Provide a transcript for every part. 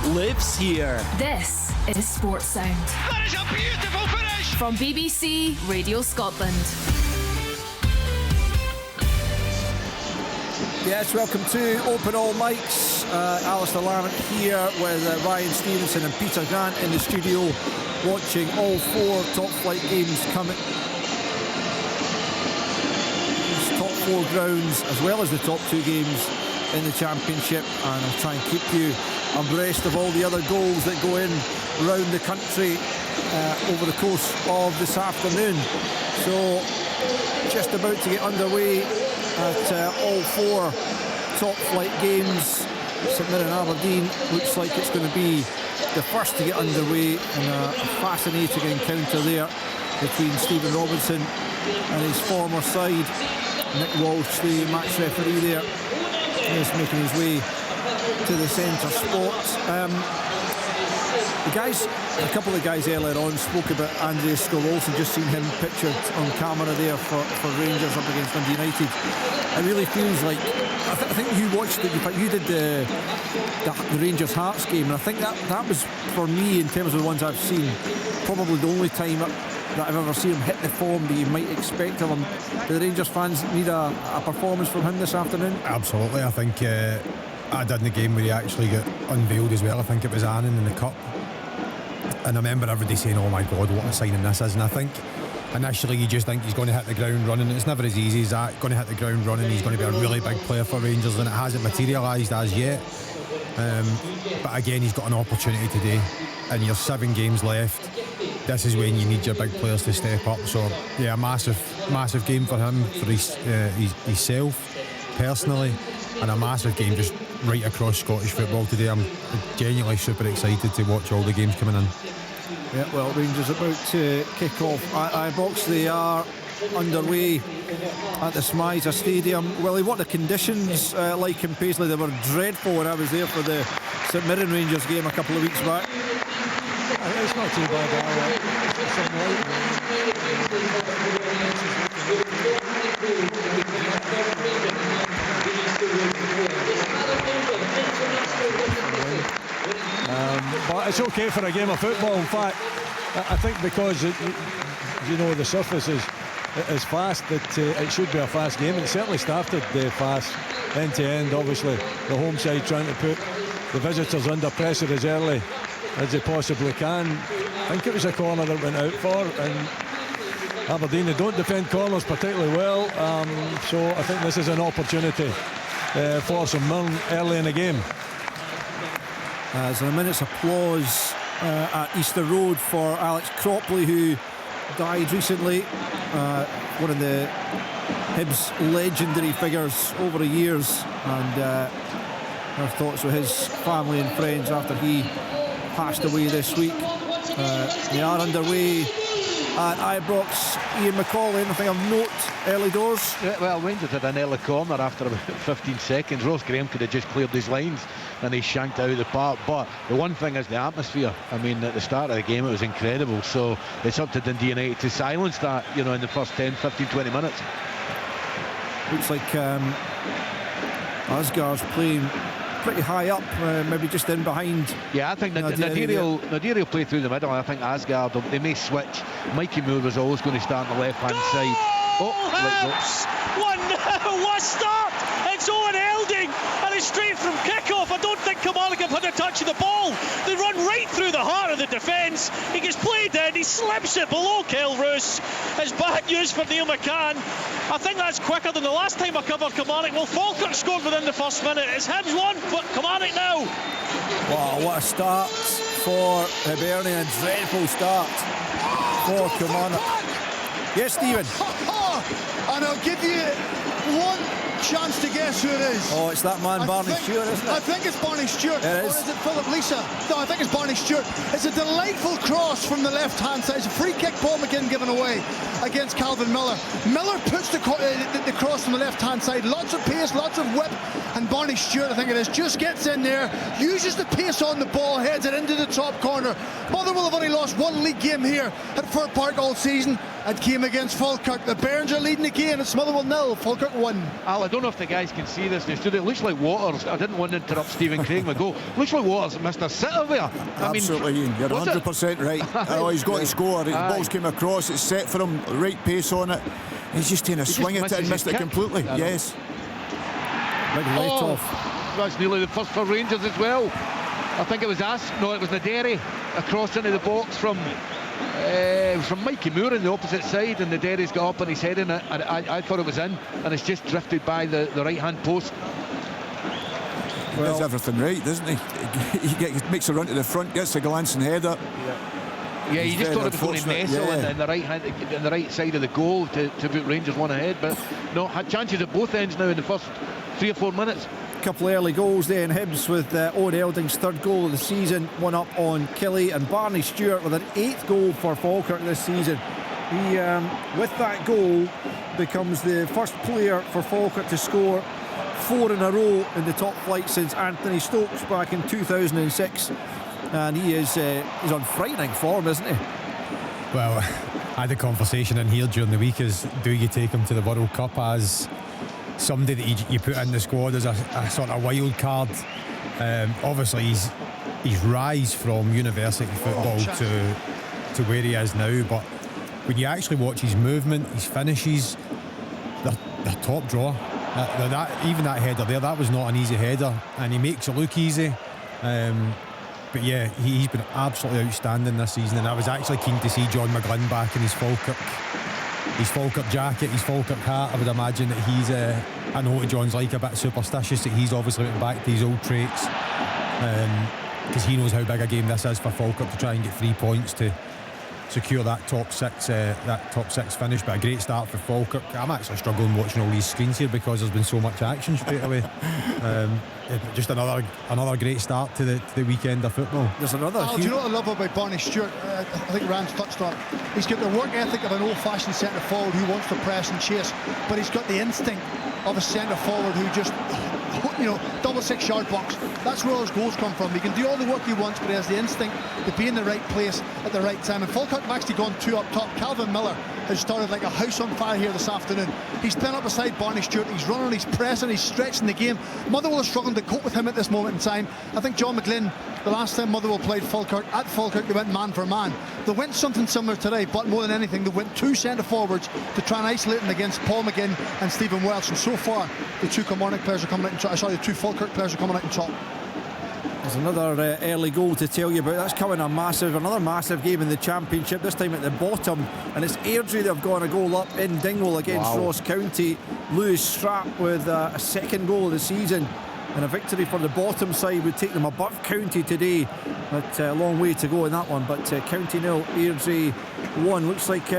lives here. This is Sports Sound. That is a beautiful finish! From BBC Radio Scotland. Yes, welcome to Open All Mics. Alistair Larnett here with Ryan Stevenson and Peter Grant in the studio, watching all four top flight games coming. These top four grounds, as well as the top two games in the Championship, and I'll try and keep you abreast of all the other goals that go in around the country over the course of this afternoon. So, just about to get underway at all four top flight games. St Mirren Aberdeen looks like it's going to be the first to get underway in a fascinating encounter there between Stephen Robinson and his former side. Nick Walsh, the match referee there, is making his way to the centre spot. The guys, a couple of guys earlier on spoke about Andreas Skov-Olsen, just seen him pictured on camera there for Rangers up against Dundee United. It really feels like, I think you watched it, in fact you did the Rangers Hearts game, and I think that was, for me, in terms of the ones I've seen, probably the only time that I've ever seen him hit the form that you might expect of him. Do the Rangers fans need a performance from him this afternoon? Absolutely. I think I did in the game where he actually got unveiled as well. I think it was Annan in the Cup, and I remember everybody saying, oh my God, what a signing this is. And I think initially you just think he's going to hit the ground running. It's never as easy as that. Going to hit the ground running, he's going to be a really big player for Rangers, and it hasn't materialised as yet. But again, he's got an opportunity today, and you're 7 games left. This is when you need your big players to step up. So yeah, a massive game for him, for himself personally, and a massive game just right across Scottish football today. I'm genuinely super excited to watch all the games coming in. Yeah, well, Rangers about to kick off at Ibrox. They are underway at the Smizer Stadium. Well, what the conditions like in Paisley? They were dreadful when I was there for the St Mirren Rangers game a couple of weeks back. It's not too bad. Some light but it's okay for a game of football. In fact, I think because the surface is fast, that it should be a fast game. It certainly started fast, end to end. Obviously, the home side trying to put the visitors under pressure as early as they possibly can. I think it was a corner that went out for, and Aberdeen, they don't defend corners particularly well, so I think this is an opportunity for St Mirren early in the game. There's a minute's applause at Easter Road for Alex Cropley, who died recently, one of the Hibs legendary figures over the years, and our thoughts with his family and friends after he passed away this week. They are underway at Ibrox. Ian McCauley, anything of note early doors? Yeah, well, Rangers had an early corner after about 15 seconds. Ross Graham could have just cleared his lines and he shanked out of the park. But the one thing is the atmosphere. I mean, at the start of the game it was incredible, so it's up to Dundee United to silence that, in the first 10, 15, 20 minutes. Looks like Asgar's playing pretty high up, maybe just in behind. Yeah, I think Nadir will play through the middle. I think Asgard, they may switch. Mikey Moore was always going to start on the left hand side. Hibs! 1-0, what a start! It's Owen Elding, and it's straight from kick-off. I don't think Kilmarnock have had a touch of the ball. They run right through the heart of the defence. He gets played in, he slips it below Kilroos. It's bad news for Neil McCann. I think that's quicker than the last time I covered Kilmarnock. Well, Falkirk scored within the first minute. It's Hibs 1, but Kilmarnock now. Wow, what a start for Hibernian. A dreadful start for Kilmarnock. Yes, Stephen. And I'll give you one chance to guess who it is. Oh, it's that man, Barney Stewart, isn't it? I think it's Barney Stewart. It is. Or is it Philip Lisa? No, I think it's Barney Stewart. It's a delightful cross from the left-hand side. It's a free kick, Paul McGinn given away against Calvin Miller. Miller puts the cross from the left-hand side. Lots of pace, lots of whip. And Barney Stewart, I think it is, just gets in there, uses the pace on the ball, heads it into the top corner. Motherwell have only lost one league game here at Fir Park all season. It came against Falkirk. The Bairns are leading again. It's Motherwell 0, Falkirk 1. Al, I don't know if the guys can see this in the studio. It looks like Waters. I didn't want to interrupt Stephen Craig with go. Looks like Waters missed a sitter there. Absolutely, Ian. You're 100% right. Oh, he's got to score. The ball's came across. It's set for him. Right pace on it. He's just taking a swing at it and missed it completely. Yes. Big light off. That's nearly the first for Rangers as well. I think it was it was Naderi across into the box from Mikey Moore on the opposite side, and Naderi's got up and he's heading it, and I thought it was in, and it's just drifted by the right hand post. He does everything right, doesn't he? He makes a run to the front, gets a glancing header. Yeah, you just thought it was going to nestle in the right side of the goal to put Rangers one ahead, but no, had chances at both ends now in the first 3 or 4 minutes. Couple of early goals there in Hibs with Owen Elding's third goal of the season, one up on Killie, and Barney Stewart with an 8th goal for Falkirk this season. He, with that goal, becomes the first player for Falkirk to score 4 in a row in the top flight since Anthony Stokes back in 2006, and he is he's on frightening form, isn't he? Well, I had a conversation in here during the week: is do you take him to the World Cup as somebody that you put in the squad as a sort of wild card? Obviously his rise from university football to where he is now, but when you actually watch his movement, his finishes, they're top drawer. Even that header there, that was not an easy header, and he makes it look easy. But yeah, he's been absolutely outstanding this season, and I was actually keen to see John McGlynn back in his Falkirk jacket, his Falkirk hat. I would imagine that he's I know what John's like, a bit superstitious, that he's obviously went back to his old traits, because he knows how big a game this is for Falkirk to try and get 3 points to secure that top six finish. But a great start for Falkirk. I'm actually struggling watching all these screens here because there's been so much action straight away. Just another great start to the weekend of football. There's another. Do you know what I love about Barney Stewart? I think Rand's touched on it. He's got the work ethic of an old-fashioned centre forward who wants to press and chase, but he's got the instinct of a centre forward who just, double 6 yard box. That's where all his goals come from. He can do all the work he wants, but he has the instinct to be in the right place at the right time. And Falkirk have actually gone 2 up top. Calvin Miller has started like a house on fire here this afternoon. He's playing up beside Barney Stewart. He's running, he's pressing, he's stretching the game. Motherwell is struggling to cope with him at this moment in time. I think John McGlynn, the last time Motherwell played Falkirk, at Falkirk, they went man for man. They went something similar today, but more than anything, they went 2 centre forwards to try and isolate them against Paul McGinn and Stephen Welsh. And so far, the 2 Kilmarnock players are coming out the 2 Falkirk players are coming out on top. There's another early goal to tell you about. That's coming another massive game in the Championship, this time at the bottom, and it's Airdrie that have gone a goal up in Dingwall against Ross County. Lewis Strapp with a 2nd goal of the season, and a victory for the bottom side would take them above County today. But a long way to go in that one. But County 0, Airdrie 1. Looks like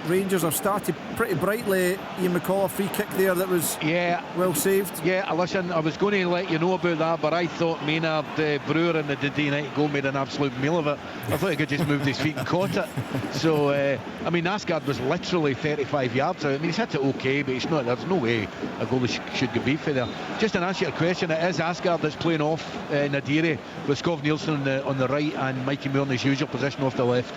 Rangers have started pretty brightly. Ian McCall, a free kick there that was well saved. Yeah, listen, I was going to let you know about that, but I thought Maynard Brewer in the Dundee United goal made an absolute meal of it. I thought he could just moved his feet and caught it. So, Asgard was literally 35 yards out. I mean, he's hit it okay, but there's no way a goal should go beef for there. Just to answer your question, it is Asgard that's playing off Nadiri, with Scov Nielsen on the right and Mikey Moore in his usual position off the left.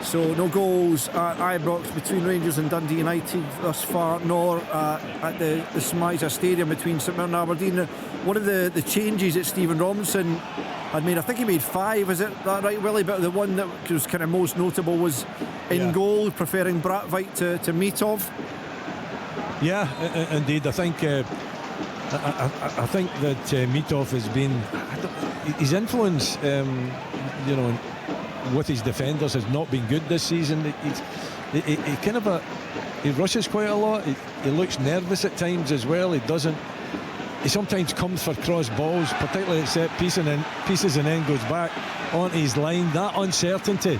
So no goals at Ibrox between Rangers and Dundee United thus far, nor at the Smiza Stadium between St Mirren and Aberdeen. One of the changes that Stephen Robinson had made, I think he made 5, is it that right, Willie? But the one that was kind of most notable was in goal, preferring Bratveit to Mitov. Yeah, indeed. I think that Mitov has been, his influence, with his defenders has not been good this season. He rushes quite a lot. He looks nervous at times as well. He sometimes comes for cross balls, particularly at set pieces, and then goes back onto his line. That uncertainty,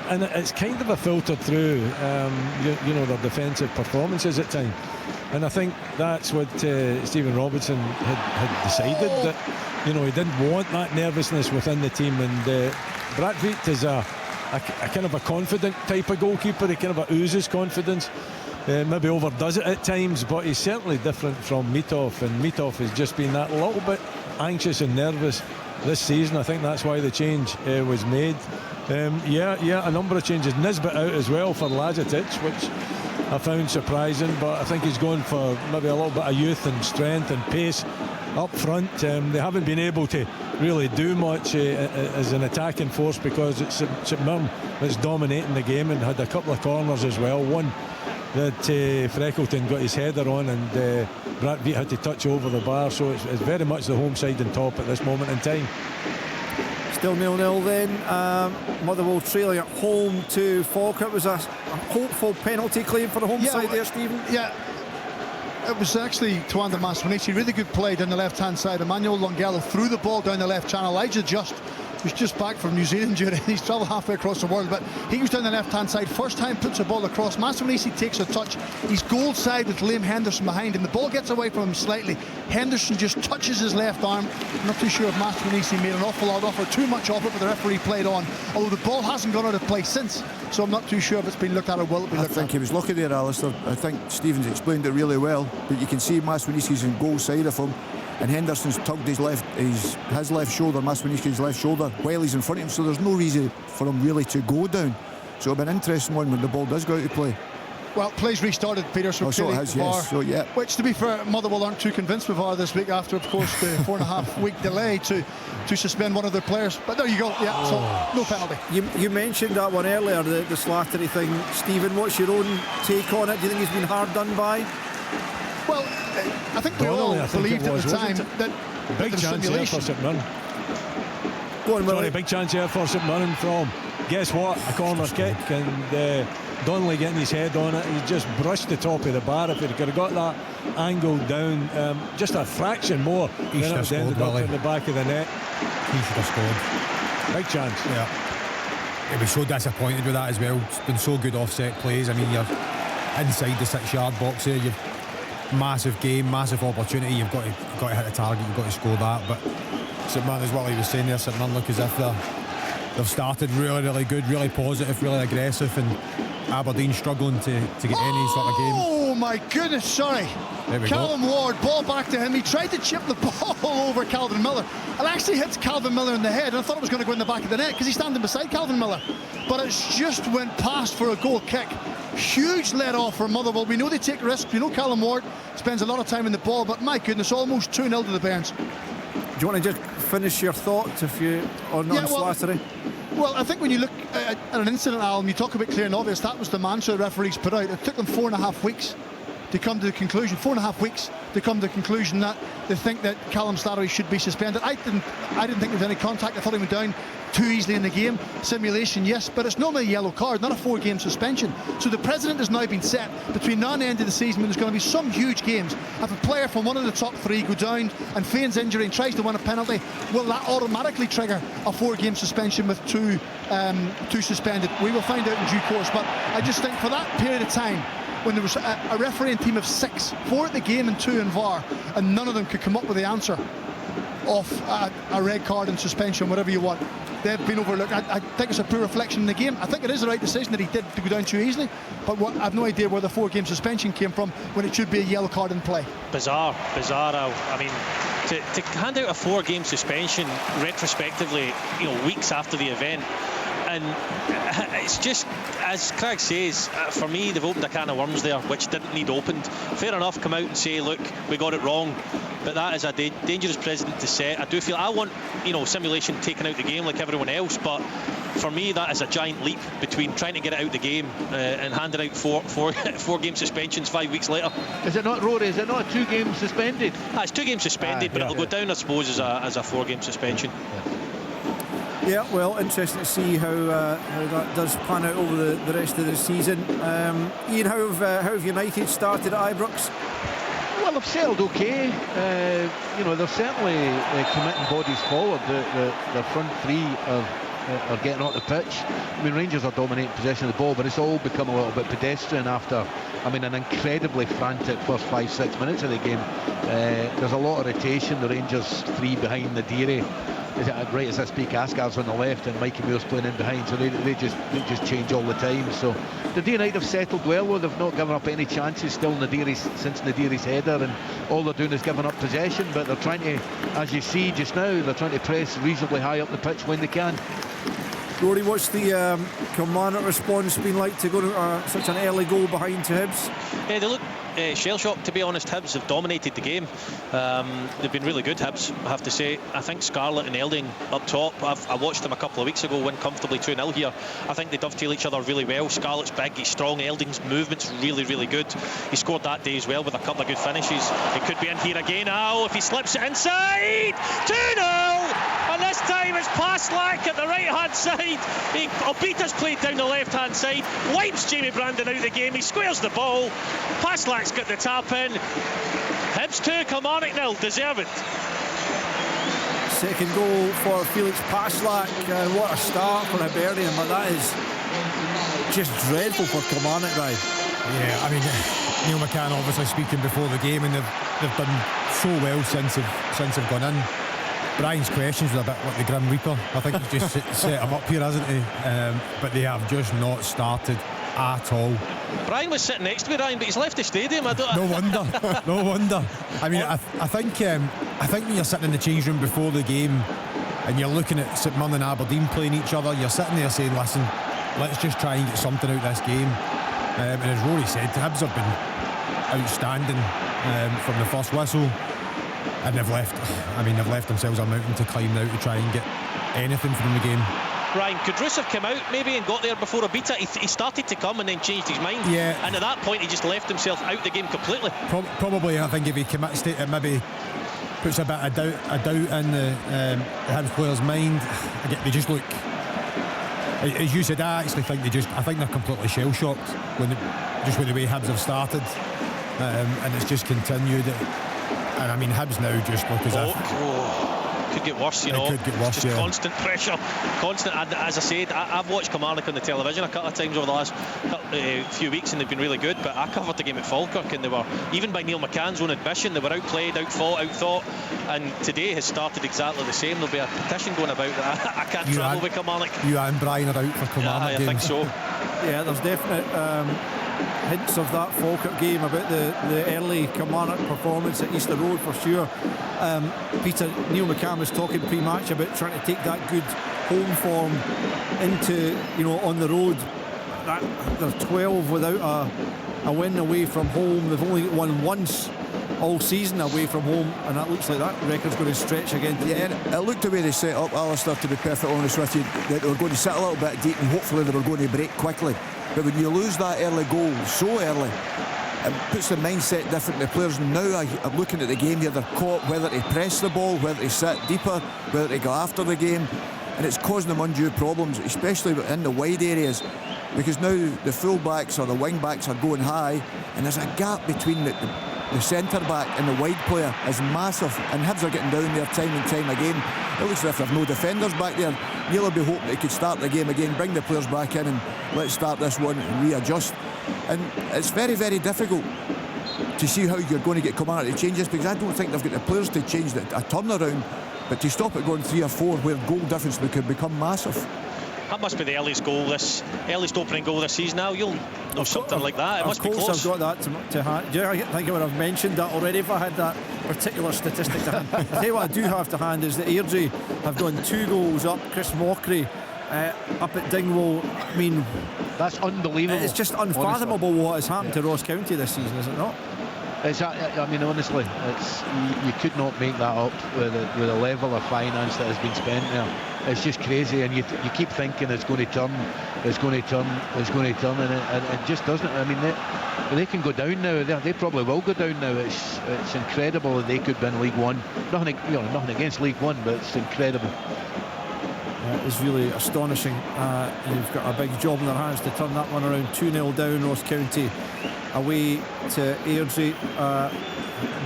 and it's kind of a filtered through their defensive performances at times. And I think that's what Stephen Robinson had decided, that he didn't want that nervousness within the team. And Bratveit is a kind of a confident type of goalkeeper. He kind of oozes confidence, maybe overdoes it at times, but he's certainly different from Mitov, and Mitov has just been that little bit anxious and nervous this season. I think that's why the change was made. A number of changes. Nisbet out as well for Lajatic, which I found surprising, but I think he's going for maybe a little bit of youth and strength and pace up front. They haven't been able to really do much as an attacking force because it's St Mirren that's dominating the game, and had a couple of corners as well. One that Freckleton got his header on, and Brad Veet had to touch over the bar, so it's very much the home side on top at this moment in time. Still 0-0 then. Motherwell trailing at home to Falkirk. It was a hopeful penalty claim for the home side there, Stephen. Yeah, it was actually Tuanda Maswanishi. Really good play down the left-hand side. Emmanuel Longello threw the ball down the left channel. Elijah Just was just back from New Zealand during. He's travelled halfway across the world, but he was down the left-hand side. First time puts the ball across. Maswanishi takes a touch. He's goal side with Liam Henderson behind him. The ball gets away from him slightly. Henderson just touches his left arm. I'm not too sure if Maswanishi made an awful lot of it, too much of it, but the referee played on. Although the ball hasn't gone out of play since, so I'm not too sure if it's been looked at or will it be looked at. I think he was lucky there, Alistair. I think Stevens explained it really well, but you can see Maswanishi's in goal side of him, and Henderson's tugged his left shoulder, Maswanishi's left shoulder, while he's in front of him, so there's no reason for him really to go down. So it'll be an interesting one when the ball does go out to play. Well, play's restarted, Peter, so so it has, VAR, yes. So, yeah. Which, to be fair, Motherwell aren't too convinced with VAR this week after, of course, the 4.5-week delay to suspend one of their players. But there you go, yeah, so no penalty. You mentioned that one earlier, the Slattery thing. Stephen, what's your own take on it? Do you think he's been hard done by? Well, I think we all believed at the time that big chance here for St Mirren. Big chance here for St Mirren from, guess what, a corner kick, and Donnelly getting his head on it. He just brushed the top of the bar. If he could have got that angle down just a fraction more, he then it ended up in the back of the net. He should have scored. Big chance. Yeah. He'll be so disappointed with that as well. It's been so good offset plays. I mean, you're inside the 6-yard box here. You've massive game, massive opportunity. You've got to hit the target. You've got to score that. But St Mirren, as what he was saying there, St Mirren look as if they've started really good, really positive, really aggressive, and Aberdeen struggling to get any sort of game. Oh my goodness, sorry. Callum Ward, ball back to him. He tried to chip the ball over Calvin Miller. It actually hits Calvin Miller in the head, and I thought it was going to go in the back of the net because he's standing beside Calvin Miller. But it's just went past for a goal kick. Huge let off for Motherwell. We know they take risks. We know Callum Ward spends a lot of time in the ball, but my goodness, almost 2-0 to the Bairns. Do you want to just finish your thoughts on Slattery? Well, I think when you look at an incident, Alan, you talk about clear and obvious. That was the mantra the referees put out. It took them 4.5 weeks to come to the conclusion. 4.5 weeks to come to the conclusion that they think that Callum Slattery should be suspended. I didn't think there was any contact. I thought he went down too easily in the game. Simulation, yes, but it's normally a yellow card, not a 4-game suspension. So the precedent has now been set between now and the end of the season when there's going to be some huge games. If a player from one of the top 3 go down and feigns injury and tries to win a penalty, will that automatically trigger a 4-game suspension with two suspended? We will find out in due course, but I just think for that period of time when there was a refereeing team of 6, 4 at the game and 2 in VAR, and none of them could come up with the answer of a red card and suspension, whatever you want. They've been overlooked. I think it's a poor reflection in the game. I think it is the right decision that he did to go down too easily, but I've no idea where the 4-game suspension came from when it should be a yellow card in play. Bizarre. I mean, to hand out a 4-game suspension retrospectively, weeks after the event, and it's just, as Craig says, for me they've opened a can of worms there which didn't need opened. Fair enough, come out and say, look, we got it wrong, but that is a dangerous precedent to set. I want simulation taken out the game like everyone else, but for me that is a giant leap between trying to get it out the game and handing out four game suspensions 5 weeks later. Is it not, Rory, is it not a 2-game suspended? It's 2 games suspended, but it'll go down, I suppose, as a 4-game suspension. Yeah, well, interesting to see how that does pan out over the rest of the season. Ian, how have United started at Ibrox? Well, they've settled okay. They're certainly committing bodies forward. The front 3 are getting on the pitch. I mean, Rangers are dominating possession of the ball, but it's all become a little bit pedestrian after, an incredibly frantic first 5-6 minutes of the game. There's a lot of rotation. The Rangers 3 behind the Deary. Right as I speak, Asgar's on the left and Mikey Moore's playing in behind, so they just change all the time. So the United have settled well, though. They've not given up any chances still in since Nadiri's header, and all they're doing is giving up possession, but they're trying to, as you see just now, they're trying to press reasonably high up the pitch when they can. Rory, what's the Kilmarnock response been like to go to such an early goal behind to Hibs? Yeah, they look shell-shocked, to be honest. Hibs have dominated the game. They've been really good, Hibs, I have to say. I think Scarlett and Elding up top, I watched them a couple of weeks ago win comfortably 2-0 here. I think they dovetail each other really well. Scarlett's big, he's strong. Elding's movement's really, really good. He scored that day as well with a couple of good finishes. It could be in here again. Oh, if he slips it inside! 2-0! And this time it's Paslak at the right-hand side. Obita's played down the left-hand side. Wipes Jamie Brandon out of the game. He squares the ball. Paslak's got the tap in. Hibs 2, Kilmarnock 0. Deserve it. Second goal for Felix Paslak. What a start for Hibernian, but that is just dreadful for Kilmarnock, right? Yeah, I mean, Neil McCann obviously speaking before the game, and they've done so well since they've gone in. Brian's questions were a bit like the Grim Reaper. I think he's just set him up here, hasn't he? But they have just not started at all. Brian was sitting next to me, Ryan, but he's left the stadium. No wonder. No wonder. I mean, I think when you're sitting in the change room before the game and you're looking at St Mirren and Aberdeen playing each other, you're sitting there saying, listen, let's just try and get something out of this game. And as Rory said, Hibs have been outstanding from the first whistle. And they've left themselves a mountain to climb now to try and get anything from the game. Ryan, could Roos have come out maybe and got there before Obita? He started to come and then changed his mind. Yeah. And at that point, he just left himself out the game completely. Probably, I think if he commits to it, maybe puts a bit of doubt in the Hibs players' mind. They just look, as you said, I actually think I think they're completely shell-shocked with the way Hibs have started, and it's just continued. And I mean, Hibs now just look as if... could get worse, you know. It could get worse, just constant pressure, constant. And as I said, I've watched Kilmarnock on the television a couple of times over the last few weeks, and they've been really good. But I covered the game at Falkirk, and they were, even by Neil McCann's own admission, they were outplayed, outfought, outthought. And today has started exactly the same. There'll be a petition going about that I can't travel with Kilmarnock. You and Brian are out for Kilmarnock games. I think so. Yeah, there's definite hints of that Falkirk game about the early Kilmarnock performance at Easter Road for sure. Neil McCann was talking pre-match about trying to take that good home form into, on the road. They're 12 without a win away from home. They've only won once all season away from home, and that looks like that record's going to stretch again today. Yeah, and it looked the way they set up, Alistair, to be perfectly honest with you, that they were going to sit a little bit deep and hopefully they were going to break quickly. But when you lose that early goal so early, it puts the mindset different. The players now are looking at the game here, they're caught whether to press the ball, whether to sit deeper, whether to go after the game, and it's causing them undue problems, especially in the wide areas, because now the full-backs or the wing-backs are going high, and there's a gap between the centre-back and the wide player is massive, and Hibs are getting down there time and time again. It looks as if there are no defenders back there. Neil will be hoping they could start the game again, bring the players back in, and let's start this one and readjust. And it's very, very difficult to see how you're going to get Kilmarnock to change this, because I don't think they've got the players to change a turnaround, but to stop it going 3 or 4 where goal difference could become massive. That must be the earliest opening goal this season now. You'll know something like that. It must be close. Of course, I've got that to hand. Do you think I would have mentioned that already if I had that particular statistic to hand? I'll tell you what I do have to hand is that Airdrie have gone 2 goals up. Chris Mockery up at Dingwall. I mean, that's unbelievable. It's just unfathomable what has happened to Ross County this season, is it not? I mean, honestly, you could not make that up with the level of finance that has been spent there. It's just crazy, and you keep thinking it's going to turn, and it just doesn't. I mean, they can go down now. They probably will go down now. It's incredible that they could win League One. Nothing against League One, but it's incredible. It is really astonishing. They've got a big job in their hands to turn that one around. 2-0 down, Ross County away to Airdrie.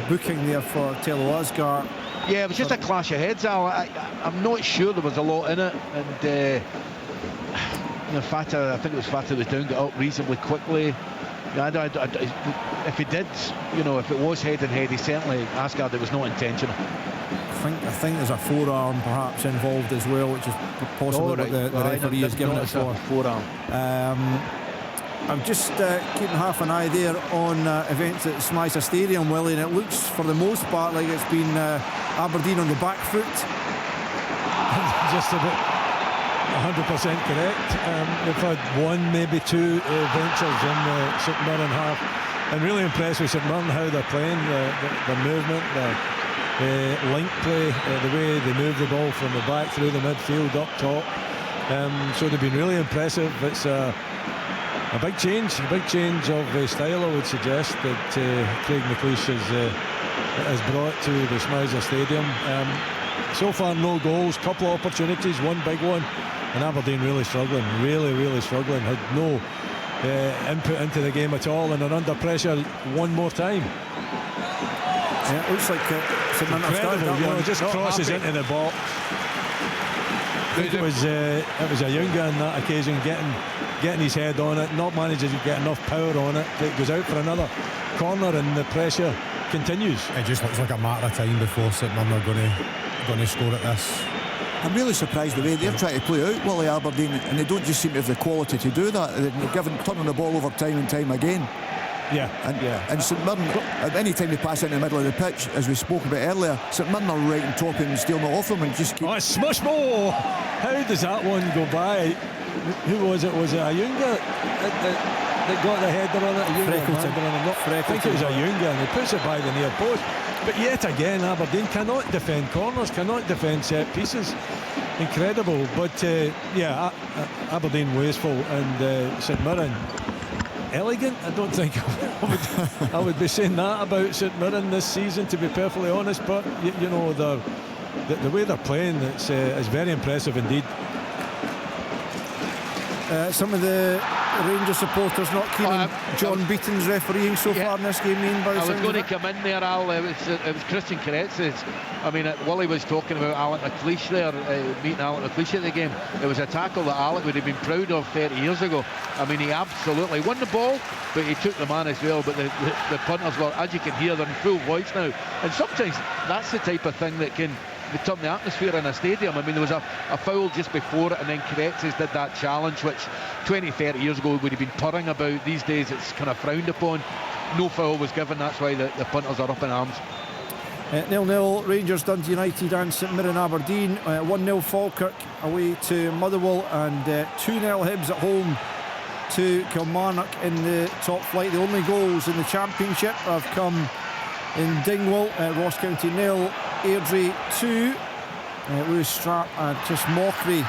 Booking there for Tello Asgar. Yeah, it was just a clash of heads, Al. I'm not sure there was a lot in it, and Fata, I think it was Fata was down, got up reasonably quickly. If he did, if it was head and head, he certainly Asgard, it was not intentional. I think there's a forearm perhaps involved as well, which is possibly what the referee has given it for. Forearm. I'm just keeping half an eye there on events at Smythe Stadium, Willie, and it looks for the most part like it's been Aberdeen on the back foot. Just about. 100% correct. We've had one, maybe two ventures in the St Mirren half, and really impressed with St Mirren how they're playing, the movement, the link play, the way they move the ball from the back through the midfield up top. So they've been really impressive. It's a big change of style, I would suggest, that Craig McLeish has brought to the Schmeiser Stadium. So far no goals, couple of opportunities, one big one, and Aberdeen really struggling, really struggling, had no input into the game at all, and are under pressure one more time. Yeah, it looks like incredible, just crosses into the box. I think it was Ayunga on that occasion getting his head on it, not managing to get enough power on it. It goes out for another corner, and the pressure continues. It just looks like a matter of time before St Mirren are going to score at this. I'm really surprised the way they're trying to play out Willie Aberdeen, and they don't just seem to have the quality to do that. They're turning the ball over time and time again. And St Mirren, at any time they pass into the middle of the pitch, as we spoke about earlier, St Mirren are right on top of him and stealing it off them and just keep... Oh, it's smush ball! How does that one go by? Who was it? Was it Ayunga that got the header on it? I think it was Ayunga, and he puts it by the near post. But yet again, Aberdeen cannot defend corners, cannot defend set pieces. Incredible. But Aberdeen wasteful, and St Mirren elegant. I don't think I would be saying that about St Mirren this season, to be perfectly honest. But you know, the way they're playing, it's very impressive indeed. Some of the Rangers supporters not keen on John Beaton's refereeing so far in this game. I was going to come in there, Al. It was Christian Karetz's. I mean, Willie was talking about Alec McLeish there, meeting Alec McLeish at the game. It was a tackle that Alec would have been proud of 30 years ago. I mean, he absolutely won the ball, but he took the man as well. But the punters were, as you can hear, they're in full voice now. And sometimes that's the type of thing that can turn the atmosphere in a stadium. I mean, there was a foul just before it, and then Karetz's did that challenge, which 20, 30 years ago would have been purring about. These days it's kind of frowned upon. No foul was given, that's why the punters are up in arms. 0-0 Rangers Dundee United and St Mirren Aberdeen. 1-0 Falkirk away to Motherwell, and 2-0 Hibs at home to Kilmarnock in the top flight. The only goals in the Championship have come in Dingwall. Ross County 0, Airdrie 2. Lewis Strapp and Chris Mockery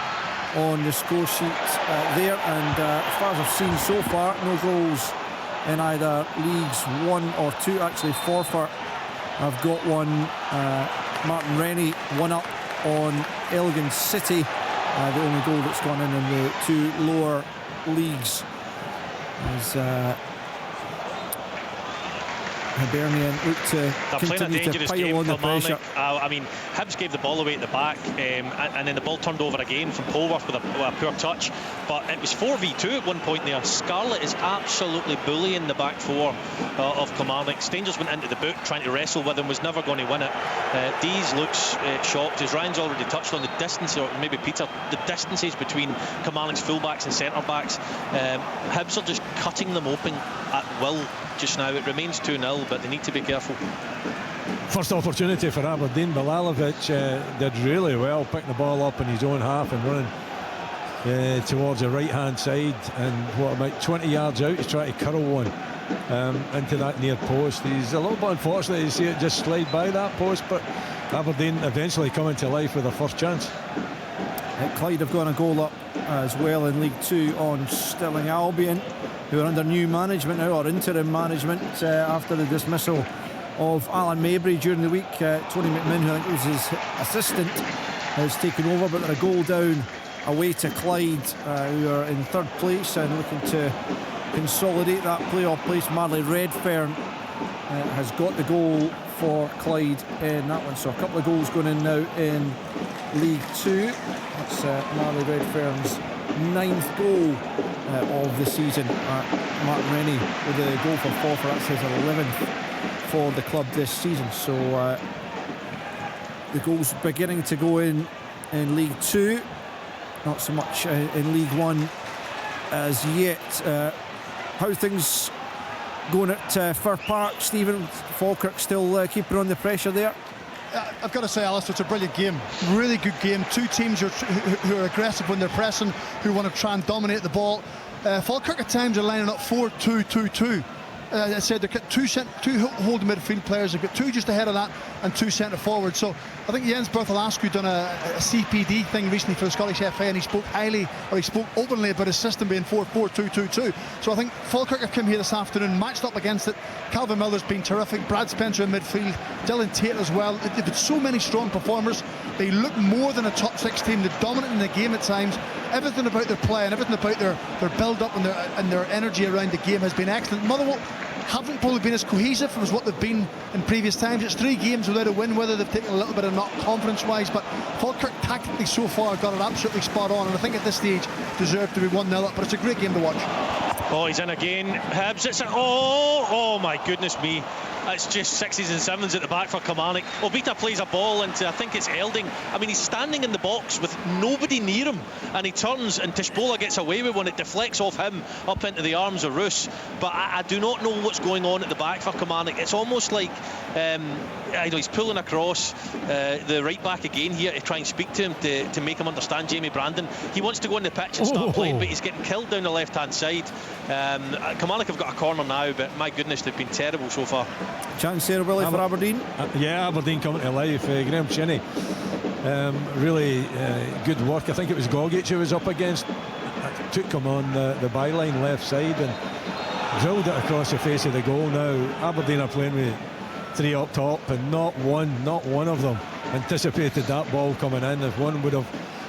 on the score sheet there, and as far as I've seen so far, no goals in either leagues 1 or 2. Actually, Forfar have got one. Martin Rennie 1 up on Elgin City, the only goal that's gone in the 2 lower leagues. As Hibernian look to continue to pile on the pressure. I mean, Hibs gave the ball away at the back, and then the ball turned over again from Polworth with a poor touch. But it was 4v2 at one point there. Scarlett is absolutely bullying the back four of Kilmarnock. Stangers went into the boot trying to wrestle with him, was never going to win it. Dees looks shocked, as Ryan's already touched on the distance, or maybe Peter, the distances between Kilmarnock's fullbacks and centre backs. Hibs are just cutting them open at will just now. It remains 2-0, but they need to be careful. First opportunity for Aberdeen. Bilalovic did really well, picking the ball up in his own half and running towards the right hand side, and about 20 yards out he's trying to curl one into that near post. He's a little bit unfortunate to see it just slide by that post, but Aberdeen eventually coming to life with their first chance. Clyde have gone a goal up as well in League 2 on Stirling Albion, who are under new management now, or interim management, after the dismissal of Alan Mabry during the week. Tony McMinn, who I think was his assistant, has taken over, but they're a goal down away to Clyde, who are in third place and looking to consolidate that playoff place. Marley Redfern has got the goal for Clyde in that one, so a couple of goals going in now in League 2. That's Marley Redfern's 9th goal of the season. Martin Rennie with a goal for Forfar, that's his 11th for the club this season. So the goals beginning to go in League 2, not so much in League 1 as yet. How things going at Fir Park, Stephen? Falkirk still keeping on the pressure there? I've got to say, Alistair, it's a brilliant game. Really good game. Two teams who are aggressive when they're pressing, who want to try and dominate the ball. Falkirk at times are lining up 4-2-2-2. I said they've got two holding midfield players. They've got two just ahead of that and two centre forward. So I think Jens Berthelascu done a CPD thing recently for the Scottish FA, and he spoke openly about his system being 4-4-2-2-2. So I think Falkirk have come here this afternoon, matched up against it. Calvin Miller's been terrific. Brad Spencer in midfield. Dylan Tate as well. They've got so many strong performers. They look more than a top 6 team. They're dominant in the game at times. Everything about their play and everything about their build-up and their energy around the game has been excellent. Motherwell haven't probably been as cohesive as what they've been in previous times. It's 3 games without a win, whether they've taken a little bit of knock confidence-wise, but Falkirk tactically so far got it absolutely spot on, and I think at this stage deserve to be 1-0 up, but it's a great game to watch. Oh, he's in again. Hibs, oh my goodness me. It's just 6s and 7s at the back for Kilmarnock. Obita plays a ball into, I think it's Elding. I mean, he's standing in the box with nobody near him, and he turns and Tishbola gets away with one. It deflects off him up into the arms of Roos. But I do not know what's going on at the back for Kilmarnock. It's almost like he's pulling across the right back again here to try and speak to him to make him understand. Jamie Brandon, he wants to go on the pitch and start playing, but he's getting killed down the left hand side. Kilmarnock have got a corner now, but my goodness, they've been terrible so far. Chance there, Willie, for Aberdeen. Yeah, Aberdeen coming to life. Graham Chinney, really good work. I think it was Gogic who was up against. Took him on the byline left side and drilled it across the face of the goal. Now Aberdeen are playing with 3 up top, and not one of them anticipated that ball coming in. If one would have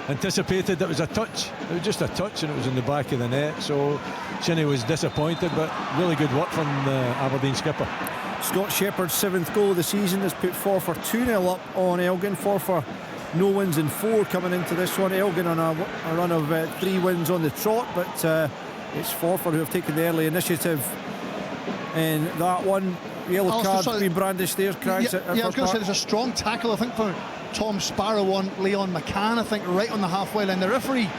anticipated it was a touch, it was just a touch, and it was in the back of the net. So Chinney was disappointed, but really good work from the Aberdeen skipper. Scott Shepherd's 7th goal of the season has put Forfar 2-0 up on Elgin. Forfar no wins in 4 coming into this one. Elgin on a run of 3 wins on the trot, but it's Forfar who have taken the early initiative in that one. Yellow card being brandished there, Crags. I was going to say there's a strong tackle, I think, for Tom Sparrow on Leon McCann, I think, right on the halfway line. The referee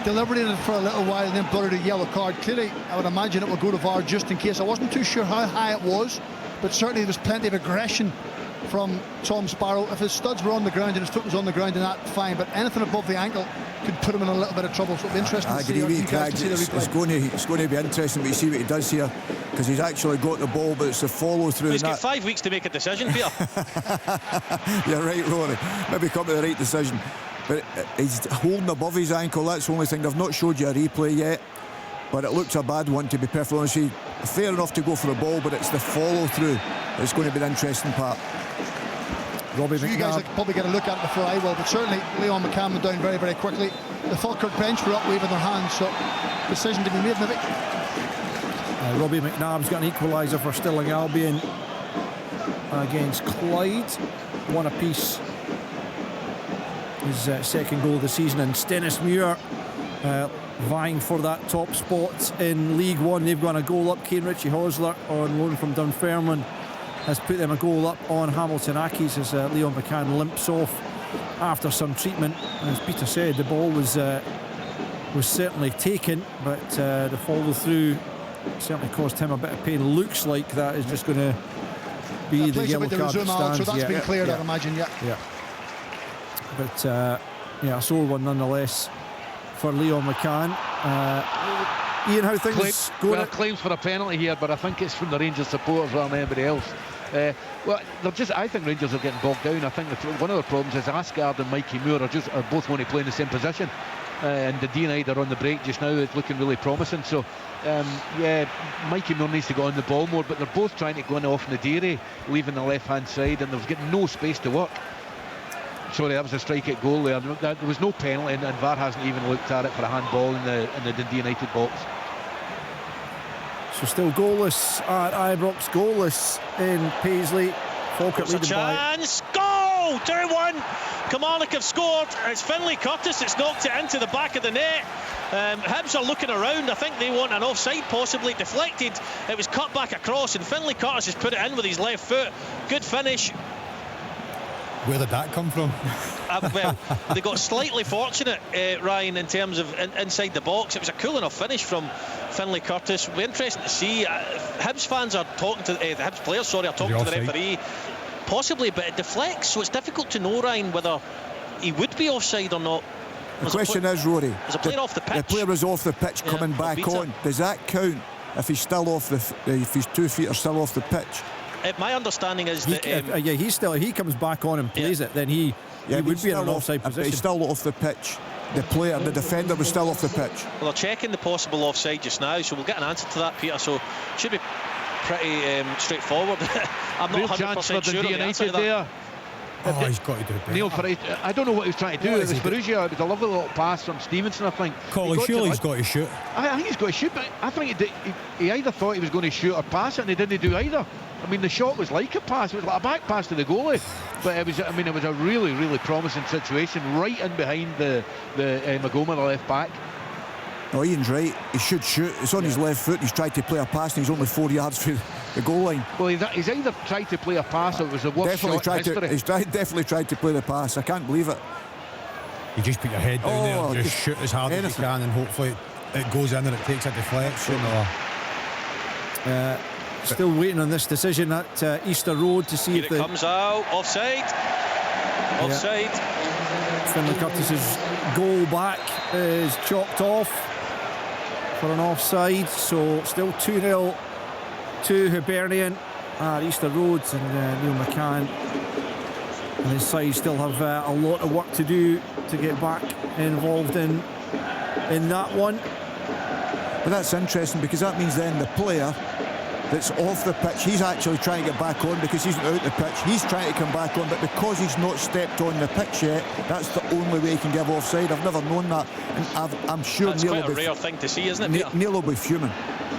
deliberated for a little while and then blurred a yellow card. Clearly, I would imagine it will go to VAR just in case. I wasn't too sure how high it was, but certainly there was plenty of aggression from Tom Sparrow. If his studs were on the ground and his foot was on the ground, then that's fine, but anything above the ankle could put him in a little bit of trouble. So it'll be interesting to see. I agree with you, Craig. It's going to be interesting to see what he does here, because he's actually got the ball, but it's the follow through. He's got 5 weeks to make a decision, Peter. You're right, Rory. Maybe come to the right decision, but he's holding above his ankle. That's the only thing. They've not showed you a replay yet, but it looks a bad one, to be perfectly honest. Fair enough to go for the ball, but it's the follow through that's going to be the interesting part. Robbie McNabb. You guys will probably get a look at it before I will, but certainly Leon McCann went down very, very quickly. The Falkirk bench were up waving their hands, so decision to be made maybe. Robbie McNabb's got an equaliser for Stirling Albion against Clyde. 1 apiece. His second goal of the season, and Stennismuir vying for that top spot in League One. They've got a goal up. Kane Ritchie Hosler on loan from Dunfermline has put them a goal up on Hamilton Accies as Leon McCann limps off after some treatment. As Peter said, the ball was certainly taken, but the follow through certainly caused him a bit of pain. Looks like that is just going to be the yellow card that stands. So that's been cleared, I'd imagine. Yeah. But a sore one nonetheless for Leon McCann. Ian, how things going? Claims for a penalty here, but I think it's from the Rangers supporters rather than anybody else. I think Rangers are getting bogged down. I think one of the problems is Asgard and Mikey Moore are both want to play in the same position, and the Dean are on the break just now. It's looking really promising. So Mikey Moore needs to go on the ball more, but they're both trying to go in off Nadiri, leaving the left hand side, and they've got no space to work. Sorry, that was a strike at goal there. There was no penalty, and VAR hasn't even looked at it for a handball in the Dundee United box. So still goalless at Ibrox, goalless in Paisley. Falkirk leading by. Chance, goal! 2-1. Kilmarnock have scored. It's Finlay Curtis that's knocked it into the back of the net. Hibs are looking around. I think they want an offside, possibly deflected. It was cut back across, and Finlay Curtis has put it in with his left foot. Good finish. Where did that come from? Well, they got slightly fortunate, Ryan, in terms of inside the box. It was a cool enough finish from Finlay Curtis. It'll be interesting to see. Hibs fans are talking to the Hibs players. Are talking to the referee. Possibly, but it deflects, so it's difficult to know, Ryan, whether he would be offside or not. The question is, Rory, there's a player off the pitch. The player was off the pitch coming back on. Does that count if he's still off if his 2 feet are still off the pitch? My understanding is that he comes back on and plays it, then he would be in an offside position. He's still off the pitch. The defender was still off the pitch. Well, they're checking the possible offside just now, so we'll get an answer to that, Peter. So should be pretty straightforward. I'm not 100% sure of the answer to that. There. Oh, he's got to do it. Neil Ferreira, I don't know what he was trying to do. It was Borussia. It was a lovely little pass from Stevenson, I think. Colin, surely he's got to shoot. I think he's got to shoot, but I think he either thought he was going to shoot or pass it, and he didn't do either. I mean, the shot was like a pass. It was like a back pass to the goalie. But it was a really, really promising situation right in behind the Magoma, the left back. No, Ian's right. He should shoot. It's on his left foot. He's tried to play a pass and he's only 4 yards from the goal line. Well, he's either tried to play a pass or it was the worst shot in history. He's definitely tried to play the pass. I can't believe it. You just put your head down there and just shoot as hard as you can, and hopefully it goes in and it takes a deflection. Still waiting on this decision at Easter Road to see if it comes out. Offside. Finlay Curtis's goal back is chopped off for an offside, so still 2-0 to Hibernian at Easter Road, and Neil McCann and his side still have a lot of work to do to get back involved in that one. But that's interesting, because that means then the player that's off the pitch, he's actually trying to get back on because he's out the pitch. He's trying to come back on, but because he's not stepped on the pitch yet, that's the only way he can give offside. I've never known that, and I'm sure that's Neil quite will a rare thing to see, isn't it, Neil will be fuming.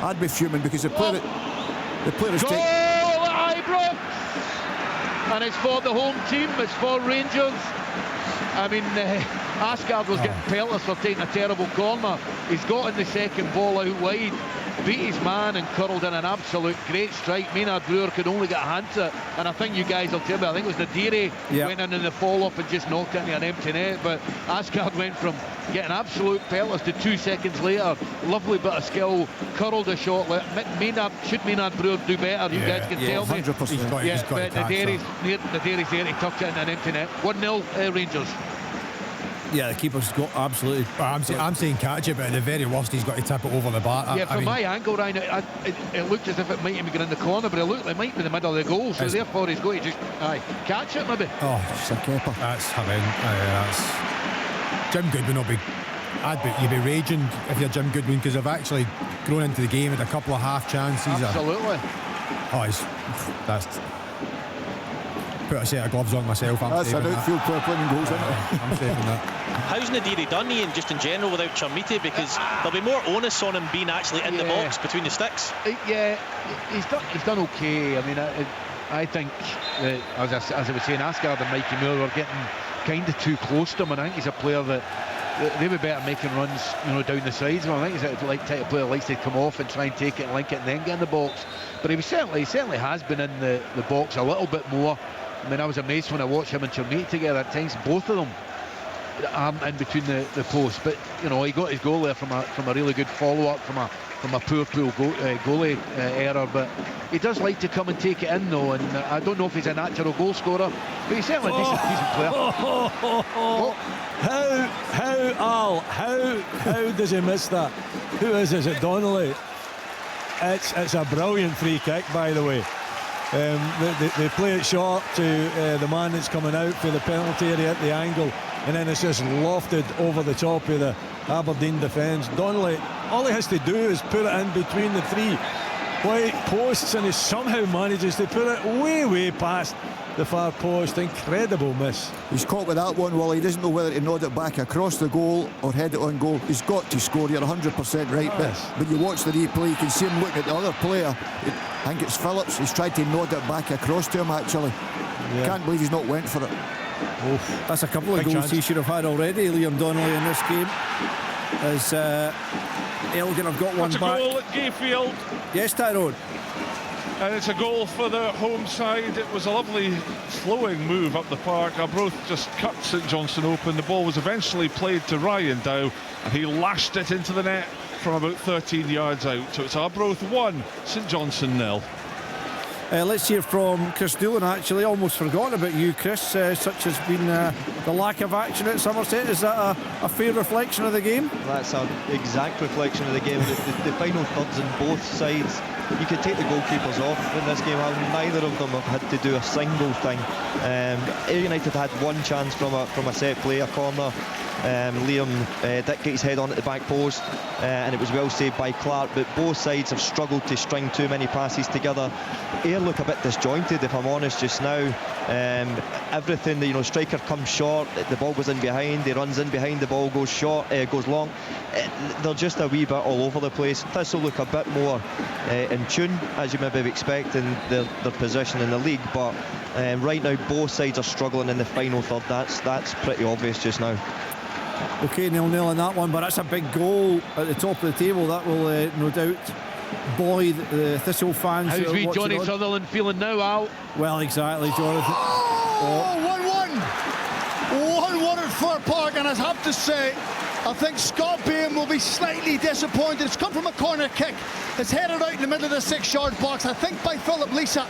I'd be fuming because the player is goal at Ibrox, and it's for the home team. It's for Rangers. I mean, Asgard was getting pelters for taking a terrible corner. He's got in the second ball out wide, beat his man and curled in an absolute great strike. Maynard Brewer could only get a hand to it, and I think you guys will tell me, I think it was Nadiri went in the follow-up and just knocked it into an empty net, but Asgard went from getting absolute pelters to 2 seconds later, lovely bit of skill, curled a shot. Should Maynard Brewer do better? You guys can tell me. 100%. But Nadiri's there, he tucked it in an empty net. 1-0 Rangers. Yeah, the keeper's got absolutely. I'm saying catch it, but at the very worst, he's got to tip it over the bar. From my angle, Ryan, it looked as if it might have been in the corner, but it looked like it might be in the middle of the goal. So therefore, he's going to just catch it, maybe. Oh, it's a keeper. That's Jim Goodwin will be. You'd be raging if you're Jim Goodwin, because they've actually grown into the game with a couple of half chances. Absolutely. That's. Put a set of gloves on myself. That's an outfield player playing goals, isn't it? I'm saving that. How's Nadiri done, Ian, just in general, without Chermiti? Because there'll be more onus on him being actually in the box between the sticks. He's done okay. I mean, I think that, as I was saying, Asgard and Mikey Moore were getting kind of too close to him, and I think he's a player that they would be better making runs, down the sides. Well, I think he's the type of player that likes to come off and try and take it and link it and then get in the box. But he certainly has been in the box a little bit more. I mean, I was amazed when I watched him and Chermiti together at times, both of them in between the posts. But he got his goal there from a really good follow-up from a poor goalie error. But he does like to come and take it in, though, and I don't know if he's a natural goal scorer, but he's certainly a decent player. How does he miss that? Who is it? Is it Donnelly? It's a brilliant free kick, by the way. They play it short to the man that's coming out for the penalty area at the angle, and then it's just lofted over the top of the Aberdeen defence. Donnelly, all he has to do is put it in between the 3 white posts, and he somehow manages to put it way past the far post. Incredible miss. He's caught with that one. Well, he doesn't know whether to nod it back across the goal or head it on goal. He's got to score. You're 100% right. But you watch the replay, you can see him looking at the other player. I think it's Phillips. He's tried to nod it back across to him, actually. Can't believe he's not went for it. That's a couple of goals he should have had already, Liam Donnelly, in this game. As Elgin have got one back. That's a goal at Gayfield. Yes, Tyrone. And it's a goal for the home side. It was a lovely flowing move up the park. Arbroath just cut St Johnstone open. The ball was eventually played to Ryan Dow, and he lashed it into the net from about 13 yards out. So it's Arbroath 1, St Johnstone 0. Let's hear from Chris Doolan. Actually, almost forgotten about you, Chris. Such has been the lack of action at Somerset. Is that a fair reflection of the game? That's an exact reflection of the game. The final thirds on both sides. You could take the goalkeepers off in this game. Neither of them have had to do a single thing. Ayr United had one chance from a set play, a corner. Liam Dick got his head on at the back post, and it was well saved by Clark, but both sides have struggled to string too many passes together. Ayr look a bit disjointed, if I'm honest, just now. Everything, striker comes short, the ball goes in behind, he runs in behind, the ball goes short, goes long. They're just a wee bit all over the place. Thistle look a bit more in tune, as you maybe expect in their position in the league, but right now both sides are struggling in the final third. That's pretty obvious just now. Okay, 0-0 on that one, but that's a big goal at the top of the table. That will no doubt buoy the Thistle fans. How's wee Johnny Sutherland feeling now, Al? Well, exactly, Jonathan. 1-1 at Fir Park, and I have to say, I think Scott Bain will be slightly disappointed. It's come from a corner kick. It's headed out in the middle of the 6-yard box, I think by Philip Lisa.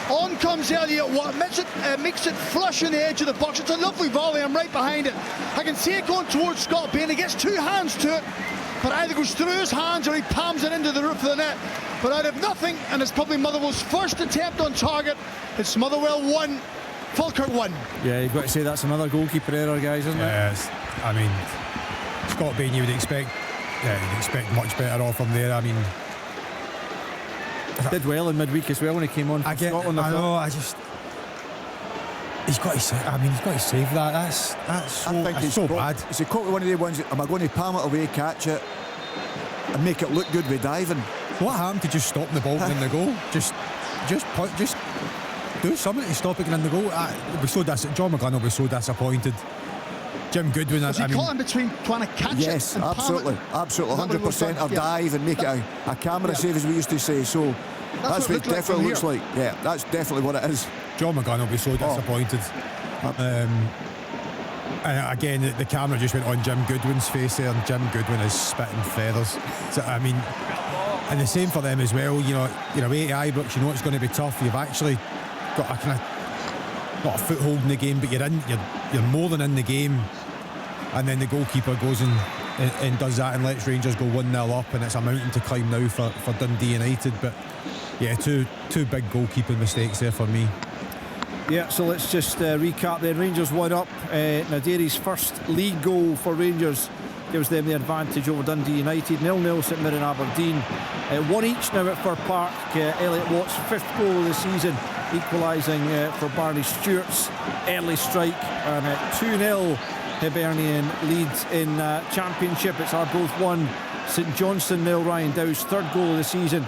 On comes Elliot Watt, makes it flush on the edge of the box. It's a lovely volley, I'm right behind it. I can see it going towards Scott Bain. He gets two hands to it, but either goes through his hands or he palms it into the roof of the net. But out of nothing, and it's probably Motherwell's first attempt on target. It's Motherwell 1, Falkirk 1. Yeah, you've got to say that's another goalkeeper error, guys, isn't it? Yes, I mean, Scott Bain, you'd expect much better off from there. I mean, did well in midweek as well when he came on. He's got to save. I mean, he's got to save that. That's so bad. Is it caught with one of the ones? Am I going to palm it away, catch it, and make it look good with diving? What happened to just stopping the ball in the goal? Just do something to stop it in the goal. John McGlynn will be so disappointed. Jim Goodwin, was he caught in between trying to catch yes, it? Yes, absolutely, 100%. Or dive and make it a camera save, as we used to say. So that's what it definitely looks like. Yeah, that's definitely what it is. John McGlynn will be so disappointed. And again, the camera just went on Jim Goodwin's face there, and Jim Goodwin is spitting feathers. So I mean, and the same for them as well. You're away to Ibrox. You know it's going to be tough. You've actually got a kind of not a foothold in the game, but you're more than in the game. And then the goalkeeper goes and does that and lets Rangers go 1-0 up, and it's a mountain to climb now for Dundee United. But yeah, two big goalkeeping mistakes there for me. Yeah, so let's just recap then. Rangers 1 up. Naderi's first league goal for Rangers gives them the advantage over Dundee United. 0-0 St Mirren Aberdeen. 1 each now at Fir Park. Elliot Watt's 5th goal of the season, equalising for Barney Stewart's early strike, and 2-0 Hibernian leads in Championship. It's Arbroath 1, St Johnstone 0. Ryan Dow's 3rd goal of the season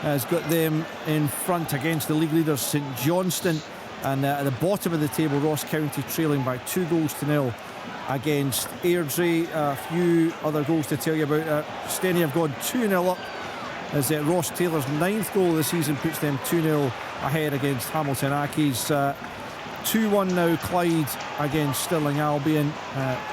has got them in front against the league leaders St Johnstone. And at the bottom of the table, Ross County trailing by 2-0 against Airdrie. A few other goals to tell you about. Steny have gone 2-0 up as Ross Taylor's 9th goal of the season puts them 2-0 ahead against Hamilton Accies. 2-1 now Clyde against Stirling Albion.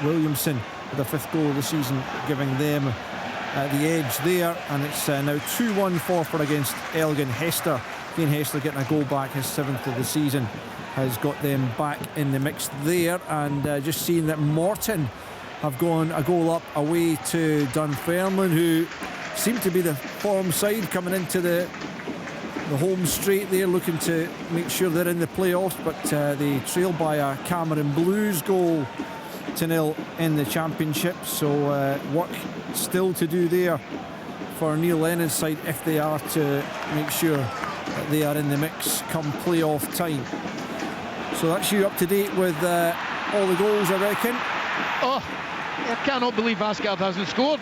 Williamson with the 5th goal of the season, giving them the edge there. And it's now 2-1 Forfar against Elgin. Hester, Ian Hester getting a goal back, his 7th of the season, has got them back in the mix there. And just seeing that Morton have gone a goal up away to Dunfermline, who seem to be the form side coming into the home straight there, looking to make sure they're in the playoffs, but they trail by a Cameron Blues goal to 0 in the Championship. So work still to do there for Neil Lennon's side if they are to make sure that they are in the mix come playoff time. So that's you up to date with all the goals, I reckon. Oh, I cannot believe Asgard hasn't scored.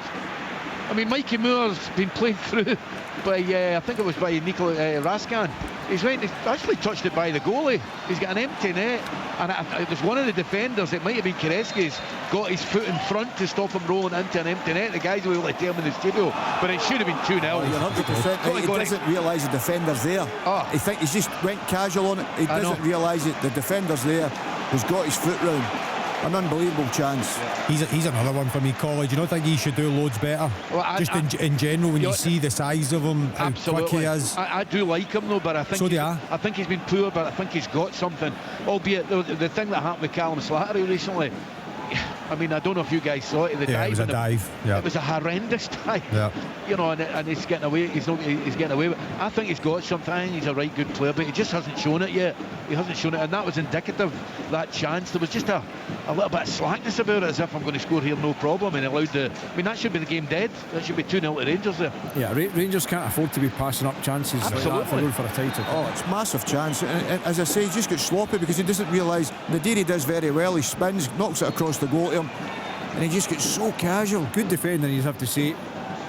I mean, Mikey Moore's been played through by, I think it was by Nikola Raskan. He's actually touched it by the goalie. He's got an empty net, and it was one of the defenders, it might have been Kereski's, got his foot in front to stop him rolling into an empty net. The guys will be able to tell him in the studio, but it should have been 2-0. You're 100%. He doesn't realise the defender's there. He think he's just went casual on it. He doesn't realise that the defender's there. He's got his foot round. An unbelievable chance. He's another one for me, College. You don't think he should do loads better? Well, Just in general, when you see the size of him, how quick he is. I do like him though, but I think So do I. I think he's been poor, but I think he's got something. Albeit the thing that happened with Callum Slattery recently, I mean, I don't know if you guys saw it. The dive. It was a dive. Yeah. It was a horrendous dive. Yeah. You know, and he's getting away. He's getting away with it. I think he's got something. I think he's a right good player, but he just hasn't shown it yet. He hasn't shown it, and that was indicative. That chance, there was just a little bit of slackness about it, as if I'm going to score here, no problem, and it allowed the. I mean, that should be the game dead. That should be 2-0 to Rangers there. Yeah, Rangers can't afford to be passing up chances like that for going for a title. Oh, it's massive chance. And as I say, he just gets sloppy because he doesn't realise Nadiri does very well. He spins, knocks it across the goal to him, and he just gets so casual. Good defending, you'd have to say.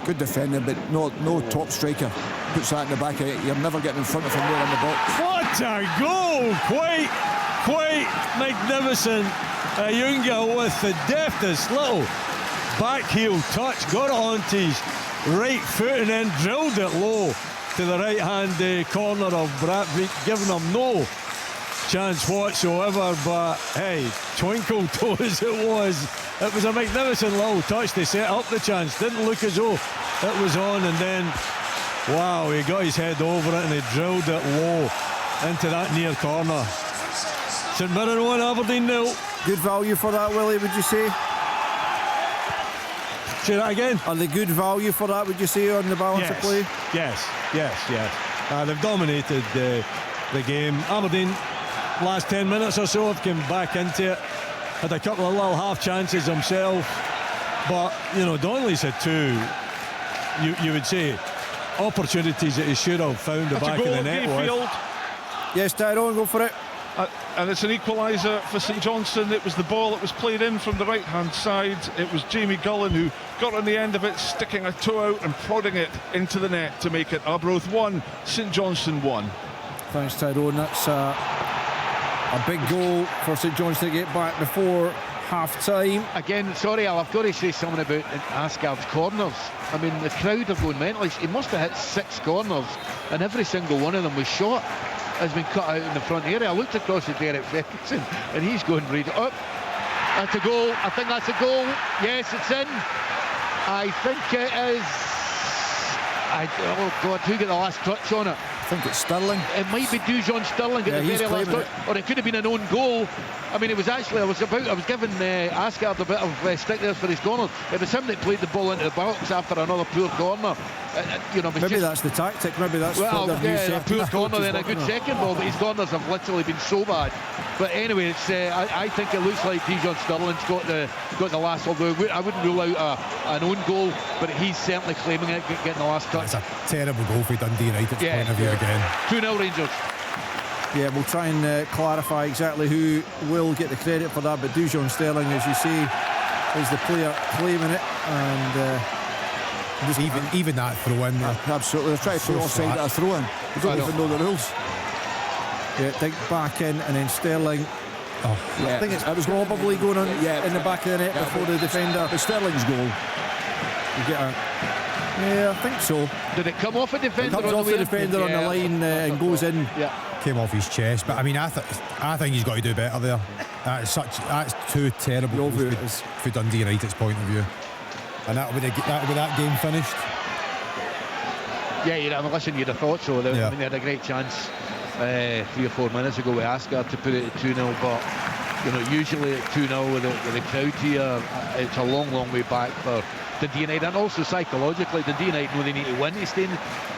Good defending, but no top striker. Puts that in the back of it. You're never getting in front of him there in the box. What a goal! Quite magnificent. Ayunga with the deftest little back heel touch, got it onto his right foot and then drilled it low to the right hand corner of Brattvik, giving him no chance whatsoever. But hey, twinkle toes it was a magnificent little touch to set up the chance. Didn't look as though it was on, and then wow, he got his head over it and he drilled it low into that near corner. St Mirren 1, Aberdeen 0. Good value for that, Willie, would you say? Say that again. Are they good value for that, would you say, on the balance of play? Yes. They've dominated the game. Aberdeen, last 10 minutes or so, have come back into it. Had a couple of little half chances himself. But, you know, Donnelly's had two, you would say, opportunities that he should have found the back of the net with. Yes, Tyrone, go for it. And it's an equaliser for St Johnstone. It was the ball that was played in from the right hand side. It was Jamie Gullen who got on the end of it, sticking a toe out and prodding it into the net to make it Arbroath 1, St Johnstone 1. Thanks, Tyrone. That's a big goal for St Johnstone to get back before half time. Again, sorry Al, I've got to say something about Asgard's corners. I mean, the crowd are going mental. He must have hit 6 corners and every single one of them was shot. Has been cut out in the front area. I looked across at Derek Ferguson and he's going right up. That's a goal. I think that's a goal. Yes, it's in. I think it is. Oh God, who got the last touch on it? I think it's Sterling. It might be Dujon Sterling at the very last touch, or it could have been an own goal. I mean, it was actually, I was giving Asgard a bit of stick there for his corner. It was him that played the ball into the box after another poor corner. Maybe that's the tactic. Maybe that's a poor corner then a good second ball, but his corners have literally been so bad. But anyway, it's, I think it looks like Dujon Sterling's got the last. Although I wouldn't rule out an own goal, but he's certainly claiming it, getting the last touch. It's a terrible goal for Dundee United's point of view again. 2-0 Rangers. Yeah, we'll try and clarify exactly who will get the credit for that, but Dujon Sterling, as you say, is the player claiming it, and even that throw-in. Absolutely, they're trying to play offside at a throw-in. They don't even know the rules. Yeah, dig back in, and then Sterling. I think it was probably going on in the back of the net before the defender. But Sterling's goal. You get a. Yeah, I think so. Did it come off a defender? It comes off the defender on the line and goes in. Yeah. Came off his chest, but I mean, I think he's got to do better there. That's two terrible goals for Dundee United's point of view, and that would that game finished. Yeah, listen, you'd have thought so. I mean, they had a great chance 3 or 4 minutes ago with Asgard to put it at 2-0, but usually at 2-0 with the crowd here, it's a long way back for Dundee United, and also psychologically Dundee United know they need to win to stay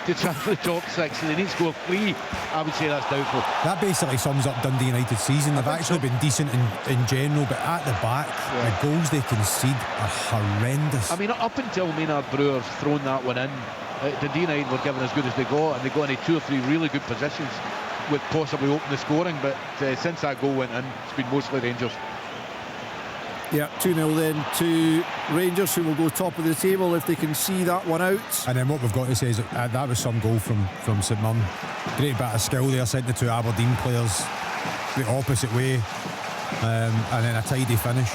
to try for the top 6, so they need to score 3. I would say that's doubtful. That basically sums up Dundee United's season. They've actually been decent in general, but at the back, the goals they concede are horrendous. I mean, up until Maynard Brewer's thrown that one in, Dundee United were given as good as they got, and they got into 2 or 3 really good positions with possibly open the scoring, but since that goal went in, it's been mostly Rangers. Yeah, 2-0 then to Rangers, who will go top of the table if they can see that one out. And then what we've got to say is that was some goal from St Mirren. Great bit of skill there, sent the 2 Aberdeen players the opposite way, and then a tidy finish.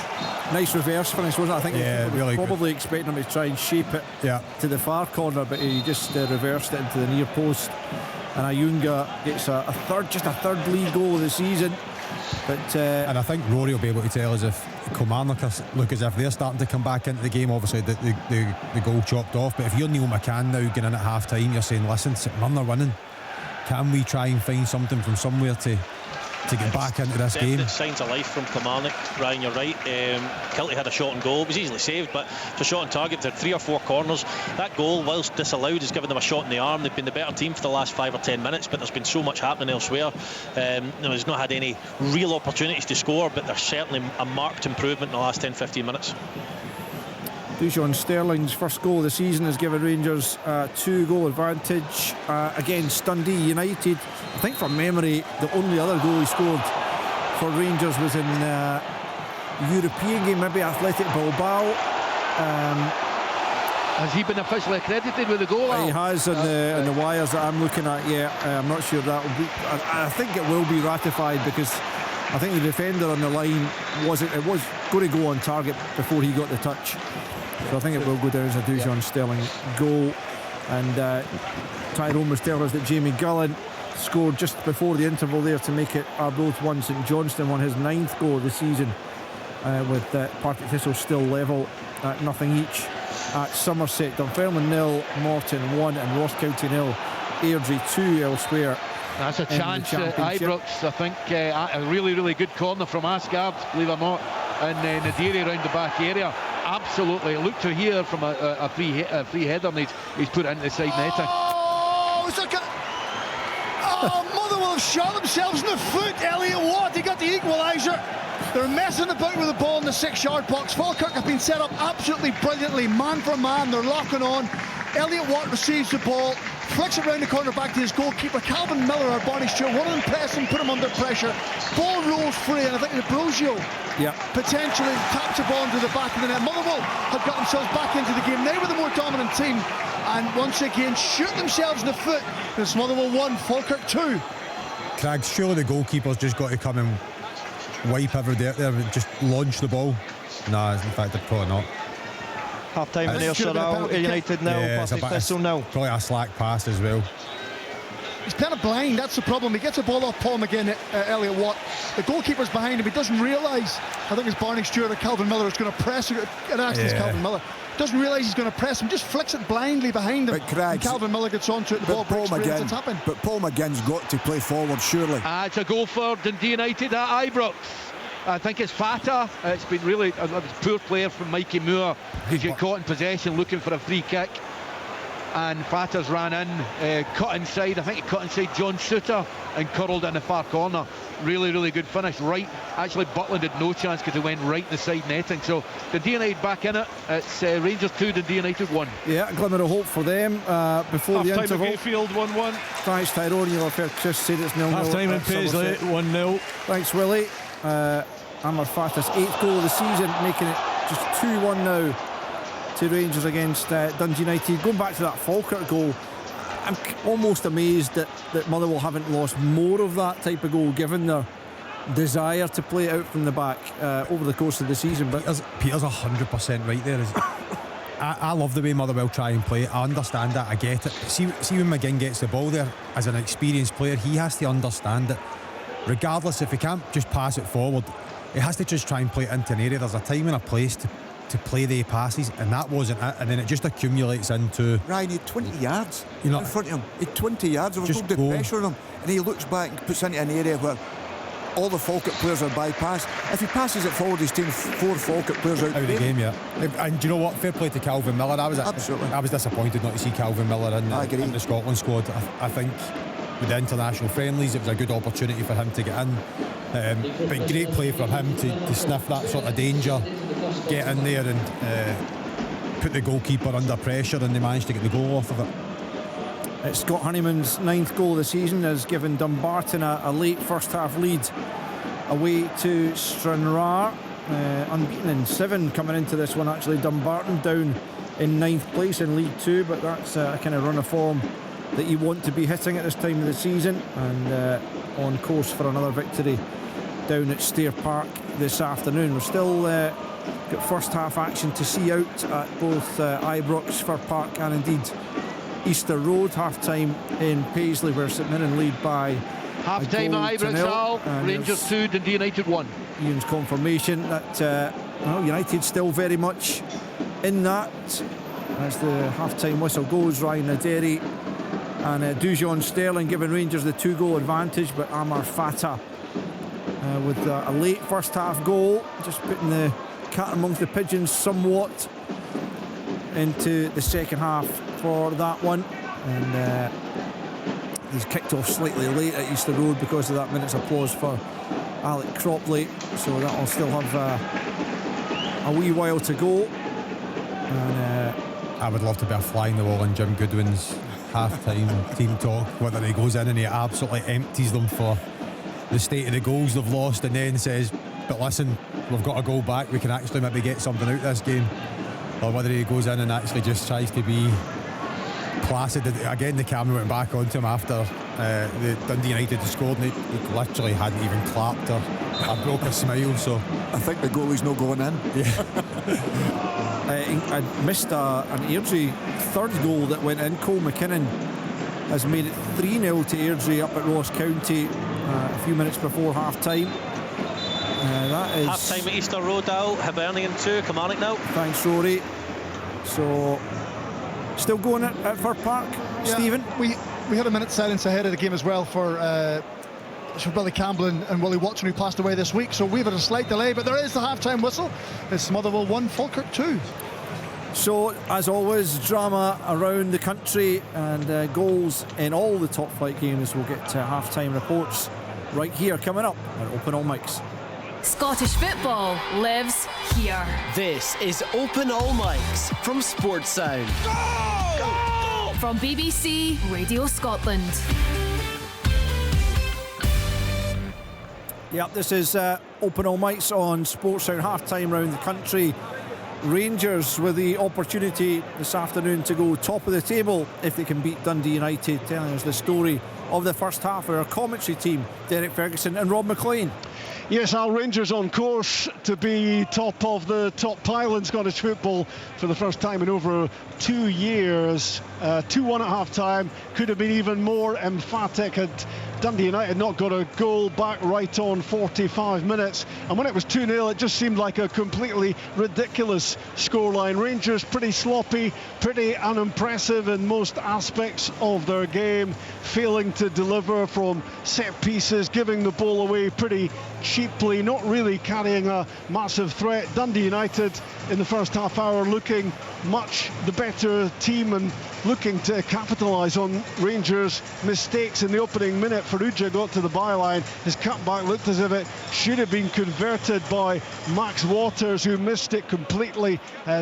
Nice reverse finish, wasn't it? I think really probably expecting him to try and shape it to the far corner, but he just reversed it into the near post. And Ayunga gets a third league goal of the season. But and I think Rory will be able to tell us if Kilmarnock look as if they're starting to come back into the game. Obviously the goal chopped off, but if you're Neil McCann now getting in at half time, you're saying, listen, St Mirren are winning, can we try and find something from somewhere to get back into this game? Signs of life from Kilmarnock. Ryan, you're right. Kilty had a shot on goal. It was easily saved, but it's a shot on target. There 3 or 4 corners. That goal, whilst disallowed, has given them a shot in the arm. They've been the better team for the last 5 or 10 minutes, but there's been so much happening elsewhere. There's not had any real opportunities to score, but there's certainly a marked improvement in the last 10-15 minutes. Dujon Sterling's first goal of the season has given Rangers a 2-goal advantage against Dundee United. I think from memory the only other goal he scored for Rangers was in the European game, maybe Athletic Bilbao. Has he been officially accredited with the goal? He has on the wires that I'm looking at. Yeah, I'm not sure that will be. I think it will be ratified because I think the defender on the line was going to go on target before he got the touch. So I think it will go down as a Dujon Sterling goal. And Tyrone must tell us that Jamie Gullen scored just before the interval there to make it Arbroath 1, St Johnstone 1, his 9th goal of the season, with Partick Thistle still level at nothing each at Somerset. Dunfermline 0, Morton 1 and Ross County 0, Airdrie 2 elsewhere. That's a chance at Ibrox. I think a really, really good corner from Asgard, believe it or not, and Nadiri around the back area. Absolutely, it looked to here from a free header, and he's put it into the side netting. Motherwell have shot themselves in the foot. Elliot Watt, he got the equaliser. They're messing about with the ball in the 6-yard box. Falkirk have been set up absolutely brilliantly, man for man. They're locking on. Elliot Watt receives the ball, flicks it round the corner back to his goalkeeper Calvin Miller or Barney Stewart. One of them press him, put him under pressure. Ball rolls free, and I think Ambrosio potentially taps the ball into the back of the net. Motherwell have got themselves back into the game. They were the more dominant team, and once again shoot themselves in the foot. It's Motherwell 1, Falkirk 2. Craig, surely the goalkeeper's just got to come and wipe everybody out there and just launch the ball. Nah, in fact, they're probably not. Half time in Ayrshire, United now, Partick Thistle now. Probably a slack pass as well. He's kind of blind, that's the problem. He gets a ball off Paul McGinn, Elliot Watt. The goalkeeper's behind him, he doesn't realise. I think it's Barney Stewart or Calvin Miller is going to press. It actually is Calvin Miller. Doesn't realise he's going to press him, just flicks it blindly behind him. And Calvin Miller gets onto it, the ball breaks free as it's happened. But Paul McGinn's got to play forward, surely. It's a goal for Dundee United at Ibrox. I think it's Fata. It's been really a poor player from Mikey Moore, because you caught in possession looking for a free kick, and Fata's ran in, cut inside. I think he cut inside John Suter and curled in the far corner. Really, really good finish. Right, actually Butland had no chance because he went right in the side netting. So Dundee United back in it. It's Rangers 2, Dundee United 1. Yeah, a glimmer of hope for them before the interval. Half-time at Gatfield 1-1. Thanks Tyrone, you'll have heard Chris say it's 0-0. Half-time in Paisley 1-0. Thanks Willie. Amar Fata's 8th goal of the season, making it just 2-1 now to Rangers against Dundee United. Going back to that Falkirk goal, I'm almost amazed that Motherwell haven't lost more of that type of goal, given their desire to play it out from the back over the course of the season. But Peter's 100% right there. I love the way Motherwell try and play it. I understand that, I get it. See when McGinn gets the ball there, as an experienced player, he has to understand it. Regardless, if he can't just pass it forward, he has to just try and play it into an area. There's a time and a place to play the passes, and that wasn't it, and then it just accumulates into... Ryan, he had 20 yards in front of him. He had 20 yards, there was no pressure on him, and he looks back and puts into an area where all the Falkirk players are bypassed. If he passes it forward, he's taking 4 Falkirk players out of the game. And do you know what? Fair play to Calvin Miller. I was disappointed not to see Calvin Miller in the Scotland squad. I think with the international friendlies, it was a good opportunity for him to get in. But great play from him to sniff that sort of danger, get in there and put the goalkeeper under pressure, and they managed to get the goal off of it. It's Scott Honeyman's 9th goal of the season has given Dumbarton a late first half lead away to Stranraer. Unbeaten in 7 coming into this one, actually. Dumbarton down in 9th place in League 2, but that's a kind of run of form that you want to be hitting at this time of the season, and on course for another victory down at Stair Park this afternoon. We're still got first half action to see out at both Ibrox, Fir Park and indeed Easter Road. Half time in Paisley, where St Mirren lead by Half time at Ibrox Hall, Rangers 2, Dundee United 1. Ian's confirmation that United still very much in that. As the half-time whistle goes, Ryan Naderi and Dujon Sterling giving Rangers the 2-goal advantage, but Amar Fata with a late first half goal, just putting the cat amongst the pigeons somewhat into the second half for that one. And he's kicked off slightly late at Easter Road because of that minute's applause for Alec Cropley, so that'll still have a wee while to go. And I would love to be a fly in the wall in Jim Goodwin's half-time team talk, whether he goes in and he absolutely empties them for the state of the goals they've lost, and then says, but listen, we've got a goal back, we can actually maybe get something out of this game, or whether he goes in and actually just tries to be placid. Again, the camera went back onto him after the Dundee United scored, and he literally hadn't even clapped or broke a smile, so I think the goalie's not going in. Yeah. I missed an Airdrie third goal that went in. Cole McKinnon has made it 3-0 to Airdrie up at Ross County a few minutes before half-time. That is half-time at Easter Road now, Hibernian 2, Kilmarnock now. Thanks, Rory. So, still going at Fir Park, yeah, Stephen? We had a minute's silence ahead of the game as well for Billy Campbell and Willie Watson, who passed away this week, so we've had a slight delay, but there is the half-time whistle. It's Motherwell 1, Falkirk 2. So, as always, drama around the country and goals in all the top flight games. We'll get to half-time reports right here coming up on Open All Mics. Scottish football lives here. This is Open All Mics from Sports Sound. Go! Go! From BBC Radio Scotland. Yep, this is Open All Mics on Sports Sound, half-time round the country. Rangers with the opportunity this afternoon to go top of the table if they can beat Dundee United. Telling us the story of the first half of our commentary team, Derek Ferguson and Rob McLean. Yes, our Rangers on course to be top of the top pile in Scottish football for the first time in over 2 years. 2-1 at half-time, could have been even more emphatic had Dundee United not got a goal back right on 45 minutes. And when it was 2-0, it just seemed like a completely ridiculous scoreline. Rangers pretty sloppy, pretty unimpressive in most aspects of their game, failing to deliver from set pieces, giving the ball away pretty cheaply, not really carrying a massive threat. Dundee United in the first half hour looking much the better team and looking to capitalise on Rangers' mistakes in the opening minute. Farrugia got to the byline, his cutback looked as if it should have been converted by Max Waters, who missed it completely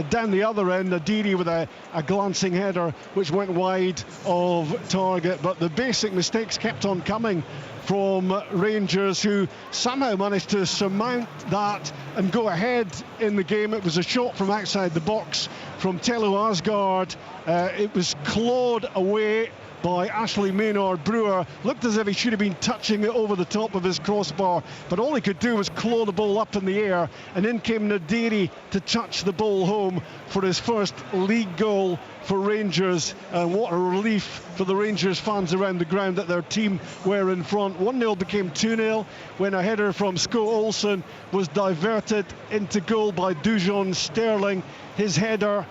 down the other end. Adiri with a glancing header which went wide of target, but the basic mistakes kept on coming from Rangers, who somehow managed to surmount that and go ahead in the game. It was a shot from outside the box from Telu Asgard. It was clawed away by Ashley Maynard Brewer. Looked as if he should have been touching it over the top of his crossbar, but all he could do was claw the ball up in the air, and in came Nadiri to touch the ball home for his first league goal for Rangers. And what a relief for the Rangers fans around the ground that their team were in front. 1-0 became 2-0 when a header from Scott Olsen was diverted into goal by Dujon Sterling. His header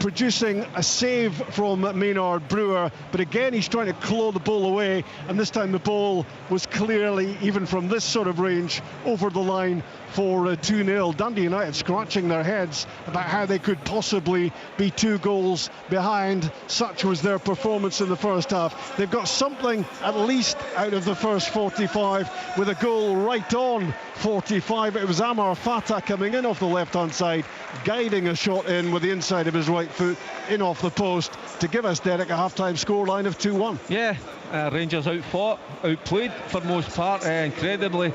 producing a save from Maynard Brewer, but again he's trying to claw the ball away, and this time the ball was clearly, even from this sort of range, over the line for 2-0. Dundee United scratching their heads about how they could possibly be 2 goals behind. Such was their performance in the first half. They've got something at least out of the first 45 with a goal right on 45. It was Amar Fata coming in off the left-hand side, guiding a shot in with the inside of his right foot in off the post to give us, Derek, a half-time scoreline of 2-1. Yeah, Rangers outfought, outplayed for most part, incredibly,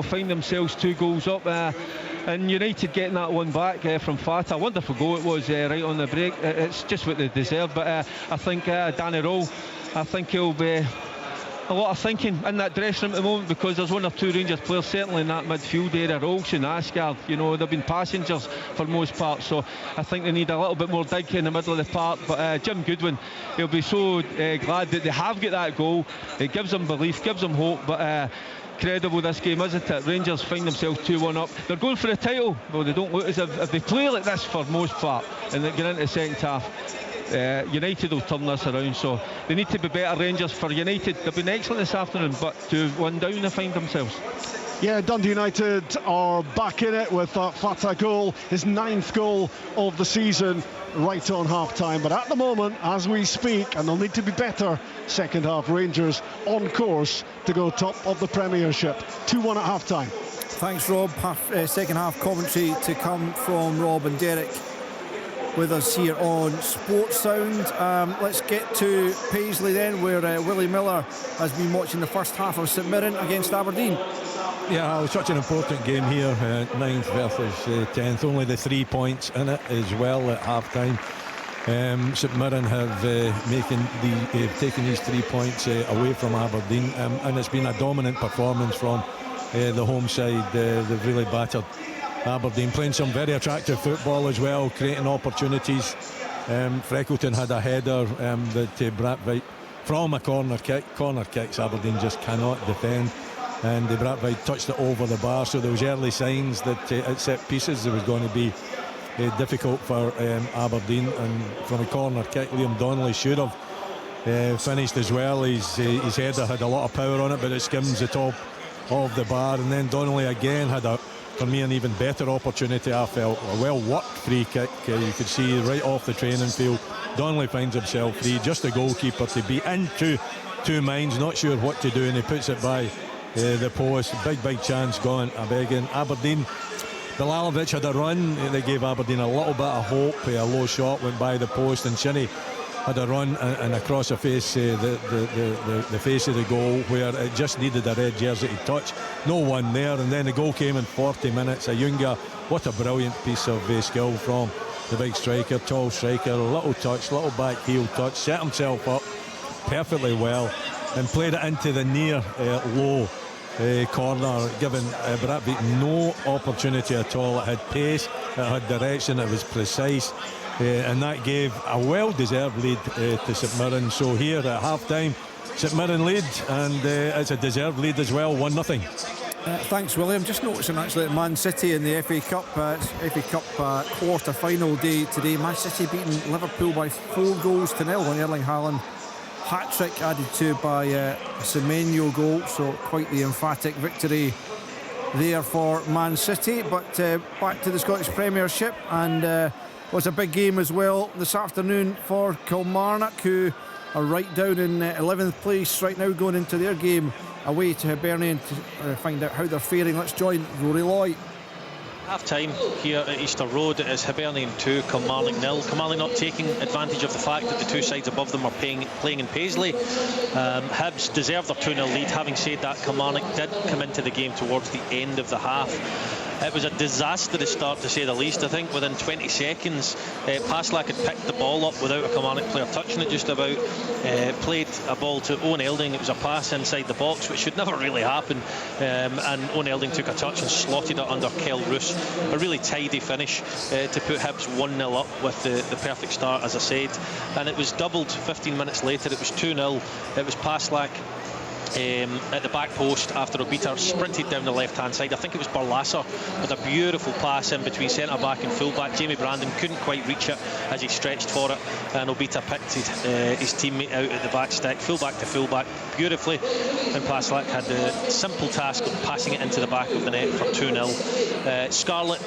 find themselves 2 goals up, and United getting that one back from Fata. A wonderful goal it was, right on the break. It's just what they deserve, but I think Danny Rowe, I think he'll be a lot of thinking in that dressing room at the moment, because there's one or two Rangers players certainly in that midfield area, Olsen, Asgard, you know, they've been passengers for most part, so I think they need a little bit more dig in the middle of the park. But Jim Goodwin, he'll be so glad that they have got that goal. It gives them belief, gives them hope. But credible this game, isn't it? Rangers find themselves 2-1 up. They're going for the title. Well, they don't look as if they play like this for most part and they get into the second half, United will turn this around. So they need to be better, Rangers. For United, they've been excellent this afternoon, but to 1 down they find themselves. Yeah, Dundee United are back in it with that Fatah goal, his 9th goal of the season, right on half-time. But at the moment, as we speak, and they'll need to be better second half, Rangers on course to go top of the Premiership. 2-1 at half-time. Thanks, Rob. Second half commentary to come from Rob and Derek with us here on Sports Sound. Let's get to Paisley then, where Willie Miller has been watching the first half of St Mirren against Aberdeen. Yeah, it was such an important game here, 9th versus 10th. Only the 3 points in it as well at half time. St Mirren have taken these 3 points away from Aberdeen, and it's been a dominant performance from the home side. They've really battered Aberdeen, playing some very attractive football as well, creating opportunities. Freckleton had a header that Brathwaite from a corner kick. Corner kicks Aberdeen just cannot defend, and Brathwaite touched it over the bar, so there was early signs that at set pieces it was going to be difficult for Aberdeen. And from a corner kick, Liam Donnelly should have finished as well. His header had a lot of power on it, but it skims the top of the bar. And then Donnelly again had for me an even better opportunity. I felt a well worked free kick. You could see right off the training field, Donnelly finds himself free, just a goalkeeper to be into two minds, not sure what to do, and he puts it by the post. Big chance gone. Aberdeen, Bilalovic had a run. They gave Aberdeen a little bit of hope. A low shot went by the post, and Shinnie had a run and across the face, the face of the goal, where it just needed a red jersey to touch. No one there, and then the goal came in 40 minutes. Ayunga, what a brilliant piece of skill from the big striker, tall striker. A little touch, little back heel touch, set himself up perfectly well and played it into the near low corner, giving Brathwaite no opportunity at all. It had pace, it had direction, it was precise, and that gave a well-deserved lead to St Mirren. So here at half-time, St Mirren lead, and it's a deserved lead as well, 1-0. Thanks, William. Just noticing actually at Man City in the FA Cup quarter-final day today, Man City beating Liverpool by 4-0 on Erling Haaland. Hat-trick added to by a Semenyo goal, so quite the emphatic victory there for Man City. But back to the Scottish Premiership, and was a big game as well this afternoon for Kilmarnock, who are right down in 11th place right now, going into their game away to Hibernian to find out how they're faring. Let's join Rory Loy. Half time here at Easter Road. It is Hibernian 2, Kilmarnock 0. Kilmarnock not taking advantage of the fact that the two sides above them are playing in Paisley. Hibs deserved their 2-0 lead. Having said that, Kilmarnock did come into the game towards the end of the half. It was a disastrous start, to say the least. I think within 20 seconds, Paslak had picked the ball up without a Kilmarnock player touching it just about. Played a ball to Owen Elding. It was a pass inside the box, which should never really happen. And Owen Elding took a touch and slotted it under Kel Roos. A really tidy finish to put Hibs 1-0 up with the perfect start, as I said. And it was doubled 15 minutes later. It was 2-0. It was Paslak at the back post after Obita sprinted down the left-hand side. I think it was Barlasser with a beautiful pass in between centre-back and full-back. Jamie Brandon couldn't quite reach it as he stretched for it, and Obita picked his teammate out at the back stick, full-back to full-back, beautifully, and Paslak had the simple task of passing it into the back of the net for 2-0. Scarlett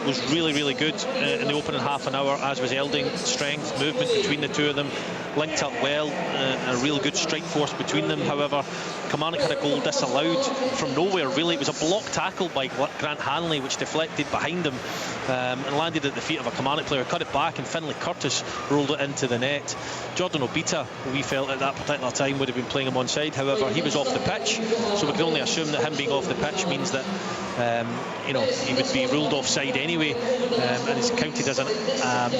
was really good in the opening half an hour, as was Elding. Strength, movement between the two of them, linked up well, a real good strike force between them. However, Kilmarnock had a goal disallowed from nowhere, really. It was a block tackle by Grant Hanley, which deflected behind him and landed at the feet of a Kilmarnock player, cut it back, and Finlay Curtis rolled it into the net. Jordan Obita, we felt at that particular time, would have been playing him onside. However, he was off the pitch, so we can only assume that him being off the pitch means that you know, he would be ruled offside anyway, and he's counted as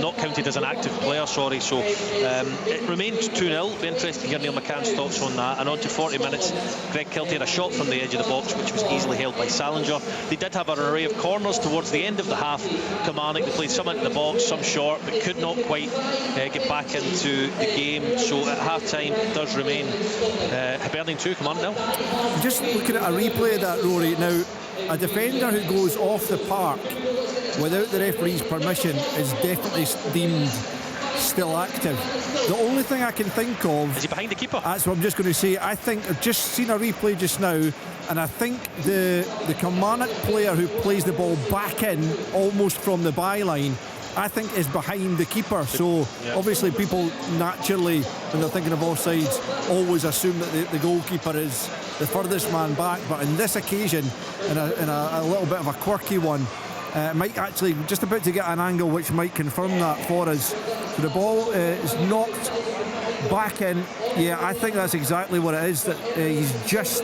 not counted as an active player, sorry. So it remains 2-0. Be interested to hear Neil McCann's thoughts on that. And on to 40 minutes, Greg Kiltie had a shot from the edge of the box, which was easily held by Salinger. They did have an array of corners towards the end of the half. Kilmarnock, they played some into the box, some short, but could not quite get back into the game. So at half-time, it does remain Hibernian 2, Kilmarnock 0. Just looking at a replay of that, Rory, now a defender who goes off the park without the referee's permission is definitely deemed still active. The only thing I can think of... Is he behind the keeper? That's what I'm just going to say. I think I've just seen a replay just now, and I think the Kilmarnock player who plays the ball back in almost from the byline, I think is behind the keeper. So obviously people naturally, when they're thinking of offsides, always assume that the goalkeeper is the furthest man back. But in this occasion, in a little bit of a quirky one, Mike actually just about to get an angle which might confirm that for us. So the ball is knocked back in. Yeah, I think that's exactly what it is, that he's just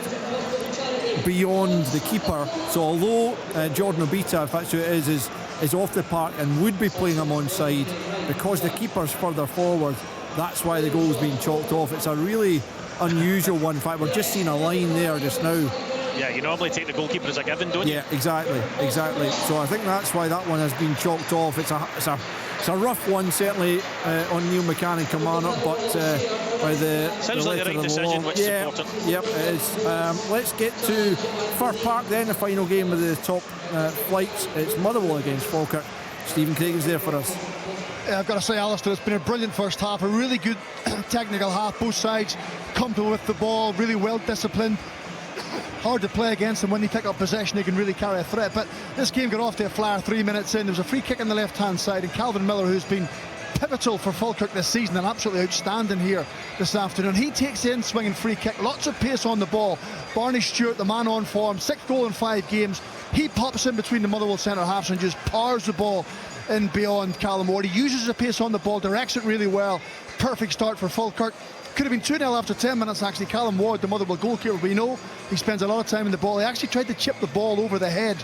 beyond the keeper. So although Jordan Obita, if that's who it is off the park and would be playing him onside, because the keeper's further forward, that's why the goal's been chalked off. It's a really unusual one. In fact, we're just seeing a line there just now. Yeah, you normally take the goalkeeper as a given, don't you? Yeah, exactly. So I think that's why that one has been chalked off. It's a rough one, certainly, on Neil McCann and Kilmarnock, but by the sounds like the right decision, which is important. Yep, it is. Let's get to Fir Park then, the final game of the top flights. It's Motherwell against Falkirk. Stephen Craigan's there for us. I've got to say, Alistair, it's been a brilliant first half, a really good technical half. Both sides comfortable with the ball, really well disciplined. Hard to play against them. When they pick up possession, they can really carry a threat. But this game got off to a flyer 3 minutes in. There was a free kick on the left-hand side, and Calvin Miller, who's been pivotal for Falkirk this season and absolutely outstanding here this afternoon, he takes in swinging free kick, lots of pace on the ball. Barney Stewart, the man on form, 6th goal in 5 games. He pops in between the Motherwell centre halves and just powers the ball in beyond Callum Ward. He uses the pace on the ball, directs it really well. Perfect start for Falkirk. Could have been 2-0 after 10 minutes, actually. Callum Ward, the Motherwell goalkeeper, we know he spends a lot of time in the ball. He actually tried to chip the ball over the head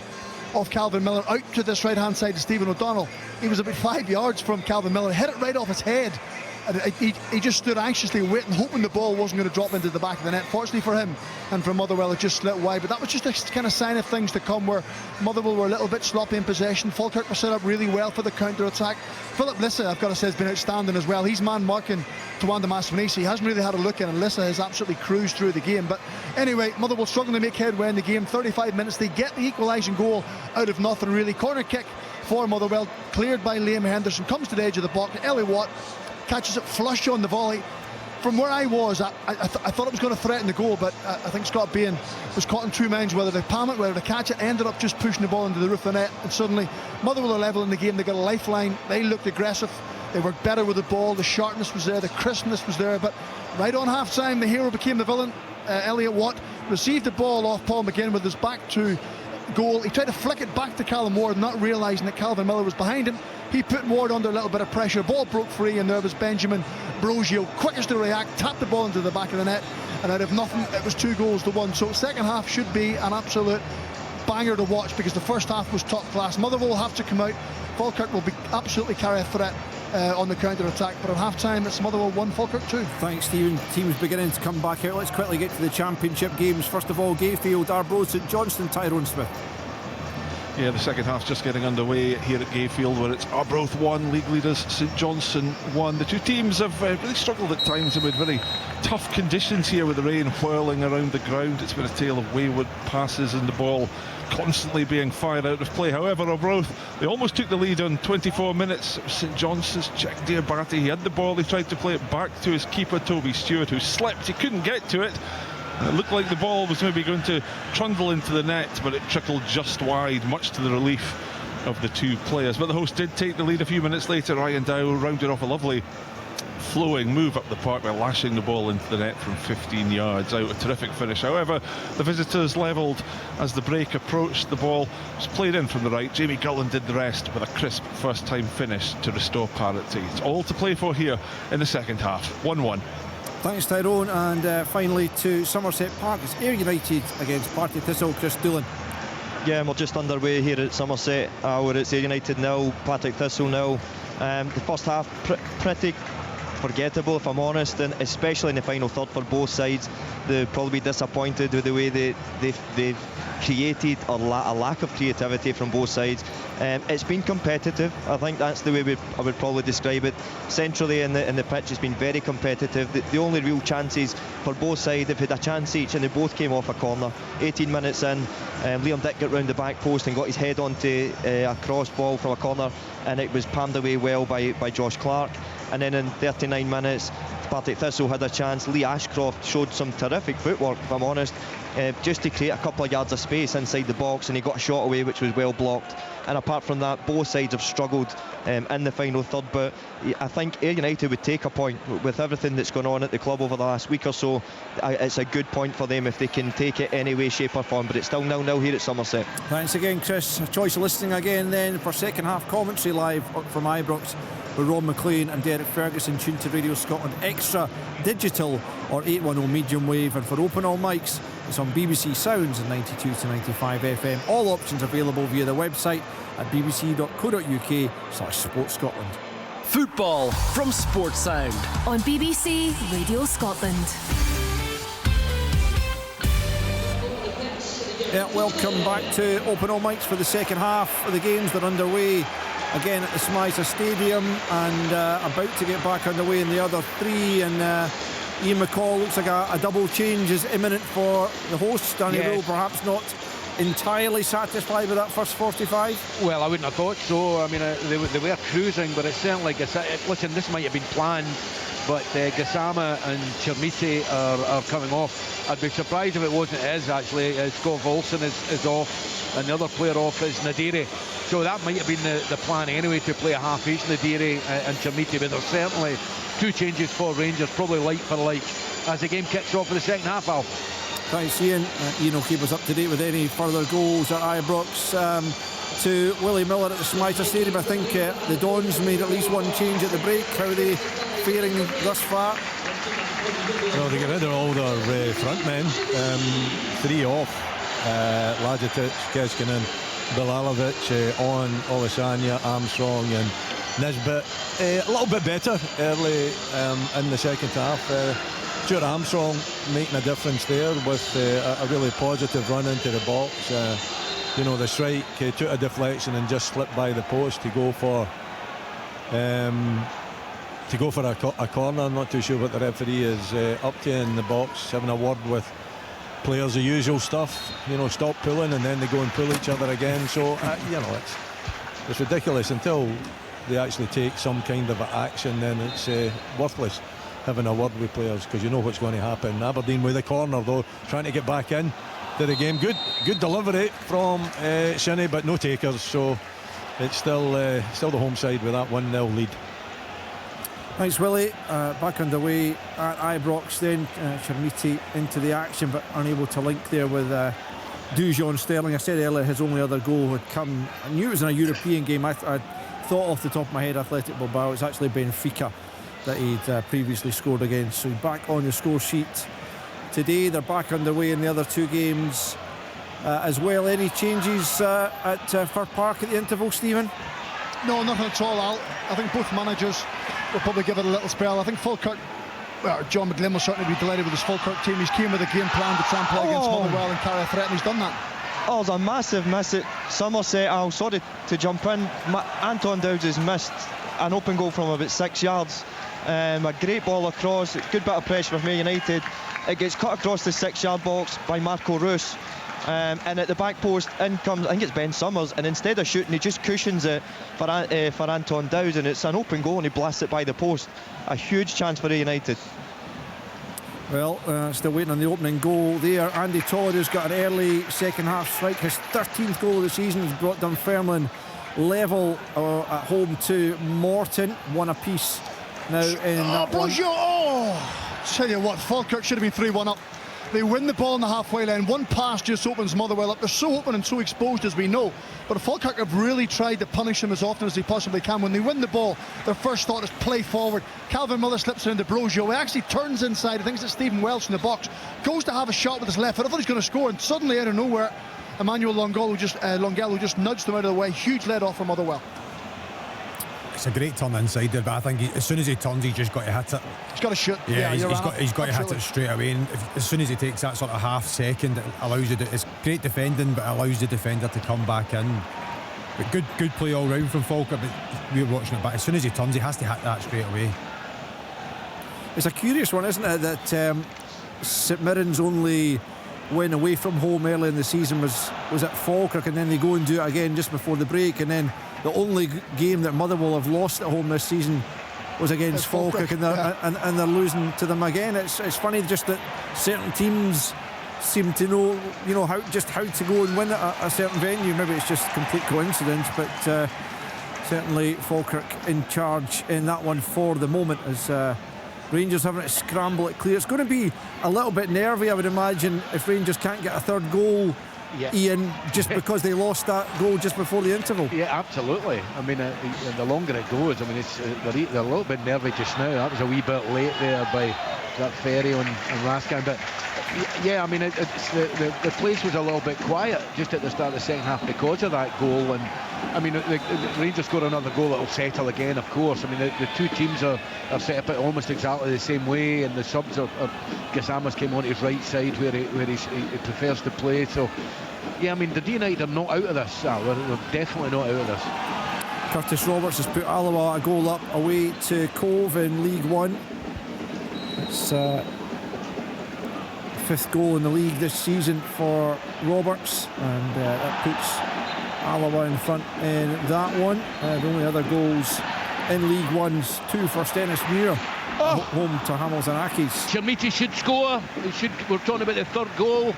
of Calvin Miller out to this right-hand side to Stephen O'Donnell. He was about 5 yards from Calvin Miller, hit it right off his head. And he just stood anxiously waiting, hoping the ball wasn't going to drop into the back of the net. Fortunately for him and for Motherwell, it just slipped wide. But that was just a kind of sign of things to come, where Motherwell were a little bit sloppy in possession. Falkirk were set up really well for the counter-attack. Philip Lissa, I've got to say, has been outstanding as well. He's man-marking Tawanda Masvanisi. He hasn't really had a look in, and Lissa has absolutely cruised through the game. But anyway, Motherwell struggling to make headway in the game. 35 minutes, they get the equalising goal out of nothing, really. Corner kick for Motherwell, cleared by Liam Henderson, comes to the edge of the box. Ellie Watt catches it flush on the volley. From where I was, I thought it was going to threaten the goal, but I think Scott Bain was caught in two minds, whether to palm it, whether to catch it. Ended up just pushing the ball into the roof of the net, and suddenly Motherwell are level in the game. They got a lifeline. They looked aggressive. They worked better with the ball. The sharpness was there, the crispness was there. But right on half-time, the hero became the villain. Elliot Watt received the ball off Paul McGinn with his back to goal. He tried to flick it back to Callum Ward, not realising that Calvin Miller was behind him. He put Ward under a little bit of pressure. Ball broke free, and there was Benjamin Brogio, quickest to react, tapped the ball into the back of the net, and out of nothing, it was 2-1. So second half should be an absolute banger to watch, because the first half was top class. Motherwell will have to come out. Falkirk will be absolutely carry a threat on the counter-attack, but at half-time it's Motherwell 1, Falkirk 2. Thanks, Stephen. Teams beginning to come back out. Let's quickly get to the championship games. First of all, Gayfield, Arbroath, St Johnstone, Tyrone Smith. Yeah, the second half's just getting underway here at Gayfield, where it's Arbroath 1, league leaders St Johnstone 1. The two teams have really struggled at times amid very tough conditions here, with the rain whirling around the ground. It's been a tale of wayward passes and the ball constantly being fired out of play. However, Arbroath, they almost took the lead on 24 minutes. St Johnstone's Jack Diabate, he had the ball, he tried to play it back to his keeper Toby Stewart, who slipped, he couldn't get to it. It looked like the ball was maybe going to trundle into the net, but it trickled just wide, much to the relief of the two players. But the host did take the lead a few minutes later. Ryan Dow rounded off a lovely flowing move up the park by lashing the ball into the net from 15 yards out. A terrific finish. However, the visitors levelled as the break approached. The ball was played in from the right. Jamie Gullen did the rest with a crisp first-time finish to restore parity. It's all to play for here in the second half. 1-1. Thanks, Tyrone. And finally to Somerset Park, it's Ayr United against Partick Thistle. Chris Doolan. Yeah, and we're just underway here at Somerset. We're at Ayr United 0, Partick Thistle 0. The first half pretty forgettable, if I'm honest, and especially in the final third for both sides. They'll probably be disappointed with the way they've created a lack of creativity from both sides. It's been competitive. I think that's the way I would probably describe it. Centrally in the pitch, it's been very competitive. The only real chances for both sides, they've had a chance each, and they both came off a corner. 18 minutes in, Liam Dick got round the back post and got his head onto a cross ball from a corner, and it was palmed away well by Josh Clark. And then in 39 minutes, Partick Thistle had a chance. Lee Ashcroft showed some terrific footwork, if I'm honest, just to create a couple of yards of space inside the box, and he got a shot away which was well blocked. And apart from that, both sides have struggled in the final third, but I think Ayr United would take a point with everything that's gone on at the club over the last week or so. It's a good point for them if they can take it any way, shape or form, but it's still 0-0 here at Somerset. Thanks again, Chris. A choice of listening again then for second half commentary live from Ibrox with Ron McLean and Derek Ferguson, tuned to Radio Scotland Extra Digital or 810 medium wave, and for open all mics it's on BBC Sounds and 92 to 95 FM. All options available via the website at bbc.co.uk/sportscotland. Football from Sports Sound on BBC Radio Scotland. Yeah, welcome back to Open All Mics for the second half of the games. They're underway again at the Smythe Stadium and about to get back underway in the other three, and Ian McCall looks like a double change is imminent for the hosts. Danny Rule perhaps not entirely satisfied with that first 45. Well, I wouldn't have thought so. I mean, they were cruising, but it's certainly listen, this might have been planned, but Gassama and Chermiti are coming off. I'd be surprised if it wasn't his, actually. Scott Volson is off, and the other player off is Nadiri. So that might have been the plan anyway, to play a half each, Nadiri and Chermiti, but there's certainly two changes for Rangers, probably like for like, as the game kicks off for the second half, Al. Thanks, Ian. Ian will keep us up to date with any further goals at Ibrox. To Willie Miller at the Smythe Stadium, I think the Dons made at least one change at the break. How are they faring thus far? Well, they get rid of all their front men. Three off. Lajatic, Keskinen, Bilalovic, On, Olasanya, Armstrong and Nisbet. A little bit better early in the second half. Stuart Armstrong making a difference there with a really positive run into the box. The strike took a deflection and just slipped by the post to go for a corner. I'm not too sure what the referee is up to in the box, having a word with players, the usual stuff, stop pulling, and then they go and pull each other again. So it's ridiculous. Until they actually take some kind of action, then it's worthless having a word with players, because you know what's going to happen. Aberdeen with the corner though, trying to get back in to the game. Good delivery from Shinnie, but no takers, so it's still the home side with that 1-0 lead. Thanks, Willie. Back underway at Ibrox then. Chermiti into the action, but unable to link there with Dujon Sterling. I said earlier his only other goal had come, I knew it was in a European game. I thought off the top of my head Athletic Bilbao. It's actually Benfica that he'd previously scored against. So back on the score sheet today. They're back underway in the other two games as well. Any changes at Fir Park at the interval, Stephen? No, nothing at all, Al. I think both managers will probably give it a little spell. I think Falkirk, John McGlynn will certainly be delighted with his Falkirk team. He's came with a game plan to try and play against Motherwell and carry a threat, and he's done that. Oh, it was a massive miss at Somerset, Al. Sorry to jump in. Anton Dowds has missed an open goal from about 6 yards. A great ball across, good bit of pressure from Ayr United. It gets cut across the 6-yard box by Marco Roos, and at the back post in comes, I think it's Ben Summers, and instead of shooting he just cushions it for Anton Dowds, and it's an open goal and he blasts it by the post. A huge chance for Ayr United. Well, still waiting on the opening goal there. Andy Todd has got an early second half strike, his 13th goal of the season. He's brought Dunfermline level at home to Morton, one apiece now in that one. Tell you what, Falkirk should have been 3-1 up. They win the ball in the halfway line. One pass just opens Motherwell up. They're so open and so exposed, as we know. But Falkirk have really tried to punish them as often as they possibly can. When they win the ball, their first thought is play forward. Calvin Miller slips it into Brojo. He actually turns inside. I think it's Stephen Welsh in the box. Goes to have a shot with his left foot. I thought he's going to score, and suddenly out of nowhere, Emmanuel Longello just nudged him out of the way. Huge lead off from Motherwell. It's a great turn inside there, but I think as soon as he turns, he's just got to hit it. He's got to shoot. Yeah, he's got to hit it straight away. And as soon as he takes that sort of half second, it allows you. It's great defending, but it allows the defender to come back in. But good play all round from Falkirk. But we were watching it back. As soon as he turns, he has to hit that straight away. It's a curious one, isn't it, that St Mirren's only win away from home early in the season was at Falkirk, and then they go and do it again just before the break, and then the only game that Motherwell have lost at home this season was against Falkirk, and they're losing to them again. It's funny just that certain teams seem to know how to go and win at a certain venue. Maybe it's just complete coincidence, but certainly Falkirk in charge in that one for the moment, as Rangers having to scramble it clear. It's going to be a little bit nervy, I would imagine, if Rangers can't get a third goal, Ian, just because they lost that goal just before the interval. Yeah, absolutely. I mean, the longer it goes, I mean, they're a little bit nervy just now. That was a wee bit late there by that Ferry on Raskin, but yeah, I mean, the place was a little bit quiet just at the start of the second half because of that goal. And I mean, the Rangers score another goal that will settle again, of course. I mean, the two teams are set up almost exactly the same way, and the subs are Gassama's came on his right side where he prefers to play. So yeah, I mean, the United are not out of this, Sal. They're definitely not out of this. Curtis Roberts has put Alloa a goal up away to Cove in League One. It's fifth goal in the league this season for Roberts, and that puts Alloa in front in that one. The only other goals in League One's two for Stennismuir, home to Hamilton Accies. Chermiti should score. We're talking about the third goal.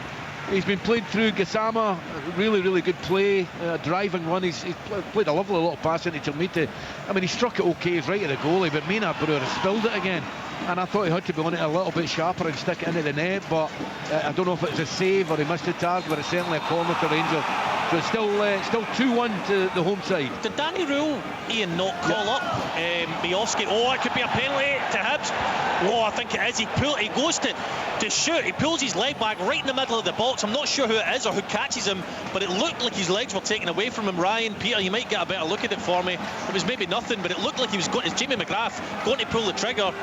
He's been played through Gassama. Really, really good play. Driving run. He's played a lovely little pass into Chermiti. I mean, he struck it okay. He's right at the goalie, but Maynard Brewer has spilled it again. And I thought he had to be on it a little bit sharper and stick it into the net, but I don't know if it was a save or he missed the target, but it's certainly a corner to Rangers. So it's still 2-1 to the home side. Did Danny Rule, Ian, not call up Miovski? Oh, it could be a penalty to Hibs. Oh, I think it is. He goes to shoot. He pulls his leg back right in the middle of the box. I'm not sure who it is or who catches him, but it looked like his legs were taken away from him. Ryan, Peter, you might get a better look at it for me. It was maybe nothing, but it looked like he was going. It's Jamie McGrath going to pull the trigger,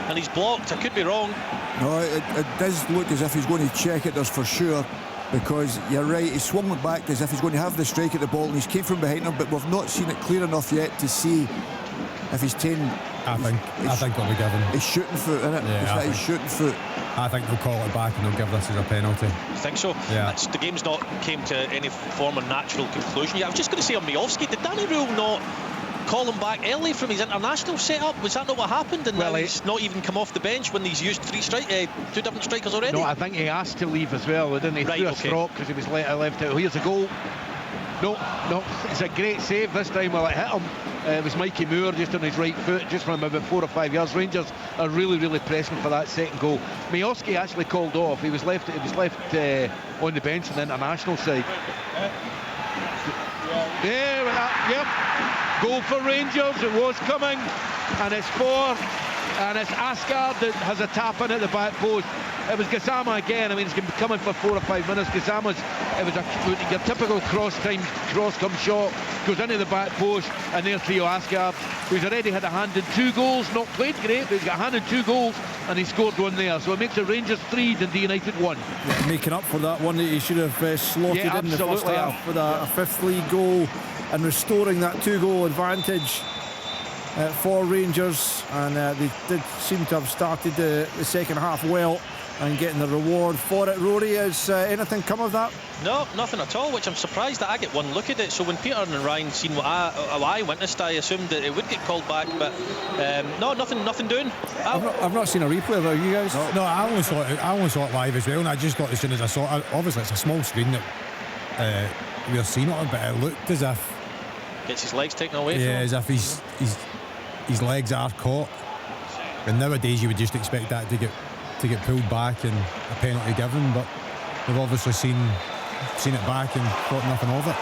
and he's blocked. I could be wrong. No, it does look as if he's going to check it, there's for sure, because you're right, he swung it back as if he's going to have the strike at the ball, and he's came from behind him, but we've not seen it clear enough yet to see if he's taken. I think they'll be given. He's shooting foot, isn't it? Yeah, he's shooting foot. I think they'll call it back and they'll give this as a penalty. You think so? Yeah. The game's not came to any form of natural conclusion yet. I was just going to say on Miovski, did Danny Rule not call him back early from his international setup? Was that not what happened? And now he's not even come off the bench when he's used two different strikers already? No, I think he asked to leave as well, didn't he? Right, Threw a stroke because he was left out. Here's a goal. No, it's a great save this time. Well, it hit him. It was Mikey Moore just on his right foot, just from about 4 or 5 yards. Rangers are really, really pressing for that second goal. Miovski actually called off. He was left on the bench on the international side. There, yep. Goal for Rangers. It was coming, and it's Asgard that has a tap in at the back post. It was Gassama again. I mean, it's been coming for 4 or 5 minutes. It was your typical cross come shot, goes into the back post, and there's Theo Asgard, who's already had a hand in 2 goals, not played great, but he's got a hand in 2 goals, and he scored one there. So it makes the Rangers 3, Dundee United 1. Yeah, making up for that one that he should have slotted in the first half with a 5th league goal, and restoring that 2-goal advantage for Rangers. And they did seem to have started the second half well and getting the reward for it. Rory, has anything come of that? No, nothing at all, which I'm surprised that I get one look at it. So when Peter and Ryan seen what I witnessed, I assumed that it would get called back, but no, nothing doing. I've not seen a replay of it, you guys? No, I only saw it live as well, and I just thought as soon as I saw it, obviously it's a small screen that we're seeing it, but it looked as if gets his legs taken away from him. As if his legs are caught, and nowadays you would just expect that to get pulled back and a penalty given, but they've obviously seen it back and thought nothing of it.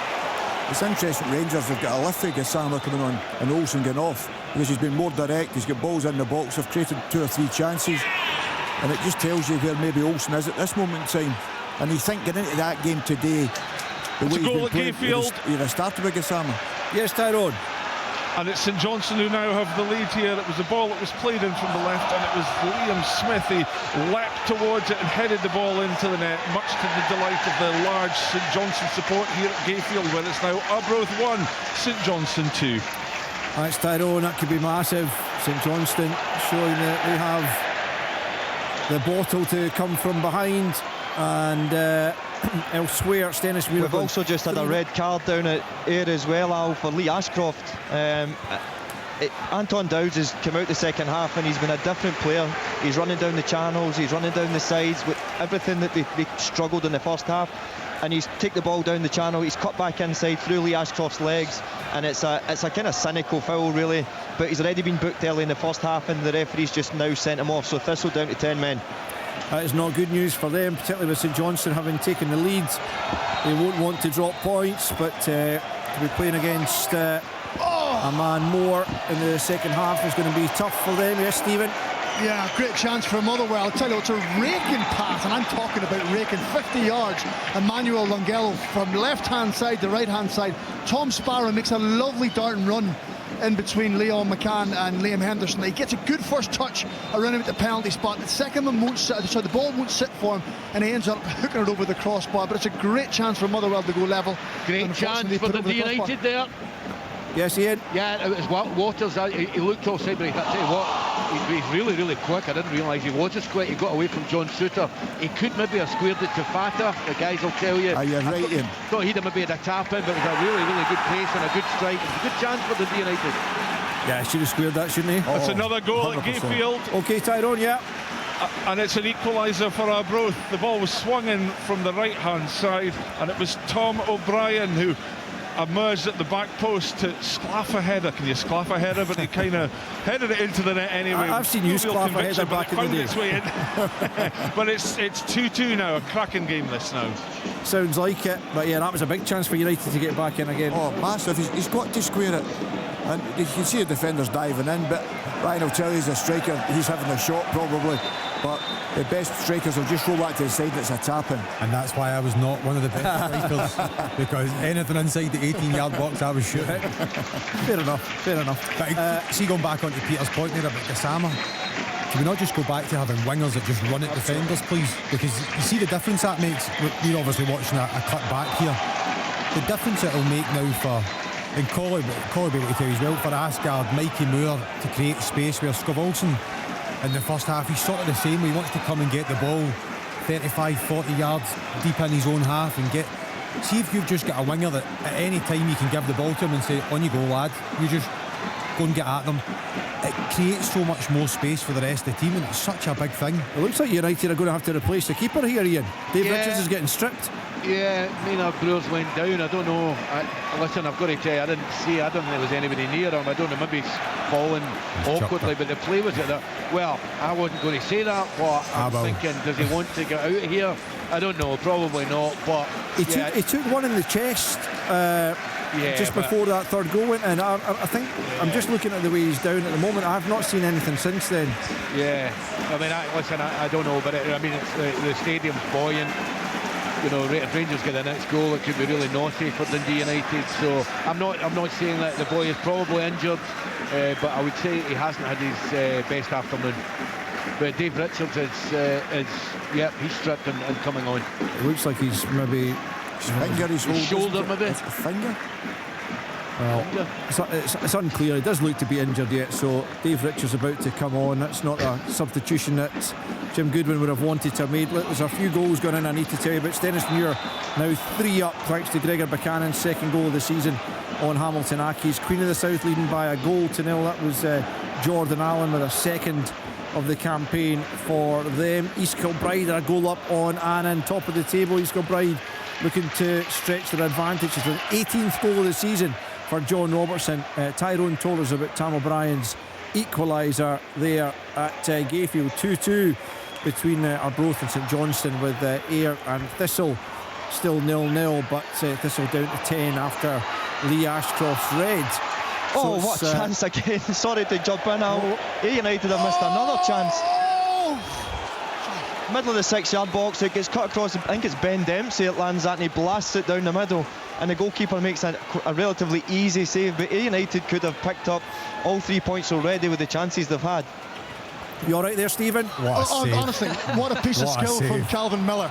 It's interesting, Rangers have got a lift of Gassama coming on and Olsen getting off, because he's been more direct, he's got balls in the box, they've created 2 or 3 chances, and it just tells you where maybe Olsen is at this moment in time. And you think getting into that game today, the way It's a he's goal been at playing. Gayfield. You'd have started with Gassama. Yes, Tyrone. And it's St Johnstone who now have the lead here. It was a ball that was played in from the left, and it was Liam Smith. He leapt towards it and headed the ball into the net, much to the delight of the large St Johnstone support here at Gayfield, where it's now Arbroath 1, St Johnstone 2. That's Tyrone, that could be massive. St Johnstone showing that they have the bottle to come from behind, and elsewhere, Stennismuir. We've also just had a red card down at Ayr as well, Al, for Lee Ashcroft. Anton Dowds has come out the second half and he's been a different player. He's running down the channels, he's running down the sides with everything that they struggled in the first half, and he's take the ball down the channel, he's cut back inside through Lee Ashcroft's legs, and it's a kind of cynical foul really, but he's already been booked early in the first half and the referee's just now sent him off, so Thistle down to 10 men. That is not good news for them, particularly with St Johnstone having taken the lead. They won't want to drop points, but to be playing against a man more in the second half is going to be tough for them. Yes, Stephen? Yeah, great chance for Motherwell. I'll tell you, it's a raking pass, and I'm talking about raking 50 yards. Emmanuel Longello from left-hand side to right-hand side. Tom Sparrow makes a lovely dart and run in between Leon McCann and Liam Henderson. He gets a good first touch around him at the penalty spot. The second one won't sit, so the ball won't sit for him, and he ends up hooking it over the crossbar. But it's a great chance for Motherwell to go level. Great chance for the United there. Yes, Ian? Yeah, it was Waters. He looked offside, but I tell you what, he's really, really quick. I didn't realise he was as quick. He got away from John Suter. He could maybe have squared it to Fata. The guys will tell you. You're right, Ian. Thought he'd have maybe had a tap in, but it was a really, really good pace and a good strike. It was a good chance for the United. Yeah, should have squared that, shouldn't he? It's another goal 100%. at Gayfield. OK, Tyrone, yeah. And it's an equaliser for Arbroath. The ball was swung in from the right-hand side, and it was Tom O'Brien who emerged at the back post to sclaff a header. Can you sclaff a header? But he kind of headed it into the net anyway. I've seen you sclaff a header back in the day. Its way in. But it's 2-2 now. A cracking game this now. Sounds like it. But yeah, that was a big chance for United to get back in again. Oh, massive. He's got to square it. And you can see the defenders diving in, but Ryan will tell you, he's a striker, he's having a shot probably, but the best strikers will just roll back to the side and it's a tap-in. And that's why I was not one of the best strikers, because anything inside the 18-yard box I was shooting. Fair enough, fair enough. But see, going back onto Peter's point there about Gassama, can we not just go back to having wingers that just run at defenders, please? Because you see the difference that makes. We're obviously watching a cut back here. The difference it'll make now for, and Colby will tell you as well, for Asgard, Mikey Moore to create space where Scov-Olsen in the first half, he's sort of the same. He wants to come and get the ball 35, 40 yards deep in his own half and get. See if you've just got a winger that at any time you can give the ball to him and say, on you go, lad. You just go and get at them. It creates so much more space for the rest of the team, and it's such a big thing. It looks like United are going to have to replace the keeper here, Ian. Dave Richards is getting stripped. Yeah, Maynard Brewers went down. I don't know. Listen, I've got to tell you, I didn't think there was anybody near him. I don't know, maybe he's fallen awkwardly, but the play was at that. Well, I wasn't going to say that, but I'm thinking, does he want to get out of here? I don't know, probably not, but he took one in the chest just before that third goal went in. I think I'm just looking at the way he's down at the moment. I've not seen anything since then. Yeah, I mean, I don't know, but the stadium's buoyant. You know, if Rangers get the next goal, it could be really naughty for Dundee United. So I'm not saying that the boy is probably injured, but I would say he hasn't had his best afternoon. But Dave Richards he's stripped and coming on. It looks like he's maybe his shoulder, maybe. It's a finger. Well, it's unclear. He does look to be injured yet, so Dave Richards about to come on. That's not a substitution that Jim Goodwin would have wanted to have made. Look, there's a few goals going in I need to tell you about. Stennismuir now 3 up thanks to Gregor Buchanan's second goal of the season on Hamilton Accies. Queen of the South leading by 1-0. That was Jordan Allen with a second of the campaign for them. East Kilbride are a goal up on Annan, top of the table. East Kilbride looking to stretch their advantage. It's the 18th goal of the season for John Robertson. Tyrone told us about Tam O'Brien's equaliser there at Gayfield. 2-2 between Arbroath and St Johnstone, with Ayr and Thistle still 0-0, but Thistle down to 10 after Lee Ashcroft's red. Oh, so what a chance again. Sorry to jump in, Al. United have missed another chance. middle of the 6-yard box. It gets cut across. I think it's Ben Dempsey that lands that, and he blasts it down the middle, and the goalkeeper makes a relatively easy save. But United could have picked up all 3 points already with the chances they've had. You all right there, Stephen? Honestly, what a piece of skill from Calvin Miller.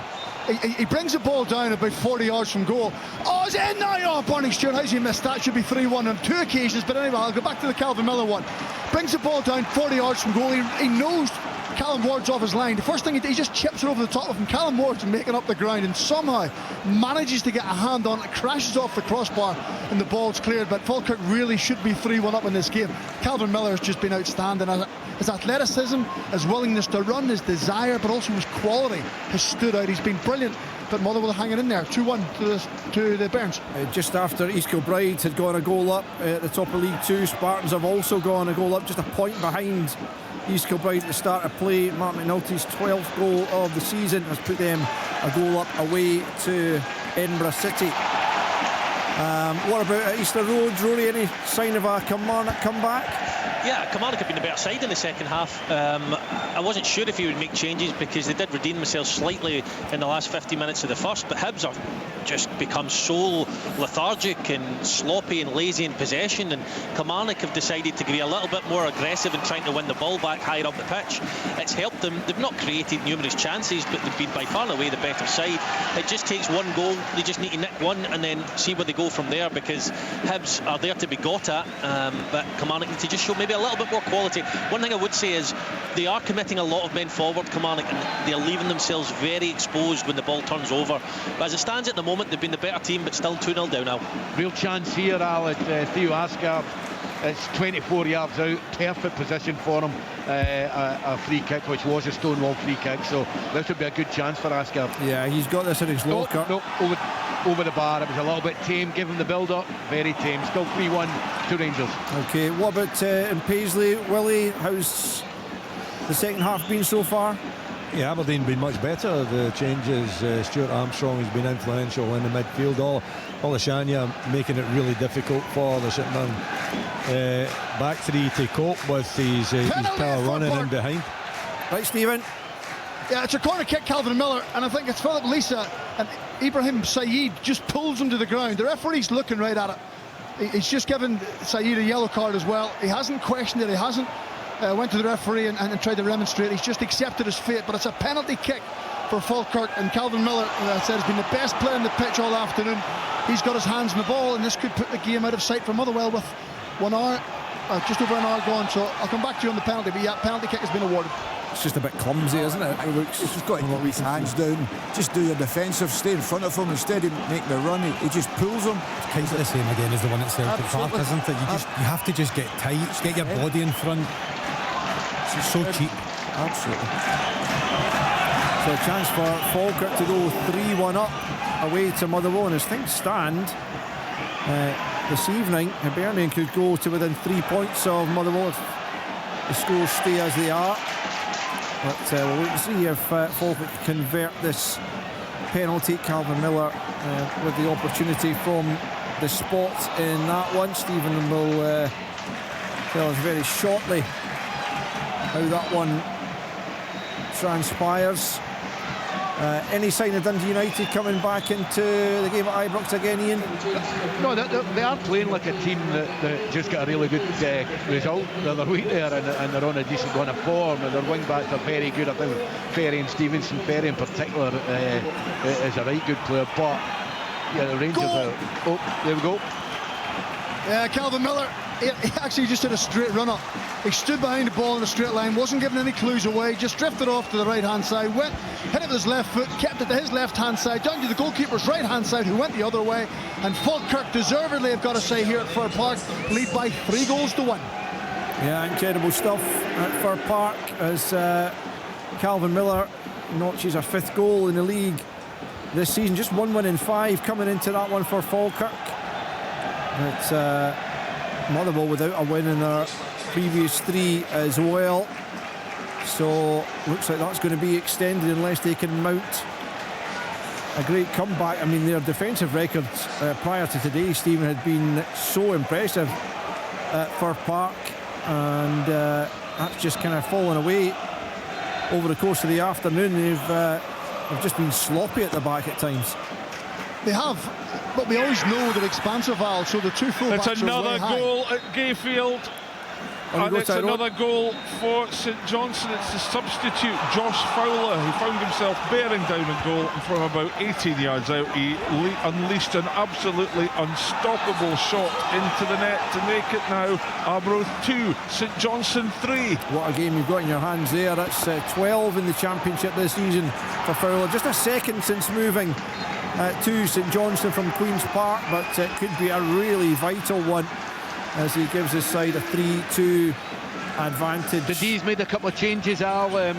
He brings the ball down about 40 yards from goal. Oh, is it in now? Oh, Barney Stewart, how's he missed that? Should be 3-1 on 2 occasions. But anyway, I'll go back to the Calvin Miller one. Brings the ball down 40 yards from goal. He knows Callum Ward's off his line. The first thing he just chips it over the top of him. Callum Ward's making up the ground and somehow manages to get a hand on it, crashes off the crossbar, and the ball's cleared. But Falkirk really should be 3-1 up in this game. Calvin Miller has just been outstanding. His athleticism, his willingness to run, his desire, but also his quality has stood out. He's been brilliant. But Motherwell hanging in there, 2-1 to the Bairns. Just after East Kilbride had gone a goal up at the top of League 2, Spartans have also gone a goal up, just a point behind East Kilbride at the start of play. Mark McNulty's 12th goal of the season has put them a goal up away to Edinburgh City. What about Easter Road, Rory? Any sign of a Kilmarnock comeback? Yeah, Kilmarnock have been the better side in the second half. I wasn't sure if he would make changes because they did redeem themselves slightly in the last 50 minutes of the first, but Hibs have just become so lethargic and sloppy and lazy in possession, and Kilmarnock have decided to be a little bit more aggressive in trying to win the ball back higher up the pitch. It's helped them. They've not created numerous chances, but they've been by far and away the better side. It just takes one goal. They just need to nick one and then see where they go from there, because Hibs are there to be got at, but Kilmarnock need to just show maybe a little bit more quality. One thing I would say is they are committing a lot of men forward, Kilmarnock, and they're leaving themselves very exposed when the ball turns over. But as it stands at the moment, they've been the better team, but still 2-0 down now. Real chance here, Al, at Theo Asgard. It's 24 yards out, perfect position for him. A free kick, which was a Stonewall free kick, so this would be a good chance for Asgard. Yeah, he's got this in his locker. No, over the bar. It was a little bit tame, give him the build-up. Very tame. Still 3-1 to Rangers. Okay, what about in Paisley? Willie, how's the second half been so far? Yeah, Aberdeen been much better. The changes, Stuart Armstrong has been influential in the midfield. Olashania making it really difficult for the Shipman back three to cope with his power running in behind. Right, Stephen? Yeah, it's a corner kick, Calvin Miller, and I think it's Philip Lisa and Ibrahim Saeed just pulls him to the ground. The referee's looking right at it. He's just given Saeed a yellow card as well. He hasn't questioned it, he hasn't went to the referee and tried to remonstrate. He's just accepted his fate, but it's a penalty kick for Falkirk, and Calvin Miller, as I said, has been the best player in the pitch all afternoon. He's got his hands on the ball, and this could put the game out of sight for Motherwell with 1 hour, just over an hour gone. So I'll come back to you on the penalty, but yeah, penalty kick has been awarded. It's just a bit clumsy, isn't it? He's just got to put his hands down, just do your defensive, stay in front of him instead of making the run. He just pulls him. It's kind of the same again as the one at Celtic Park, isn't it? You have to just get tight, just get your body in front. It's so cheap. Absolutely. So a chance for Falkirk to go 3-1 up away to Motherwell, and as things stand this evening, Hibernian could go to within 3 points of Motherwell if the scores stay as they are. But we'll wait and see if Falkirk convert this penalty. Calvin Miller with the opportunity from the spot in that one. Stephen will tell us very shortly how that one transpires. Any sign of Dundee United coming back into the game at Ibrox again, Ian? No, they are playing like a team that just got a really good result the other week there, and they're on a decent run of form, and their wing backs are very good. I think Ferry and Stevenson, Ferry in particular, is a right good player, but yeah, the Rangers are... Oh, there we go. Yeah, Calvin Miller, he actually just did a straight run-up. He stood behind the ball in a straight line, wasn't giving any clues away, just drifted off to the right-hand side, hit it with his left foot, kept it to his left-hand side, down to the goalkeeper's right-hand side, who went the other way, and Falkirk deservedly, I've got to say, here at Fir Park, lead by 3-1. Yeah, incredible stuff at Fir Park as Calvin Miller notches a 5th goal in the league this season. Just 1 win in 5 coming into that one for Falkirk. But Motherwell without a win in their previous 3 as well, so looks like that's going to be extended unless they can mount a great comeback. I mean, their defensive records prior to today, Stephen, had been so impressive at Fir Park, and that's just kind of fallen away over the course of the afternoon. They've just been sloppy at the back at times. They have, but we always know they're expansive, Al, so the two full-backs It's another goal at Gayfield. And it's another goal for St Johnstone. It's the substitute, Josh Fowler, who found himself bearing down a goal, and from about 18 yards out he unleashed an absolutely unstoppable shot into the net to make it now Arbroath 2, St Johnstone 3. What a game you've got in your hands there. That's 12 in the Championship this season for Fowler. Just a second since moving to St Johnstone from Queen's Park, but it could be a really vital one as he gives his side a 3-2 advantage. The D's made a couple of changes, Al. In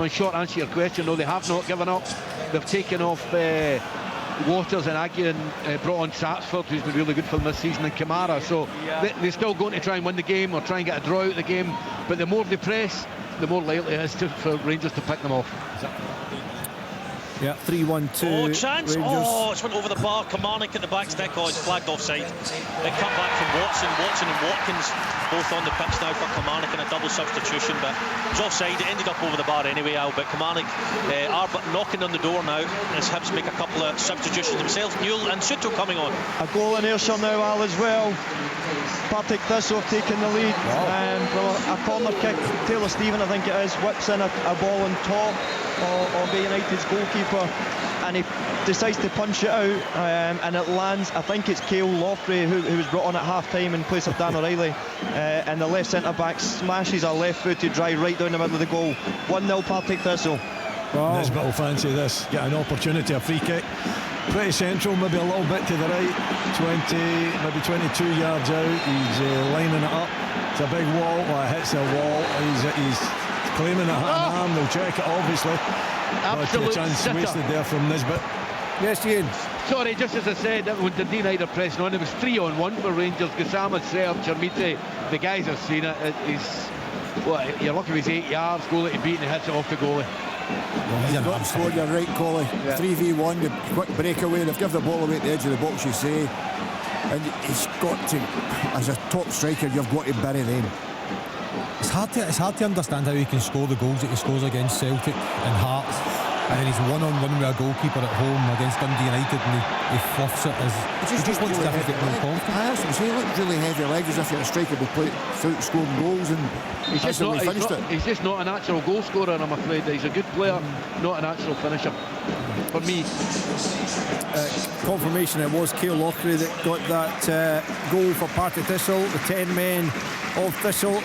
short answer to your question, no, they have not given up. They've taken off Waters and Aggie and brought on Satsford, who's been really good for them this season, and Kamara. So they're still going to try and win the game or try and get a draw out of the game. But the more they press, the more likely it is for Rangers to pick them off. Yeah, 3-1-2. Oh, chance. Rangers. Oh, it's went over the bar. Kilmarnock at the back stick. Oh, it's flagged offside. It come back from Watson. Watson and Watkins both on the pitch now for Kilmarnock in a double substitution, but it was offside. It ended up over the bar anyway, Al. But Kilmarnock are knocking on the door now as Hibs make a couple of substitutions themselves. Newell and Soto coming on. A goal in Ayrshire now, Al, as well. Partick Thistle have taken the lead from a corner kick. Taylor Stephen, I think it is, whips in a ball on top of the United's goalkeeper, and he decides to punch it out, and it lands. I think it's Cale Loffrey who was brought on at half-time in place of Dan O'Reilly, and the left centre-back smashes a left-footed drive right down the middle of the goal. 1-0 Partick Thistle. Wow. Nisbet will fancy this, get an opportunity, a free kick. Pretty central, maybe a little bit to the right, 20, maybe 22 yards out. He's lining it up. It's a big wall. Well, it hits the wall. He's claiming a hand arm. They'll check it, obviously. Absolute but a chance sitter. wasted there from Nisbet. Yes, Ian. Sorry, just as I said, when Dundee United are pressing on, it was 3-on-1 for Rangers. Gassama, Serb, Chermite, the guys have seen it. You're lucky if he's 8 yards, goalie to beat, and he hits it off the goalie. You've got to score, you're right, Collie. 3v1, the quick breakaway, they've given the ball away at the edge of the box, you say, and he's got to, as a top striker, you've got to bury them. It's hard to understand how he can score the goals that he scores against Celtic and Hearts, and then he's one-on-one with a goalkeeper at home against Dundee United, and he fluffs it. He just looks really different, more confident. He looked really heavy legs, as if you're a striker will play without scoring goals, and he's just not a natural goal scorer, I'm afraid. He's a good player, not a natural finisher for me. Confirmation it was Cale Lockray that got that goal for Partick Thistle. The 10 men of Thistle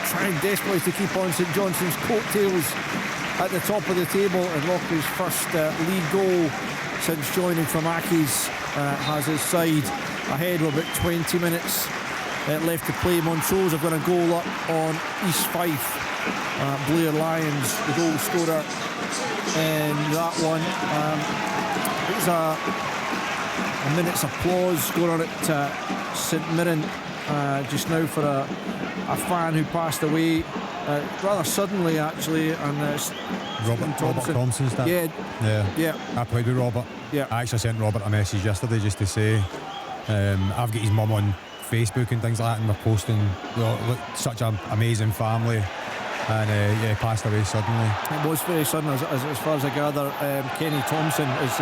trying desperately to keep on St Johnstone's coattails at the top of the table, and Lockray's first league goal since joining from Accies has his side ahead with about 20 minutes left to play. Montrose have got a goal up on East Fife. Blair Lyons, the goal scorer in that one. It was a minute's applause going on at St Mirren just now for a fan who passed away rather suddenly, actually, and Robert Thompson's dad. Yeah. I played with Robert. Yeah. I actually sent Robert a message yesterday just to say I've got his mum on Facebook and things like that, and we're posting such an amazing family, and he passed away suddenly. It was very sudden, as far as I gather. Kenny Thompson, as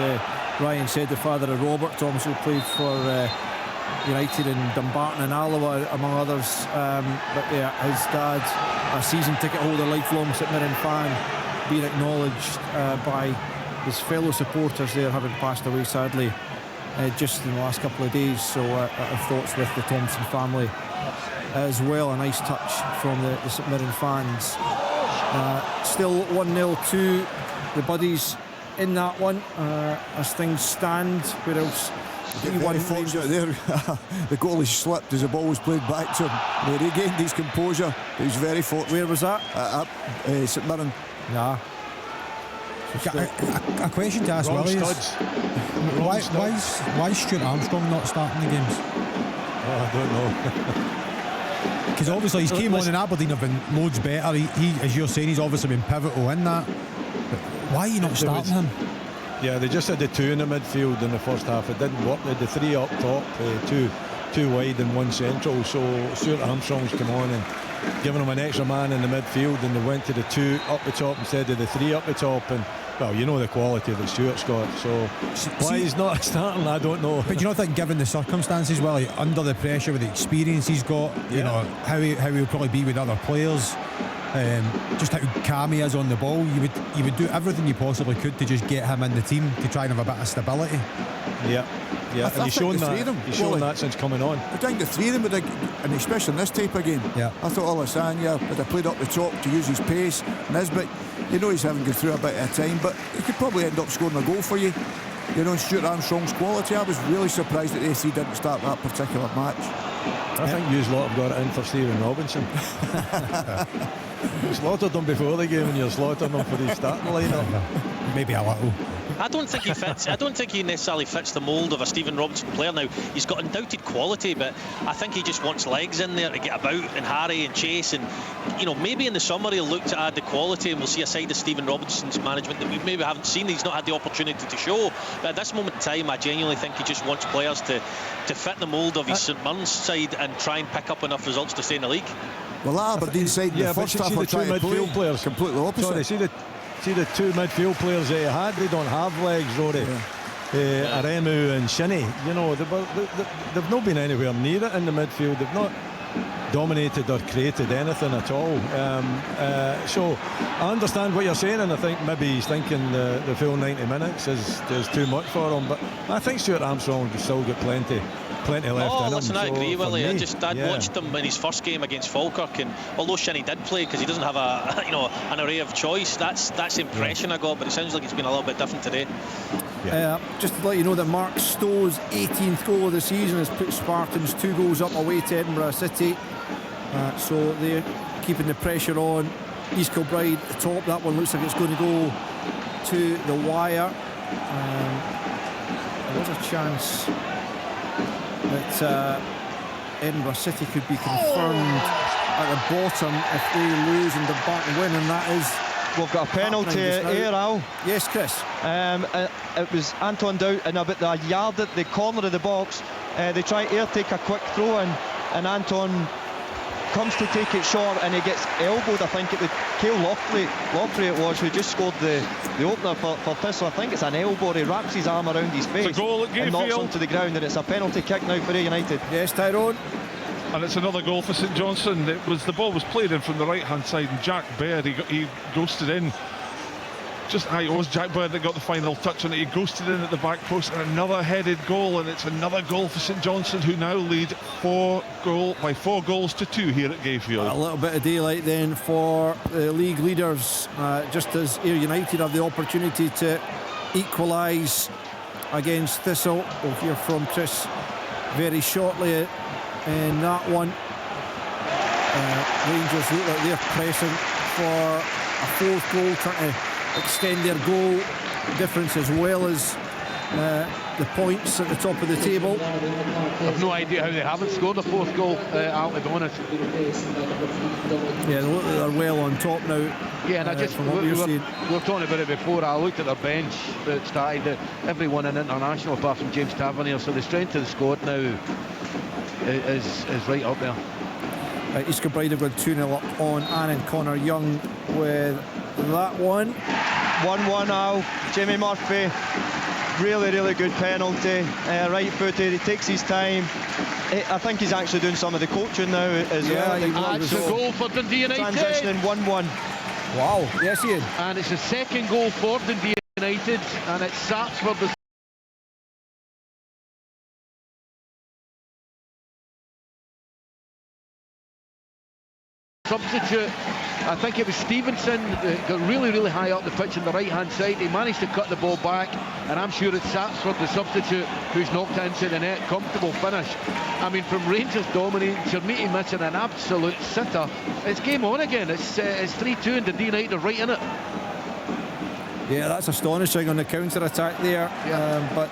Ryan said, the father of Robert Thompson, who played for United in Dumbarton and Alloa, among others. But yeah, his dad, a season ticket holder, lifelong St Mirren fan, being acknowledged by his fellow supporters there, having passed away sadly just in the last couple of days. So our thoughts with the Thompson family as well. A nice touch from the St Mirren fans. Still 1-0 to the Buddies in that one as things stand. Where else? Very fortunate there. The goalie slipped as the ball was played back to him. He regained his composure, but he was very fortunate. Where was that? St Mirren. Nah. A question to ask Willie is why is Stuart Armstrong not starting the games? I don't know. Because obviously he's came on, and Aberdeen have been loads better. He, as you're saying, he's obviously been pivotal in that. But why are you not starting him? Yeah, they just had the two in the midfield in the first half. It didn't work. They had the three up top, two wide and one central. So Stuart Armstrong's come on, and giving them an extra man in the midfield, and they went to the 2 up the top instead of the 3 up the top. And well, you know the quality that Stuart's got, so why he's not starting, I don't know. But you know, I think given the circumstances, well, under the pressure with the experience he's got, you know how he'll probably be with other players, just how calm he is on the ball, you would do everything you possibly could to just get him in the team to try and have a bit of stability. Yeah, and he's shown that. He's shown that since coming on. I think the 3 of them, and especially in this type of game, I thought Alessandro would have played up the top to use his pace. Nisbet, you know, he's having to go through a bit of time, but he could probably end up scoring a goal for you. You know, and Stuart Armstrong's quality, I was really surprised that AC didn't start that particular match. I think you lot have got it in for Stephen Robinson. You slaughtered them before the game, and you're slaughtering them for the starting lineup. Maybe a little. I don't think he fits. I don't think he necessarily fits the mould of a Stephen Robinson player. Now, he's got undoubted quality, but I think he just wants legs in there to get about and harry and chase. And you know, maybe in the summer he'll look to add the quality, and we'll see a side of Stephen Robinson's management that we maybe haven't seen. He's not had the opportunity to show. But at this moment in time, I genuinely think he just wants players to fit the mould of his St Mirren's side and try and pick up enough results to stay in the league. Well, that Aberdeen side, the first half the were two trying to midfield play players completely opposite. Sorry, see the 2 midfield players they had, they don't have legs, Rory. Aremu and Shinnie, you know, they've not been anywhere near it in the midfield. They've not dominated or created anything at all. So I understand what you're saying, and I think maybe he's thinking the full 90 minutes is too much for him. But I think Stuart Armstrong has still got plenty left in him. Listen, I agree, Willie. I'd watched him in his first game against Falkirk, and although Shinnie did play because he doesn't have an array of choice, that's the impression I got. But it sounds like it's been a little bit different today. Just to let you know that Mark Stowe's 18th goal of the season has put Spartans 2 goals up away to Edinburgh City. So they're keeping the pressure on. East Kilbride at the top. That one looks like it's going to go to the wire. There was a chance that Edinburgh City could be confirmed at the bottom if they lose and they're back and win, and that is. We've got a penalty here, Al. Yes, Chris. It was Anton Dow in about a yard at the corner of the box. They try to take a quick throw in, and Anton comes to take it short, and he gets elbowed. I think it was Cale Loftrey it was, who just scored the opener for Thistle. I think it's an elbow. He wraps his arm around his face it's a goal at and knocks onto the ground, and it's a penalty kick now for United. Yes, Tyrone. And it's another goal for St Johnstone. The ball was played in from the right hand side, and Jack Baird he ghosted in. It was Jack Baird that got the final touch on it. He ghosted in at the back post, and another headed goal, and it's another goal for St Johnstone, who now lead 4 goals to 2 here at Gayfield. A little bit of daylight then for the league leaders, just as Ayr United have the opportunity to equalise against Thistle. We'll hear from Chris very shortly in that one. Rangers look like they're pressing for a 4th goal, trying to extend their goal difference as well as the points at the top of the table. I've no idea how they haven't scored a 4th goal, Al, to be honest. Yeah, they look like they're well on top now. Yeah, and we were talking about it before. I looked at their bench that started, everyone in international apart from James Tavernier, so the strength of the squad now is right up there. East Kilbride have got 2-0 up on Annan Connor Young with that one. 1-1 Al. Jamie Murphy, really good penalty, right footed, he takes his time. I think he's actually doing some of the coaching now as well. That's a goal for Dundee United. Transitioning 1-1. Wow, yes Ian. And it's the 2nd goal for Dundee United, and it starts for the substitute. I think it was Stevenson that got really high up the pitch on the right hand side. He managed to cut the ball back, and I'm sure it's Satsford, the substitute, who's knocked into the net. Comfortable finish. I mean, from Rangers dominating, Chermiti missing an absolute sitter. It's game on again. It's 3-2 and Dundee United are right in it. Yeah, that's astonishing on the counter-attack there. But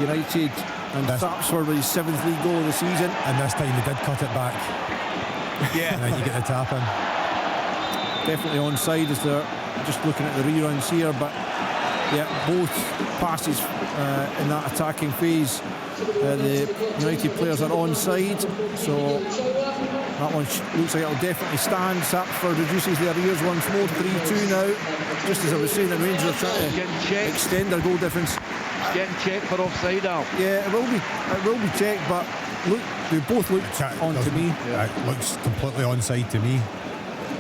United and Satsford with his 7th league goal of the season. And this time they did cut it back. Yeah. And then you get the tap in. Definitely onside as they're just looking at the reruns here, but yeah, both passes in that attacking phase, the United players are onside, so That one looks like it'll definitely stand. Sapford reduces their arrears once more, 3-2 now. Just as I was saying, the Rangers are trying to extend their goal difference. It's getting checked for offside, Al. Yeah, it will be checked, but look, they both look on to me. It looks completely onside to me.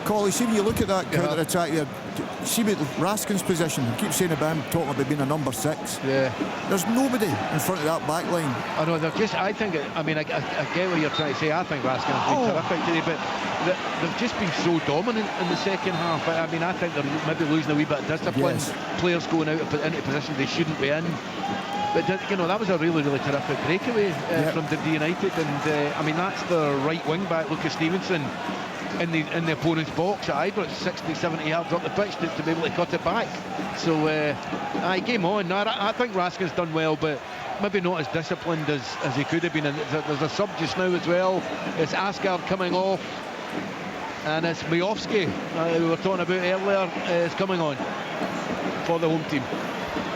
Collie, see when you look at that counter attack there, see with Raskin's position, I keep saying about him talking about being a number 6. Yeah. There's nobody in front of that back line. I know, they're just, I think, I get what you're trying to say. I think Raskin's been terrific today, but they've just been so dominant in the second half. I think they're maybe losing a wee bit of discipline. Yes. Players going out into positions they shouldn't be in. But that was a really, really terrific breakaway from Dundee United, and that's the right wing back, Lucas Stevenson, in the opponent's box at Ibrox, 60-70 yards up the pitch to be able to cut it back. So game on. I think Raskin's done well, but maybe not as disciplined as he could have been. And there's a sub just now as well. It's Asgard coming off, and it's Majowski we were talking about earlier is coming on for the home team.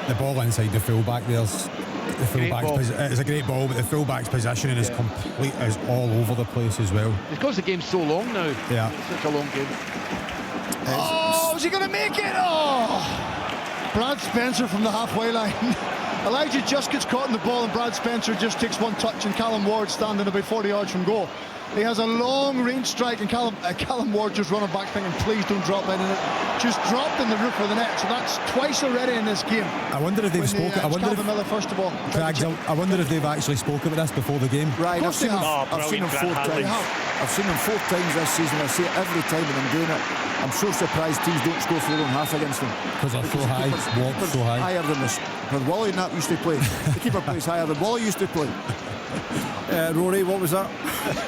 The ball inside the fullback there's the fullback's it's a great ball, but the fullback's positioning is all over the place as well. Because the game's so long now. Yeah. It's such a long game. Is he going to make it? Brad Spencer from the halfway line. Elijah just gets caught in the ball, and Brad Spencer just takes one touch, and Callum Ward standing about 40 yards from goal. He has a long range strike, and Callum Ward just running back thinking, please don't drop in, and it just dropped in the roof of the net. So that's twice already in this game. I wonder if they've spoken. I wonder Calvin Miller, first of all. I wonder if they've actually spoken about this before the game. Right, I've seen them 4 times. I've seen them 4 times this season. I say it every time when I'm doing it. I'm so surprised teams don't score 4 and a half against them. Because they're so high, Ward's so high. Higher than this. When Wally and that used to play. The keeper plays higher than Wally used to play. Rory, what was that?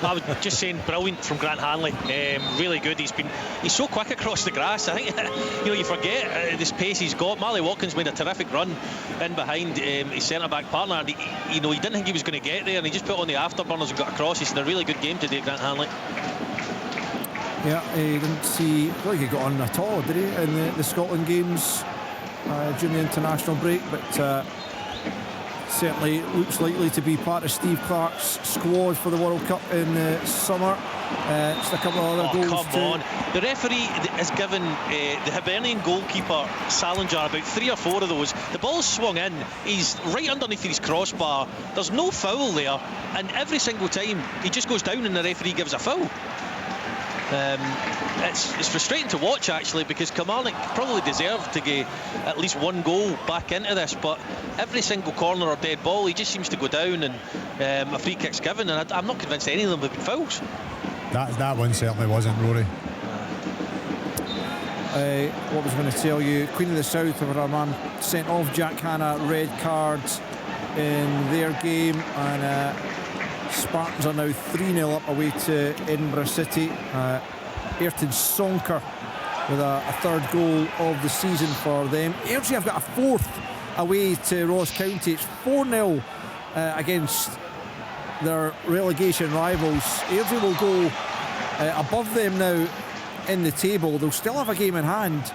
I was just saying, brilliant from Grant Hanley. Really good. He's so quick across the grass. I think you forget the space he's got. Marley Watkins made a terrific run in behind his centre back partner, and he didn't think he was going to get there, and he just put on the afterburners and got across. He's in a really good game today, Grant Hanley. Yeah, he didn't see. I don't think he got on at all, did he, in the Scotland games during the international break? But certainly looks likely to be part of Steve Clarke's squad for the World Cup in the summer. Just a couple of other goals. Come on. The referee has given the Hibernian goalkeeper Salinger about 3 or 4 of those. The ball's swung in. He's right underneath his crossbar. There's no foul there, and every single time he just goes down and the referee gives a foul. It's frustrating to watch, actually, because Kilmarnock probably deserved to get at least 1 goal back into this, but every single corner or dead ball he just seems to go down, and a free kick's given, and I'm not convinced any of them have been fouls. That one certainly wasn't, Rory. What was I going to tell you? Queen of the South have our man sent off. Jack Hanna, red card in their game, and Spartans are now 3-0 up away to Edinburgh City. Ayrton Sonker with a 3rd goal of the season for them. Airdrie have got a 4th away to Ross County. It's 4-0 against their relegation rivals. Airdrie will go above them now in the table. They'll still have a game in hand.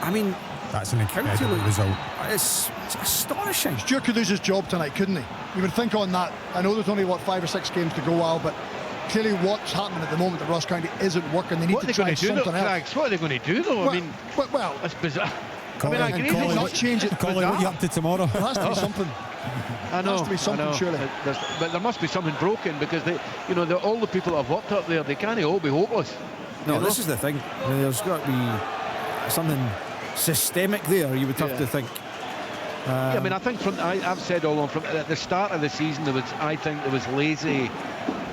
I mean, that's an incredible result. It's astonishing. Stuart could lose his job tonight, couldn't he? You would think on that. I know there's only 5 or 6 games to go, Al, but clearly what's happening at the moment at Ross County isn't working. They need to try something else. What are they going to do, though? Well, it's bizarre. I agree. Not change it. Colin, what are you up to tomorrow? There has to be something. I know. There has to be something, surely. But there must be something broken, because all the people that have worked up there, they can't all be hopeless. No, this is the thing. I mean, there's got to be something systemic there, you would have to think. I mean, I think I've said all along from at the start of the season, I think there was lazy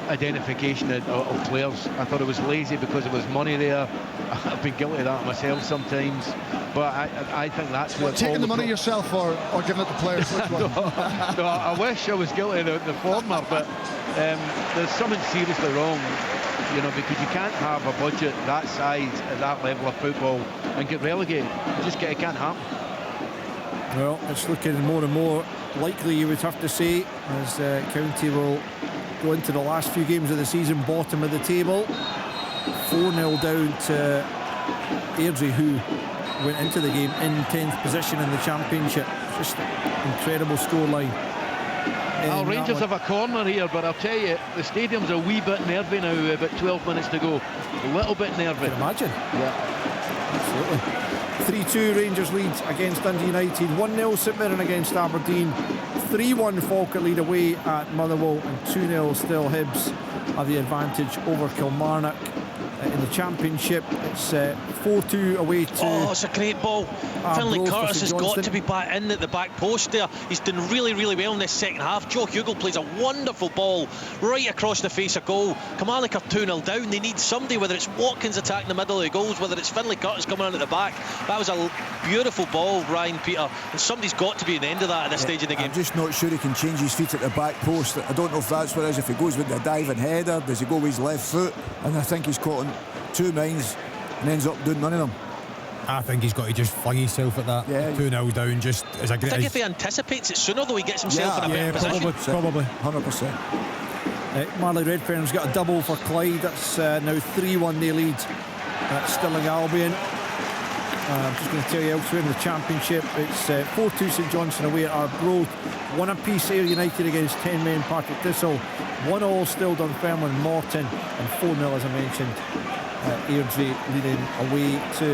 identification of players. I thought it was lazy because there was money there. I've been guilty of that myself sometimes, but I think that's what taking the money yourself or giving it to players. Which one? No, I wish I was guilty of the former, but there's something seriously wrong, because you can't have a budget that size at that level of football and get relegated. It can't happen. Well, it's looking more and more likely, you would have to say, as County will go into the last few games of the season bottom of the table. 4-0 down to Airdrie, who went into the game in 10th position in the Championship. Just incredible scoreline. Well, Rangers have a corner here, but I'll tell you, the stadium's a wee bit nervy now, about 12 minutes to go. A little bit nervy. I can imagine. Yeah. Absolutely. 3-2 Rangers lead against Dundee United. 1-0 St Mirren against Aberdeen. 3-1 Falkirk lead away at Motherwell. And 2-0 still Hibs have the advantage over Kilmarnock. In the Championship, it's 4-2 away to... Oh, it's a great ball. Finlay Curtis has got to be back in at the back post there. He's done really, really well in this second half. Joe Hugel plays a wonderful ball right across the face of goal. Kilmarnock are 2-0 down. They need somebody, whether it's Watkins attacking the middle of the goals, whether it's Finlay Curtis coming in at the back. That was a beautiful ball, Ryan, Peter, and somebody's got to be an end of that at this stage of the game. I'm just not sure he can change his feet at the back post. I don't know if that's what it is. If he goes with the diving header, does he go with his left foot? And I think he's caught in two minds and ends up doing none of them. I think he's got to just fling himself at that. 2-0 down, just as a great. I think if he anticipates it sooner, though, he gets himself in a better position. Probably 100%. Marley Redfern's got a double for Clyde. That's now 3-1 they lead at Stirling Albion. I'm just going to tell you elsewhere in the Championship, it's 4-2 St Johnstone away at Arbroath. 1 apiece Ayr United against 10 men Partick Thistle. 1-1 still Dunfermline Morton, and 4-0 as I mentioned. Airdrie leading away to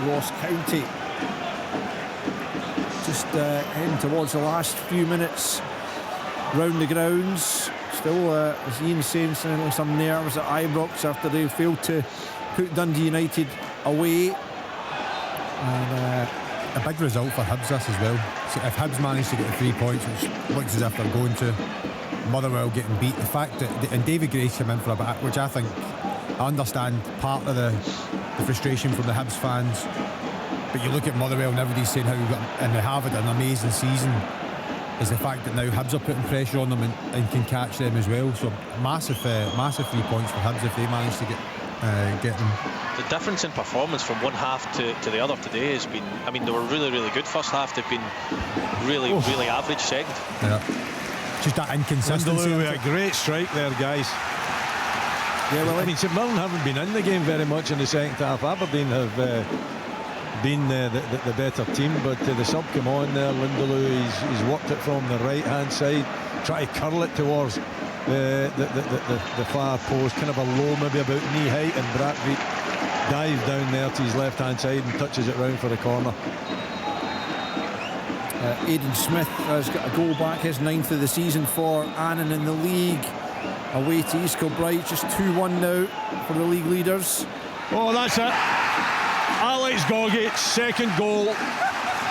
Ross County. Just heading towards the last few minutes round the grounds. Still, as Ian's saying, some nerves at Ibrox after they failed to put Dundee United away. And a big result for Hibs this as well. So if Hibs manage to get the 3 points, which looks as if they're going to, Motherwell getting beat, the fact that and David Grace came in for a bit, which I think I understand part of the frustration from the Hibs fans, but you look at Motherwell and everybody's saying how and they have had an amazing season, is the fact that now Hibs are putting pressure on them and can catch them as well. So massive 3 points for Hibs if they manage to get them. The difference in performance from one half to the other today has been, I mean, they were really, really good first half. They've been really, really average second. Yeah. Just that inconsistency. With a great strike there, guys. Yeah, well, I mean, St Mirren haven't been in the game very much in the second half. Aberdeen have been the better team, but the sub come on there. Lindeloo, he's worked it from the right hand side, try to curl it towards the far post, kind of a low, maybe about knee height, and Bradvik dives down there to his left hand side and touches it round for the corner. Aidan Smith has got a goal back, his 9th of the season for Annan in the league. Away to East Kilbride, just 2-1 now for the league leaders. Oh, that's it. Alex Gogic's second goal.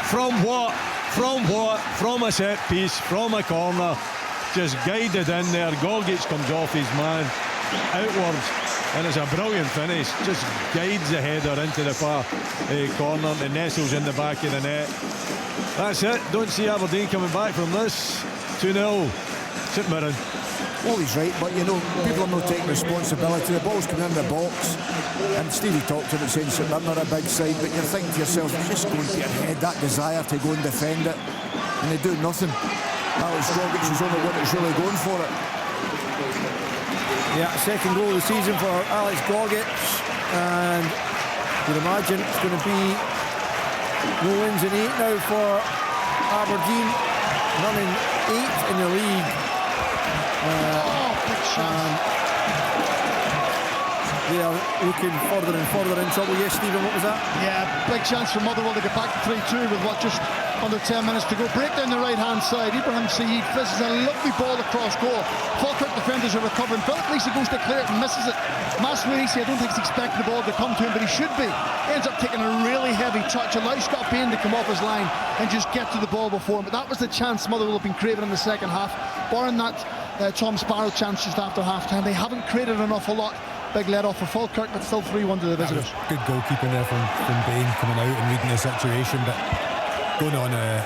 From what? From a set piece, from a corner. Just guided in there. Gogic comes off his man outwards, and it's a brilliant finish. Just guides the header into the far corner and nestles in the back of the net. That's it. Don't see Aberdeen coming back from this. 2-0 St Mirren. Well, he's right, but you know, people are not taking responsibility. The ball's coming in the box, and Stevie talked about saying St Mirren are a big side, but you're thinking to yourself, you're just going to your head, that desire to go and defend it, and they do nothing. Alex Gogic is the only one that's really going for it. Yeah, second goal of the season for Alex Gogic, and you'd imagine it's going to be no wins in 8 now for Aberdeen, running 8 in the league. And they are looking further and further in trouble. Yes, Stephen, what was that? Yeah, big chance for Motherwell to get back to 3-2 with what, just under 10 minutes to go. Break down the right hand side. Ibrahim Saeed fizzes a lovely ball across goal. Falkirk defenders are recovering. Philip Lacey goes to clear it and misses it. Maswinisi, I don't think he's expecting the ball to come to him, but he should be. Ends up taking a really heavy touch, allows Scott Payne to come off his line and just get to the ball before him. But that was the chance Motherwell have been craving in the second half. Barring that Tom Sparrow chance just after half-time, they haven't created an awful lot. Big let-off for Falkirk, but still 3-1 to the visitors. Good goalkeeping there from Bain, coming out and reading the situation, but going on the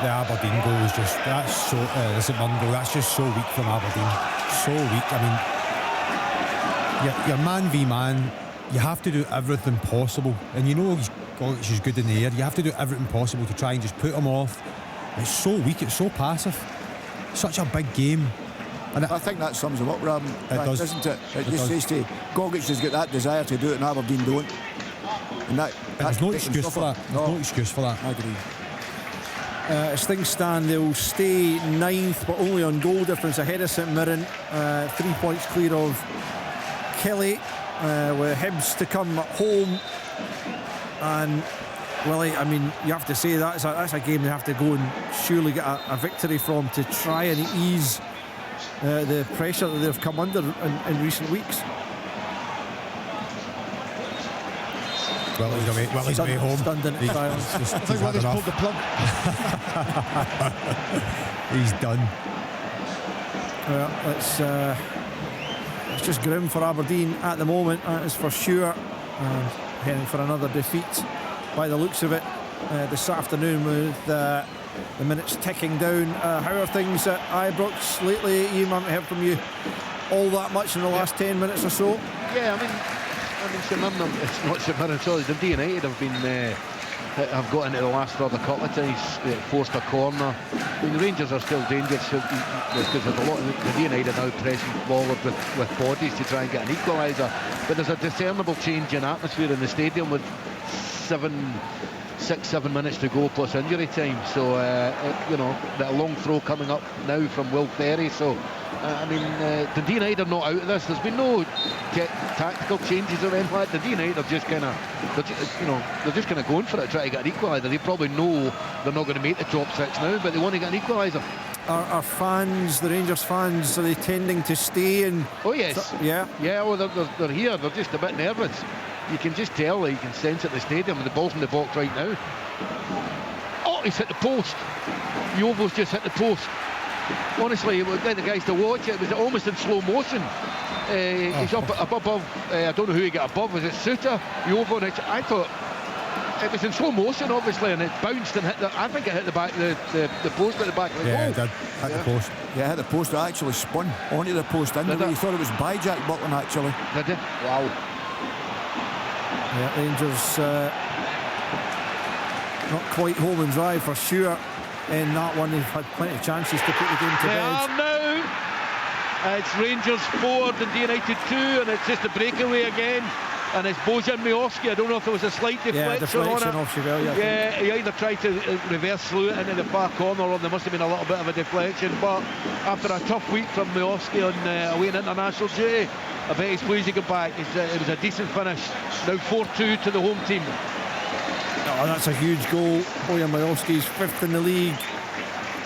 Aberdeen goal is just, that's so, the St Mirren goal, that's just so weak from Aberdeen. So weak. I mean, you're man v man, you have to do everything possible, and you know Gogic is good in the air, you have to do everything possible to try and just put him off. It's so weak, it's so passive. Such a big game. And I think that sums him up, Robin. It does. Doesn't it? It just says to Gogic has got that desire to do it and Aberdeen don't. And there's no excuse for that. There's no excuse for that. I agree. As things stand, they'll stay 9th, but only on goal difference ahead of St Mirren. 3 points clear of Kelly, with Hibs to come home. And Willie, I mean, you have to say that's a game they have to go and surely get a victory from to try and ease the pressure that they've come under in recent weeks. Well, he's away home. Stunned into silence. I think Willie's pulled the plug. He's done. Well, it's just grim for Aberdeen at the moment, that is for sure. And heading for another defeat by the looks of it this afternoon, with the minutes ticking down. How are things at Ibrox lately? Ian, I haven't heard from you all that much in the last 10 minutes or so. Yeah, I mean, St Mirren, it's not St Mirren, sorry, Dundee United have been have got into the last third a couple of times, forced a corner. I mean, the Rangers are still dangerous because there's a lot of Dundee United now pressing forward with bodies to try and get an equaliser, but there's a discernible change in atmosphere in the stadium with 6-7 minutes to go plus injury time. So you know, that long throw coming up now from Will Ferry. So I mean, Dundee United are not out of this. There's been no tactical changes or anything like that. Dundee United are just kind of, they're just kind of going for it, trying to get an equaliser. They probably know they're not going to make the top 6 now, but they want to get an equaliser. Are fans, the Rangers fans, are they tending to stay? And oh yes, yeah. Oh, they're here. They're just a bit nervous. You can just tell. You can sense at the stadium. The ball's in the box right now. Oh, he's hit the post. Yovo's just hit the post. Honestly, it would get the guys to watch it. It was almost in slow motion. He's up above. I don't know who he got above. Was it Suter? Yovo? I thought it was in slow motion, obviously, and it bounced and hit I think it hit the back, the post at the back of the goal. Yeah, it did. Hit the post. Yeah, it hit the post. It actually spun onto the post. You thought it was by Jack Butland, actually. Did it? Wow. Yeah, Rangers not quite home and dry for sure in that one. They've had plenty of chances to put the game to bed. They are now. It's Rangers 4, Dundee United 2, and it's just a breakaway again. And it's Bojan Miovski. I don't know if there was a slight deflection on it. Off Chevalier, yeah, he either tried to reverse slew it into the far corner, or there must have been a little bit of a deflection. But after a tough week from Miovski on away in international duty, I bet he's pleased to get back. It was a decent finish. Now 4-2 to the home team. Oh, that's a huge goal. Bojan Miovski's 5th in the league.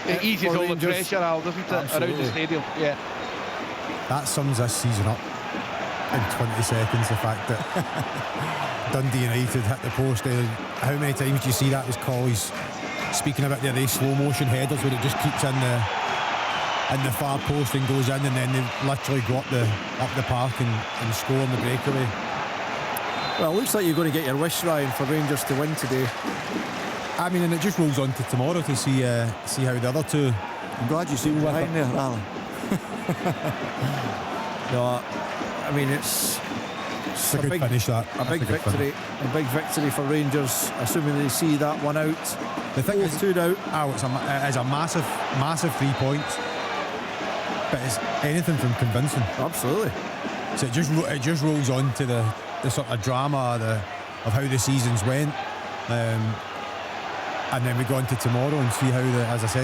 It eases all the pressure, Al, doesn't it? Around the stadium. Yeah. That sums this season up in 20 seconds. The fact that Dundee United hit the post. How many times do you see that as Colley's speaking about there, these slow motion headers where it just keeps in the far post and goes in, and then they literally go up the park and score on the breakaway. Well, it looks like you're going to get your wish, Ryan, for Rangers to win today. I mean, and it just rolls on to tomorrow to see how the other two. I'm glad you see me behind there, Alan. No, I mean, it's a good big finish, that. A big victory. A big victory for Rangers, assuming they see that one out. The thing is, 2 out. It's a massive 3 points, but it's anything from convincing. Absolutely. So it just rolls on to the sort of drama of how the seasons went, and then we go into tomorrow and see how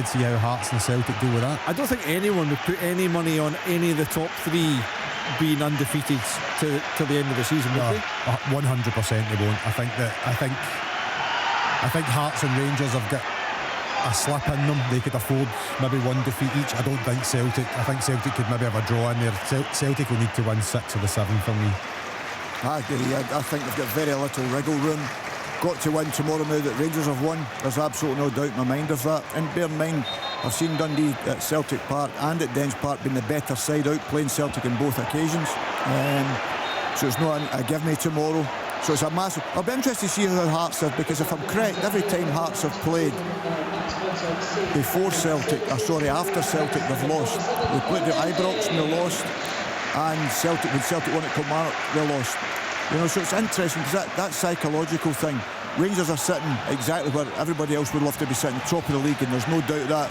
see how Hearts and Celtic deal with that. I don't think anyone would put any money on any of the top 3 being undefeated to the end of the season, would they? 100% they won't. I think Hearts and Rangers have got a slip in them. They could afford maybe 1 defeat each. I don't think Celtic. I think Celtic could maybe have a draw in there. Celtic will need to win 6 of the 7 for me. I agree. I think they've got very little wriggle room. Got to win tomorrow now that Rangers have won. There's absolutely no doubt in my mind of that. And bear in mind, I've seen Dundee at Celtic Park and at Dens Park being the better side out, playing Celtic in both occasions. So it's not a give me tomorrow. So it's a massive. I'll be interested to see how Hearts have, because if I'm correct, every time Hearts have played before Celtic, after Celtic, they've lost. They played at Ibrox and they lost, and Celtic, when Celtic won at Kilmarnock, they lost. So it's interesting because that psychological thing. Rangers are sitting exactly where everybody else would love to be sitting, top of the league, and there's no doubt that.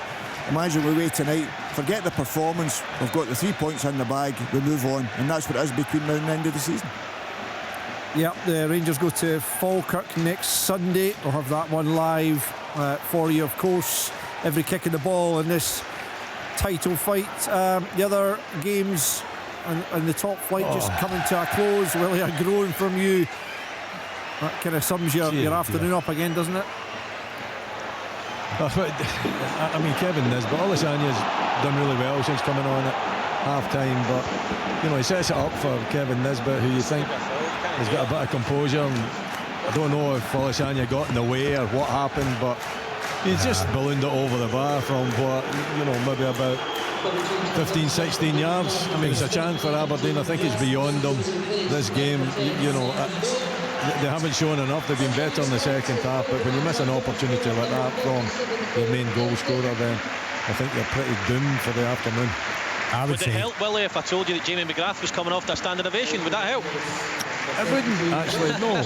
Imagine we wait tonight, forget the performance, we've got the 3 points in the bag, we move on, and that's what it is between now and the end of the season. Yep, the Rangers go to Falkirk next Sunday. We'll have that one live for you, of course. Every kick of the ball in this title fight. The other games and the top flight just coming to a close. Willie, a groan from you. That kind of sums your afternoon up again, doesn't it? I mean, Kevin Nisbet, Olasanya's done really well since coming on at half-time, but you know, he sets it up for Kevin Nisbet, who you think has got a bit of composure. And I don't know if Olasanya got in the way or what happened, but he just ballooned it over the bar from what, you know, maybe about 15-16 yards. I mean, it's a chance for Aberdeen. I think it's beyond them this game. You know, they haven't shown enough. They've been better in the second half, but when you miss an opportunity like that from your main goal scorer, then I think you're pretty doomed for the afternoon. Would it help, Willie, if I told you that Jamie McGrath was coming off that standing ovation? Would that help? It wouldn't, actually, no.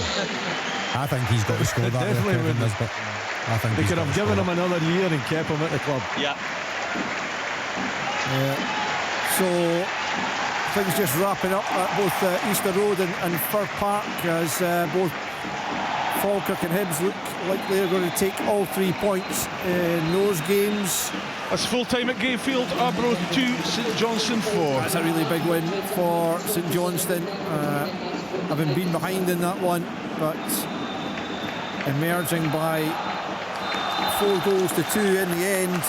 I think he's got to score that. Definitely wouldn't. I think they could have given him another year and kept him at the club. Yeah. So things just wrapping up at both Easter Road and Fir Park, as both Falkirk and Hibs look like they're going to take all 3 points in those games. That's full time at Gayfield. Arbroath 2, St Johnstone 4. That's a really big win for St Johnstone. Having been behind in that one, but emerging by 4 goals to 2 in the end,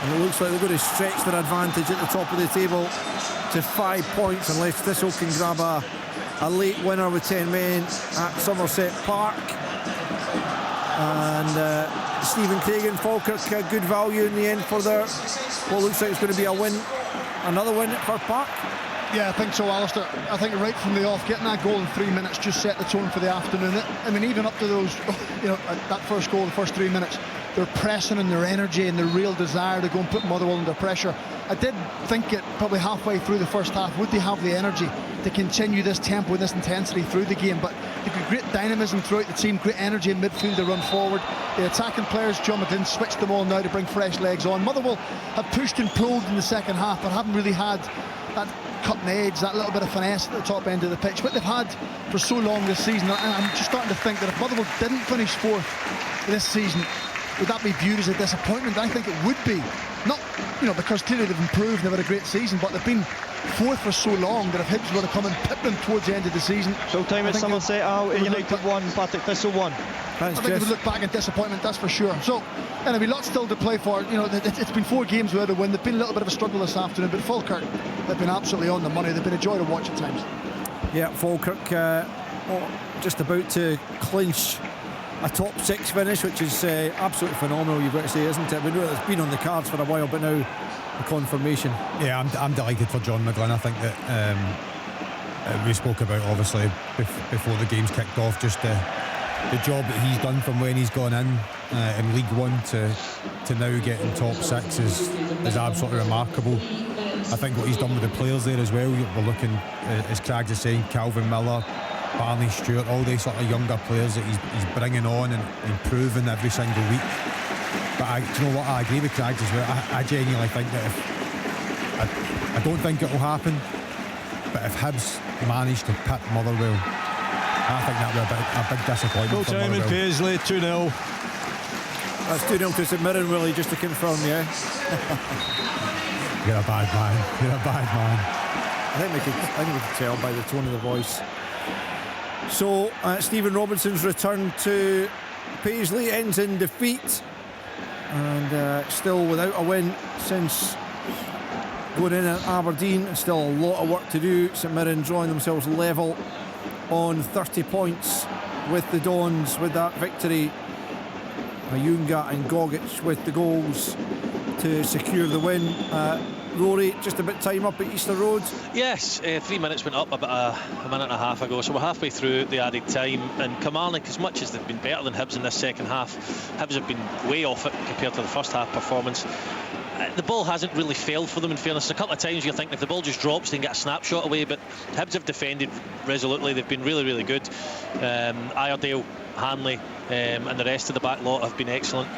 and it looks like they're going to stretch their advantage at the top of the table to 5 points unless Thistle can grab a late winner with 10 men at Somerset Park. And Stephen Craig and Falkirk, good value in the end for their what looks like it's going to be a win, another win at Fir Park. Yeah, I think so, Alistair. I think right from the off, getting that goal in 3 minutes just set the tone for the afternoon. I mean, even up to those, you know, that first goal, the first 3 minutes, their pressing and their energy and their real desire to go and put Motherwell under pressure. I did think it probably halfway through the first half, would they have the energy to continue this tempo, this intensity through the game? But they've got great dynamism throughout the team, great energy in midfield to run forward. The attacking players, John McGlynn, switched them all now to bring fresh legs on. Motherwell have pushed and probed in the second half, but haven't really had that cutting edge, that little bit of finesse at the top end of the pitch, but they've had for so long this season. And I'm just starting to think that if Motherwell didn't finish fourth this season, would that be viewed as a disappointment? I think it would be. Not, you know, because clearly they've improved and they've had a great season, but they've been fourth for so long that if Hibs were to come and pip them towards the end of the season, full time at Somerset, United won, Partick Thistle won. I think they would look back in disappointment, that's for sure. So, anyway, lots still to play for. You know, it's been 4 games without a win. They've been a little bit of a struggle this afternoon, but Falkirk have been absolutely on the money. They've been a joy to watch at times. Yeah, Falkirk just about to clinch a top 6 finish, which is absolutely phenomenal, you've got to say, isn't it? We know it's been on the cards for a while, but now the confirmation. Yeah, I'm delighted for John McGlynn. I think that we spoke about, obviously, before the game's kicked off, just the job that he's done from when he's gone in League One to now getting top 6 is absolutely remarkable. I think what he's done with the players there as well, we're looking, as Craigs is saying, Calvin Miller, Barney Stewart, all these sort of younger players that he's bringing on and improving every single week. But do you know what, I agree with Craigs as well. I genuinely think that I don't think it will happen, but if Hibs manage to pit Motherwell, I think that would be a big disappointment for Motherwell. Paisley, 2-0. That's 2-0 to St Mirren, Willie, just to confirm, yeah. You're a bad man. You're a bad man. I think we could tell by the tone of the voice. So Stephen Robinson's return to Paisley ends in defeat, and still without a win since going in at Aberdeen. Still a lot of work to do. St Mirren drawing themselves level on 30 points with the Dons with that victory. Ayunga and Gogic with the goals to secure the win. Rory, just a bit time up at Easter Road. Yes, 3 minutes went up about a minute and a half ago, so we're halfway through the added time. And Kilmarnock, as much as they've been better than Hibs in this second half, Hibs have been way off it compared to the first half performance. The ball hasn't really failed for them, in fairness. A couple of times you think if the ball just drops they can get a snapshot away, but Hibs have defended resolutely. They've been really, really good. Iredale, Hanley and the rest of the back lot have been excellent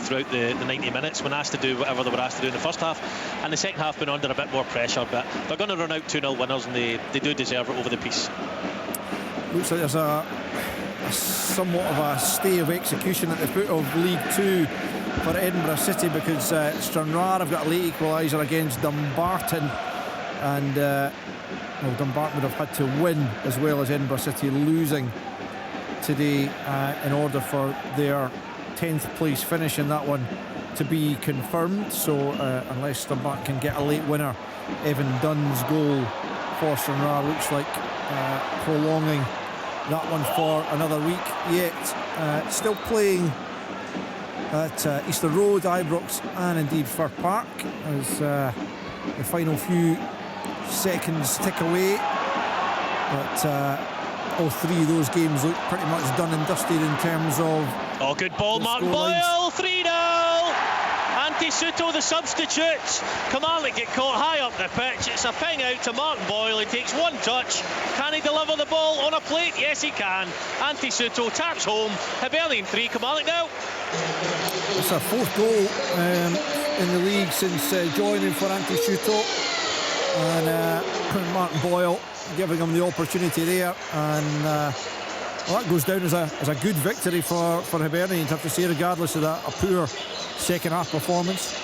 throughout the 90 minutes when asked to do whatever they were asked to do in the first half, and the second half been under a bit more pressure, but they're going to run out 2-0 winners, and they do deserve it over the piece. looks like there's a somewhat of a stay of execution at the foot of League 2 for Edinburgh City, because Stranraer have got a late equaliser against Dumbarton, and Dumbarton would have had to win as well as Edinburgh City losing today in order for their 10th place finish in that one to be confirmed. So unless Dumbarton can get a late winner, Evan Dunn's goal for Stranraer looks like prolonging that one for another week yet. Still playing at Easter Road, Ibrox and indeed Fir Park as the final few seconds tick away, but all three of those games look pretty much done and dusted in terms of good ball, Martin Boyle, 3-0. Antti Suto, the substitute. Kamalik get caught high up the pitch. It's a ping out to Martin Boyle. He takes one touch. Can he deliver the ball on a plate? Yes, he can. Antti Suto taps home. Hibernian 3, Kamalik now. It's a fourth goal in the league since joining for Antti Suto, and Martin Boyle giving him the opportunity there, and well, that goes down as a good victory for Hibernian, you'd have to say, regardless of that, a poor second half performance.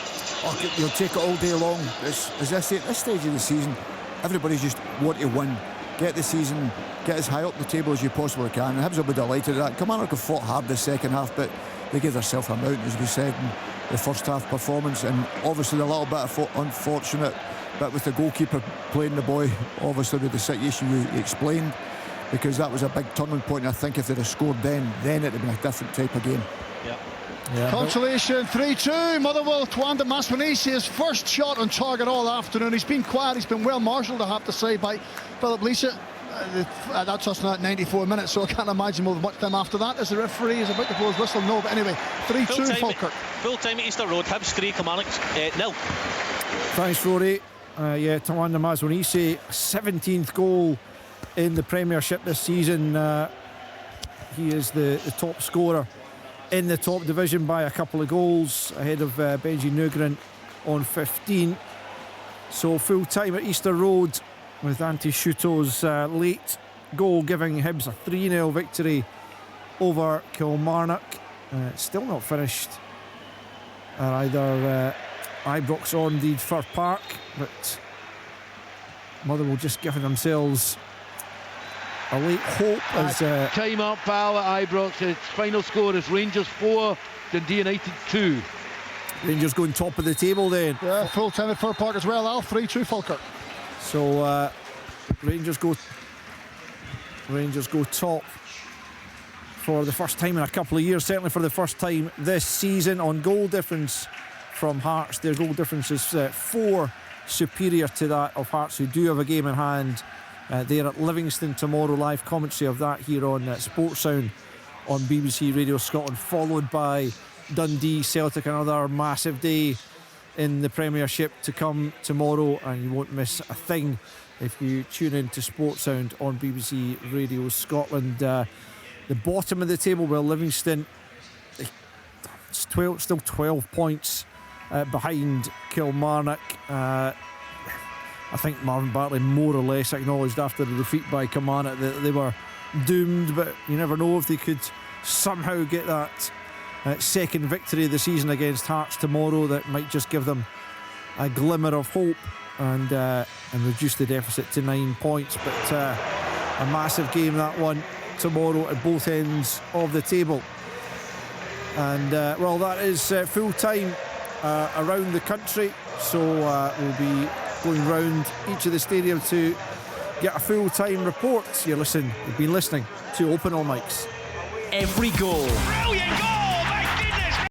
You'll take it all day long. As I say, at this stage of the season, everybody's just want to win, get the season, get as high up the table as you possibly can, and Hibs will be delighted at that. Kilmarnock have fought hard the second half, but they gave themselves a mount, as we said, in the first half performance, and obviously a little bit unfortunate but with the goalkeeper playing the boy, obviously with the situation you explained, because that was a big turning point. I think if they'd have scored then it'd have been a different type of game. Yeah, consolation 3-2. Motherwell Twanda Maswanisi, his first shot on target all afternoon. He's been quiet, he's been well marshalled, I have to say, by Philip Lisa. That's us now at 94 minutes, so I can't imagine we'll have much time after that as the referee is about to blow his whistle. No, but anyway, 3-2 Falkirk. Full time at Easter Road, Hibs 3, Kilmarnock 0. Thanks, Rory. Tawanda Maswanisi, 17th goal in the Premiership this season. He is the top scorer in the top division by a couple of goals, ahead of Benji Nugren on 15. So full time at Easter Road with Antti Suto's late goal giving Hibs a 3-0 victory over Kilmarnock. Still not finished either Ibrox or indeed Fir Park, but Motherwell just giving themselves a late hope as time up, pal, at Ibrox. Its final score is Rangers 4, Dundee United 2. Rangers going top of the table then. Yeah, full time at Fir Park as well, Al. 3-2 Falkirk. So Rangers go top for the first time in a couple of years, certainly for the first time this season. On goal difference from Hearts, their goal difference is 4 superior to that of Hearts, who do have a game in hand. They're at Livingston tomorrow. Live commentary of that here on Sports Sound on BBC Radio Scotland, followed by Dundee Celtic, another massive day in the Premiership to come tomorrow, and you won't miss a thing if you tune in to Sports Sound on BBC Radio Scotland. The bottom of the table, well, Livingston, it's still 12 points behind Kilmarnock. I think Marvin Bartley more or less acknowledged after the defeat by Kilmarnock that they were doomed, but you never know if they could somehow get that second victory of the season against Hearts tomorrow. That might just give them a glimmer of hope and reduce the deficit to 9 points. But a massive game, that one, tomorrow at both ends of the table. And well, that is full time around the country, so we'll be going round each of the stadiums to get a full-time report. You've been listening to Open All Mics. Every goal, Brilliant goal!